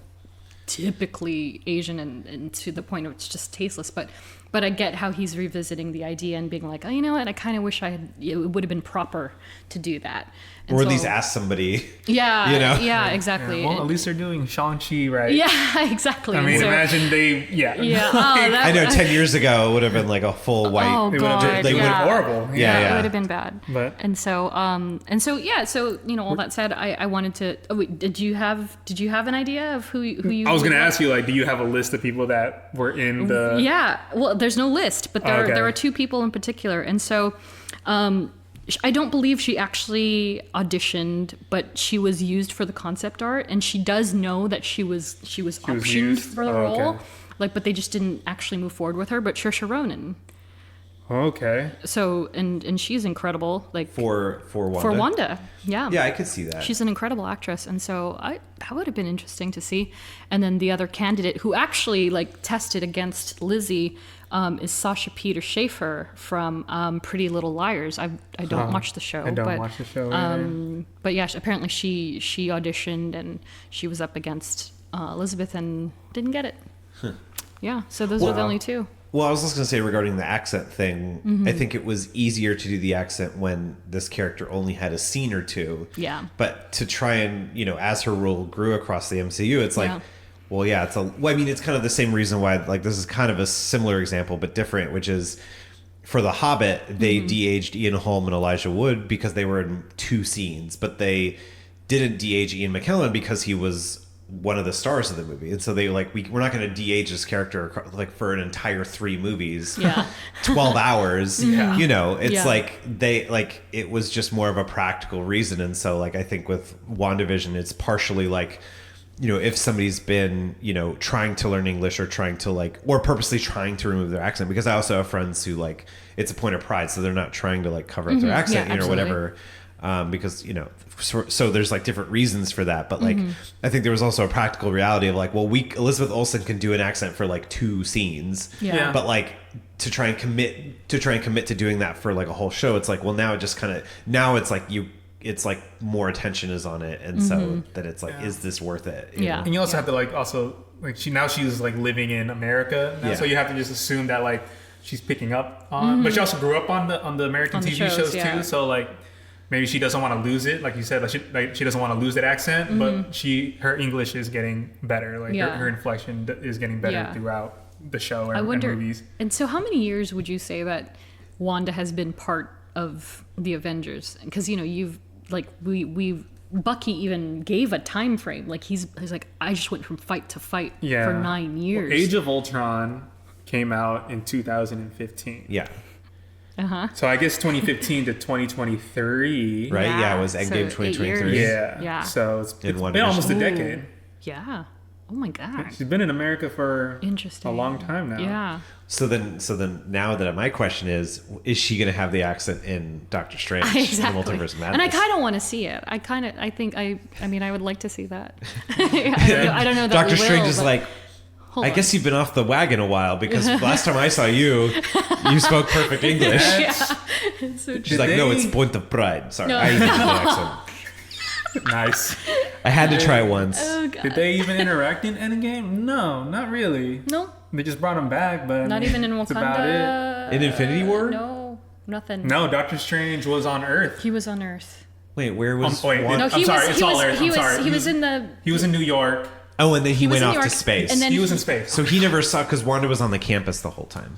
typically Asian and to the point of it's just tasteless. But I get how he's revisiting the idea and being like, oh, you know what? I kind of wish it would have been proper to do that. And or at least ask somebody. Yeah, yeah, exactly. Yeah, well, at least they're doing Shang-Chi, right? Yeah, exactly. I mean, imagine I know 10 years ago it would have been like a full white. Oh, God. They would have been horrible. Yeah, it would have been bad. But so all that said, I wanted to. Oh, wait, did you have an idea of who you? I was going to ask you, like, do you have a list of people that were in the? Yeah, well, there's no list, but there are two people in particular, and so. I don't believe she actually auditioned, but she was used for the concept art, and she does know that she was optioned for the role. Okay. But they just didn't actually move forward with her. But Saoirse Ronan. Okay. So and she's incredible. Like for Wanda. For Wanda, yeah. Yeah, I could see that. She's an incredible actress, and so that would have been interesting to see. And then the other candidate who actually tested against Lizzie. Is Sasha Peter Schaefer from Pretty Little Liars. I don't watch the show. I don't watch the show either. But yeah, apparently she auditioned and she was up against Elizabeth and didn't get it. Yeah, so those are the only two. Well, I was just going to say regarding the accent thing, I think it was easier to do the accent when this character only had a scene or two. Yeah. But to try and, as her role grew across the MCU, it's like... Well, yeah, it's kind of the same reason why, this is kind of a similar example, but different, which is for The Hobbit, they de-aged Ian Holm and Elijah Wood because they were in two scenes, but they didn't de-age Ian McKellen because he was one of the stars of the movie. And so they we're not going to de-age this character for an entire 3 movies, 12 hours, it was just more of a practical reason. And so I think with WandaVision, it's partially if somebody's been, trying to learn English or trying to or purposely trying to remove their accent, because I also have friends who it's a point of pride. So they're not trying to cover up their accent, or whatever. Because, so there's different reasons for that. But I think there was also a practical reality of Elizabeth Olsen can do an accent for 2 scenes. Yeah. But to try and commit to doing that for a whole show, it's now it just kind of, now it's more attention is on it, and so that it's is this worth it? You know? And you also have to she's living in America now, so you have to just assume that she's picking up on, but she also grew up on the American TV shows too, so maybe she doesn't want to lose it, like you said, she doesn't want to lose that accent, but her English is getting better, her inflection is getting better throughout the show and movies. And so how many years would you say that Wanda has been part of the Avengers? Because you've Bucky even gave a time frame. He's I just went from fight to fight for 9 years. Well, Age of Ultron came out in 2015. Yeah. So I guess 2015 to 2023. Right? Yeah, it was Endgame 2023. Yeah. So it's been almost a decade. Yeah. Oh my God. She's been in America for a long time now. Yeah. So then now that my question is she going to have the accent in Doctor Strange? Exactly. In the Multiverse of Madness? And I kind of want to see it. I would like to see that. I don't know that Doctor Strange is hold on. I guess you've been off the wagon a while because last time I saw you, you spoke perfect English. It's so She's like, no, it's point of pride. Sorry, No. I didn't do the accent. Nice. I had to try it once. Oh, God. Did they even interact in Endgame? No, not really. No. They just brought him back, but Not even in Wakanda. that's about it. In Infinity War? No, nothing. No, Doctor Strange was on Earth. He was on Earth. Wait, where was wait, Wanda? No, I'm sorry, it's all Earth. I'm sorry. He was in the. He was in New York. Oh, and then he was went in off New to York, space. and then He was in space. So he never saw, because Wanda was on the campus the whole time.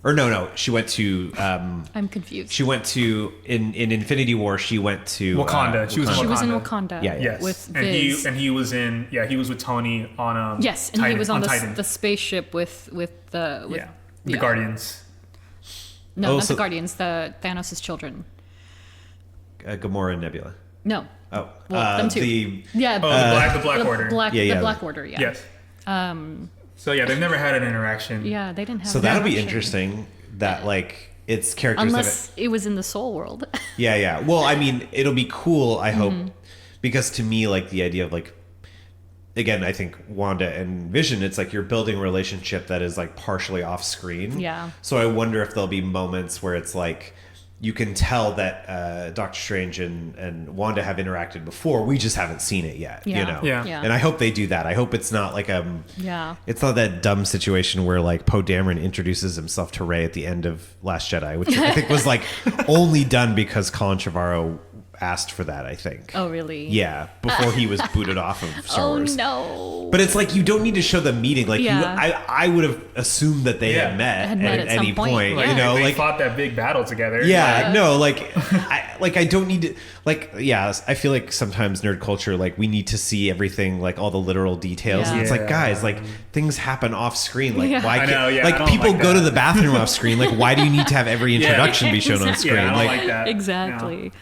Or no, she went to. I'm confused. She went to in Infinity War. She went to Wakanda. She was in She was in Wakanda. Wakanda. Yeah, Yes. With and Viz. he was in he was with Tony on Yes, and Titan, he was on Titan. the spaceship with the The Guardians. No, Oh, not so- the Guardians. The Thanos' children. Gamora and Nebula. No. Oh, Well, them two. Yeah. The Black Order. The Black Order. Yeah. Yes. So yeah, they've never had an interaction. Yeah, they didn't have. So an that'll be interaction. interesting. That like it's characters. Unless it was in the Soul World. Yeah. Well, I mean, it'll be cool. I hope because to me, like the idea of like. Again, I think Wanda and Vision, it's like you're building a relationship that is like partially off screen. Yeah. So I wonder if there'll be moments where it's like you can tell that Doctor Strange and Wanda have interacted before. We just haven't seen it yet. Yeah. You know? Yeah. And I hope they do that. I hope it's not like it's not that dumb situation where like Poe Dameron introduces himself to Rey at the end of Last Jedi, which I think was like only done because Colin Trevorrow asked for that, I think. Oh, really? Yeah, before he was booted off of Star Wars. No. But it's like you don't need to show the meeting. Like Yeah. I would have assumed that they had met Had met at at some any point. point. Yeah. You know, they like fought that big battle together. yeah, no, like I don't need to like I feel like sometimes nerd culture like we need to see everything like all the literal details. And it's like Yeah. guys, like things happen off screen. Like Yeah. why I can't know, yeah, I like don't people like go to that. the bathroom off screen? Like why do you need to have every introduction be shown on Exactly. screen? Yeah, I don't like that. Exactly.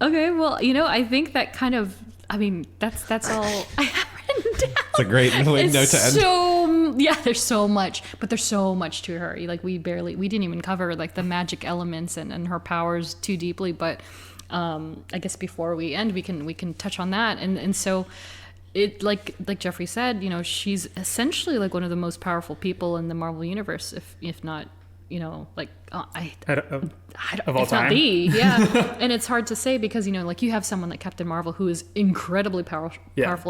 Okay, well, I think that kind of, that's all I have written down. It's a great note to end. So, there's so much, but there's so much to her. Like we didn't even cover like the magic elements and her powers too deeply, but I guess before we end, we can touch on that. And so it, like Geoffrey said, she's essentially like one of the most powerful people in the Marvel universe, if not, like Of all if not time. the, yeah. And it's hard to say because, like you have someone like Captain Marvel who is incredibly powerful.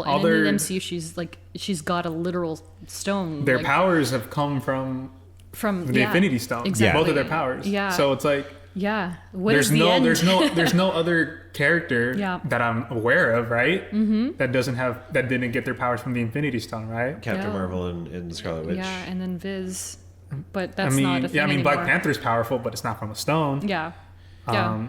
all And in their- the MCU, she's got a literal stone. Their like, powers have come from the Infinity Stone. Exactly. Both of their powers. Yeah. So it's like Yeah. What is the end? there's no other character Yeah. that I'm aware of, right? Mm-hmm. That didn't get their powers from the Infinity Stone, right? Captain Yeah. Marvel and Scarlet Witch. Yeah, and then Viz. But that's not a thing Black anymore. Panther's powerful, but it's not from a stone. Yeah. Yeah.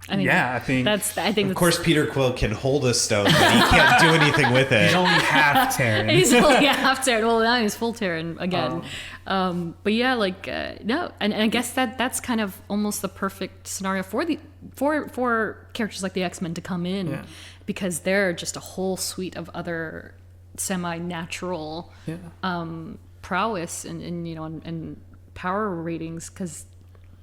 I think I think I think Of course, Peter Quill can hold a stone, but he can't do anything with it. he's only half Terran. he's only half Terran. Well, now he's full Terran again. But yeah, like no, and I guess that's kind of almost the perfect scenario for characters like the X-Men to come in, because they're just a whole suite of other semi-natural prowess and power ratings, because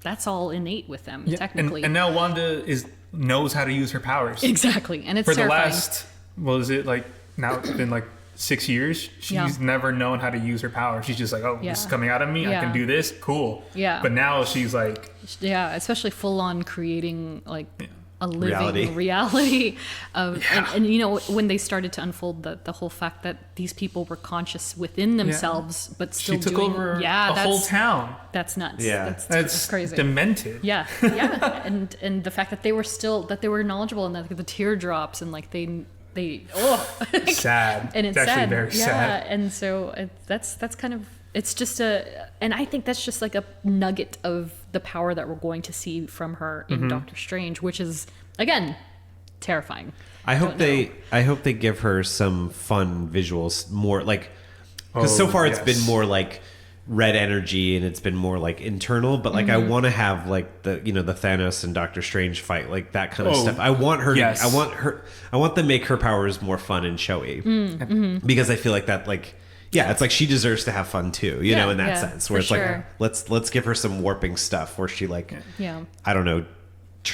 that's all innate with them technically. And now Wanda knows how to use her powers. Exactly, and it's For terrifying. the last, was it like, now it's been like 6 years, she's never known how to use her power. She's just like, this is coming out of me, I can do this, cool. Yeah. But now she's like, especially full on creating like a living Reality. of and when they started to unfold the whole fact that these people were conscious within themselves but still she took doing, over a that's whole town. that's nuts. Yeah. That's crazy. Demented. yeah and the fact that they were knowledgeable, and that the teardrops and like they Sad. and it's actually sad. very sad. And so that's kind of, it's just and I think that's just like a nugget of the power that we're going to see from her in Doctor Strange, which is again terrifying. I hope they give her some fun visuals, more like, because so far it's been more like red energy and it's been more like internal, but like I want to have like the the Thanos and Doctor Strange fight, like that kind of stuff. I want her yes. I want them to make her powers more fun and showy, because I feel like that, like, it's like she deserves to have fun too, you know, in that sense, where it's sure. like let's give her some warping stuff where she like I don't know,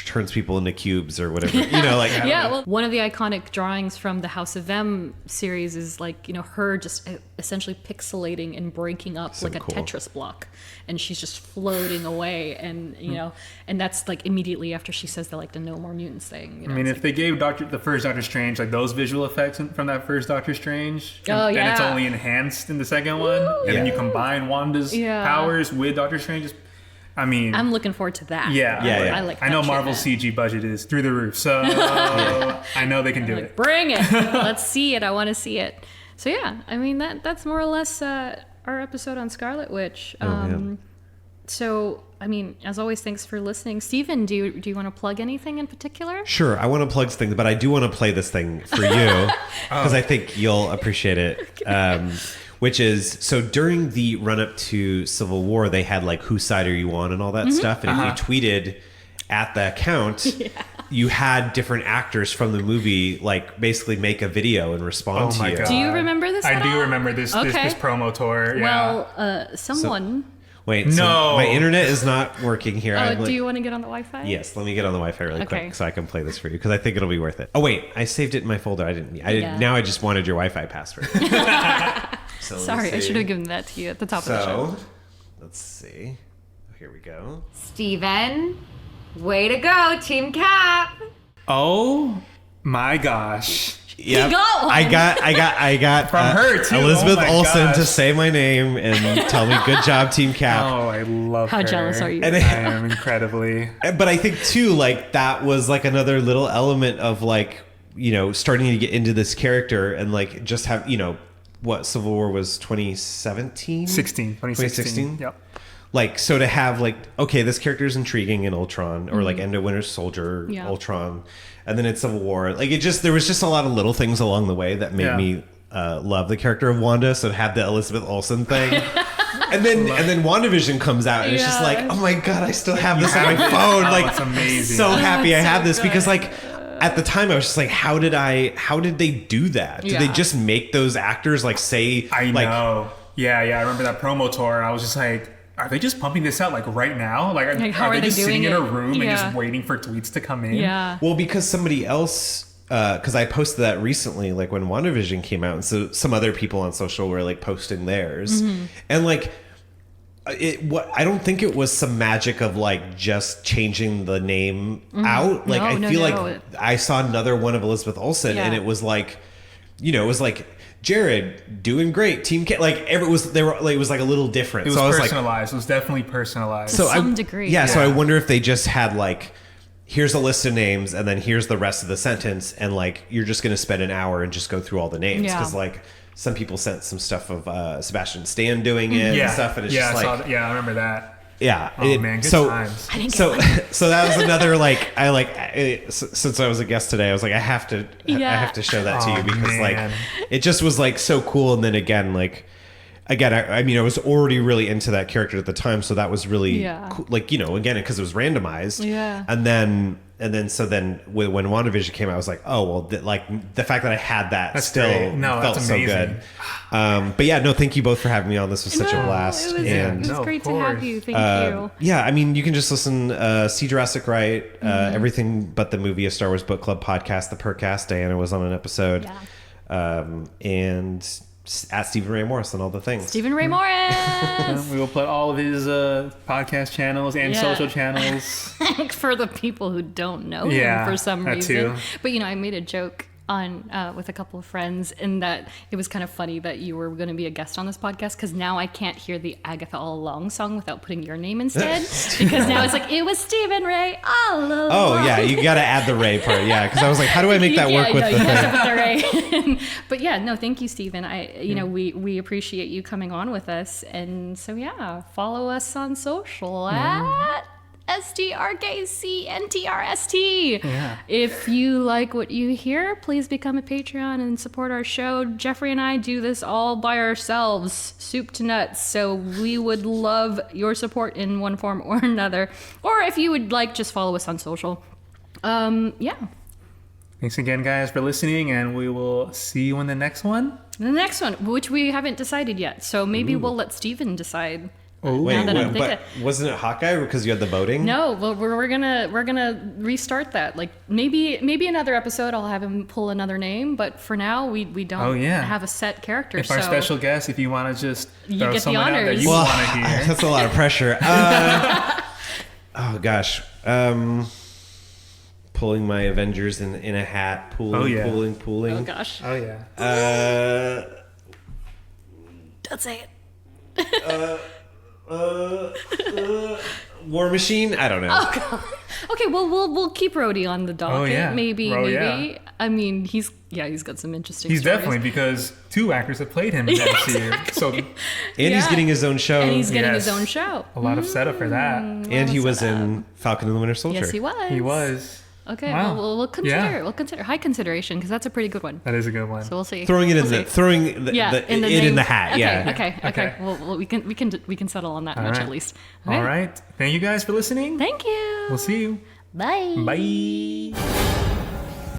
turns people into cubes or whatever, you know, like yeah. Well, one of the iconic drawings from the House of M series is like, you know, her just essentially pixelating and breaking up so like a Tetris block, and she's just floating away, and you know, and that's like immediately after she says the no more mutants thing. You know, I mean, if they gave the first Doctor Strange like those visual effects from that first Doctor Strange, and it's only enhanced in the second one, and then you combine Wanda's powers with Doctor Strange's. I mean, I'm looking forward to that. Yeah. I know Marvel's CG budget is through the roof, so I know they can do it. Bring it. Let's see it. I want to see it. So yeah, I mean that's more or less our episode on Scarlet Witch. So I mean, as always, thanks for listening. Steven, do you want to plug anything in particular? Sure, I want to plug things, but I do want to play this thing for you because I think you'll appreciate it. Okay. Which is, so during the run-up to Civil War, they had like whose side are you on and all that stuff. And if you tweeted at the account, you had different actors from the movie like basically make a video and respond to you. God. Do you remember this I do remember this promo tour. Well, someone... Wait, so my internet is not working here. Do you want to get on the Wi-Fi? Yes, let me get on the Wi-Fi really quick so I can play this for you because I think it'll be worth it. Oh wait, I saved it in my folder. I didn't. Now I just wanted your Wi-Fi password. So sorry, I should have given that to you at the top of the show. So let's see. Here we go. Steven, way to go, Team Cap. Oh my gosh. Yep. He got one. I got from her too. Elizabeth Olsen to say my name and tell me good job, Team Cap. Oh, I love her. How jealous are you? I am incredibly. But I think too, like that was like another little element of like, you know, starting to get into this character and like just have, you know, what Civil War was 2016. Yep. Like, so to have like, okay, this character is intriguing in Ultron or like End of Winter Soldier, Ultron. And then in Civil War, like there was just a lot of little things along the way that made me love the character of Wanda. So to have the Elizabeth Olsen thing, and then WandaVision comes out, and it's just like, oh my god, I still have this on my phone. Like, it's amazing. So happy I have this because like at the time I was just like, how did they do that? Did they just make those actors like say? I know. Yeah. I remember that promo tour. I was just like, are they just pumping this out like right now? Like how are they just sitting in a room and Yeah. just waiting for tweets to come in? Yeah. Well, because somebody else, because I posted that recently, like when WandaVision came out, and so some other people on social were like posting theirs, and like I don't think it was some magic of like just changing the name out. Like I feel like I saw another one of Elizabeth Olsen, and it was like, you know, it was like, Jared doing great, Team K. Like it was like a little different. It was so I was personalized. It was definitely personalized. To some degree. Yeah. So I wonder if they just had like, here's a list of names, and then here's the rest of the sentence, and like you're just gonna spend an hour and just go through all the names because like some people sent some stuff of Sebastian Stan doing it and stuff, and it's just like I remember that. Yeah. Oh man, good times. So that was another like since I was a guest today, I was like I have to show that to you because like it just was like so cool. And then again I mean I was already really into that character at the time, so that was really cool. Like, you know, again because it was randomized. Yeah. And then when WandaVision came out, I was like, oh well, the fact that I had that felt so good. But yeah, no, thank you both for having me on. This was such a blast. It was great to have you. Thank you. Yeah, I mean, you can just listen, see Jurassic Right, everything but the movie, a Star Wars Book Club podcast, the Purrrcast. Diana was on an episode, and at Stephen Ray Morris on all the things. Stephen Ray Morris. We will put all of his podcast channels and social channels for the people who don't know him for some reason. Too. But you know, I made a joke on with a couple of friends in that it was kind of funny that you were going to be a guest on this podcast because now I can't hear the Agatha All Along song without putting your name instead because now it's like it was Stephen Ray all along. Oh yeah, you got to add the Ray part, because I was like, how do I make that work with the thing? But yeah, no, thank you, Stephen. We appreciate you coming on with us, and so follow us on social at SDRKCNTRST. Yeah. If you like what you hear, please become a Patreon and support our show. Geoffrey and I do this all by ourselves, soup to nuts. So we would love your support in one form or another. Or if you would like, just follow us on social. Thanks again, guys, for listening, and we will see you in the next one. The next one, which we haven't decided yet. So maybe we'll let Steven decide. Wait, but wasn't it Hawkeye because you had the boating? No, well, we're gonna restart that. Like maybe another episode I'll have him pull another name, but for now we don't have a set character. If our special guest, if you want to just throw get someone the out honors. that you want to hear, that's a lot of pressure. Oh gosh, pulling my Avengers in a hat, pulling. Oh gosh. Oh yeah. Don't say it. War Machine? I don't know. Oh, God. Okay, well we'll keep Rhodey on the docket. Oh, yeah. Maybe. Yeah. I mean, he's got some interesting. He's stories. definitely, because 2 actors have played him in the MCU. So He's getting his own show. And he's getting his own show. A lot of setup for that. And he was in Falcon and the Winter Soldier. Yes, he was. He was. Okay, Wow. well we'll consider. Yeah. We'll consider high consideration because that's a pretty good one. That is a good one. So we'll see. Throwing it in in the hat. Okay, Yeah. okay. Well, we can settle on that much right. at least. All right. Thank you guys for listening. Thank you. We'll see you. Bye. Bye.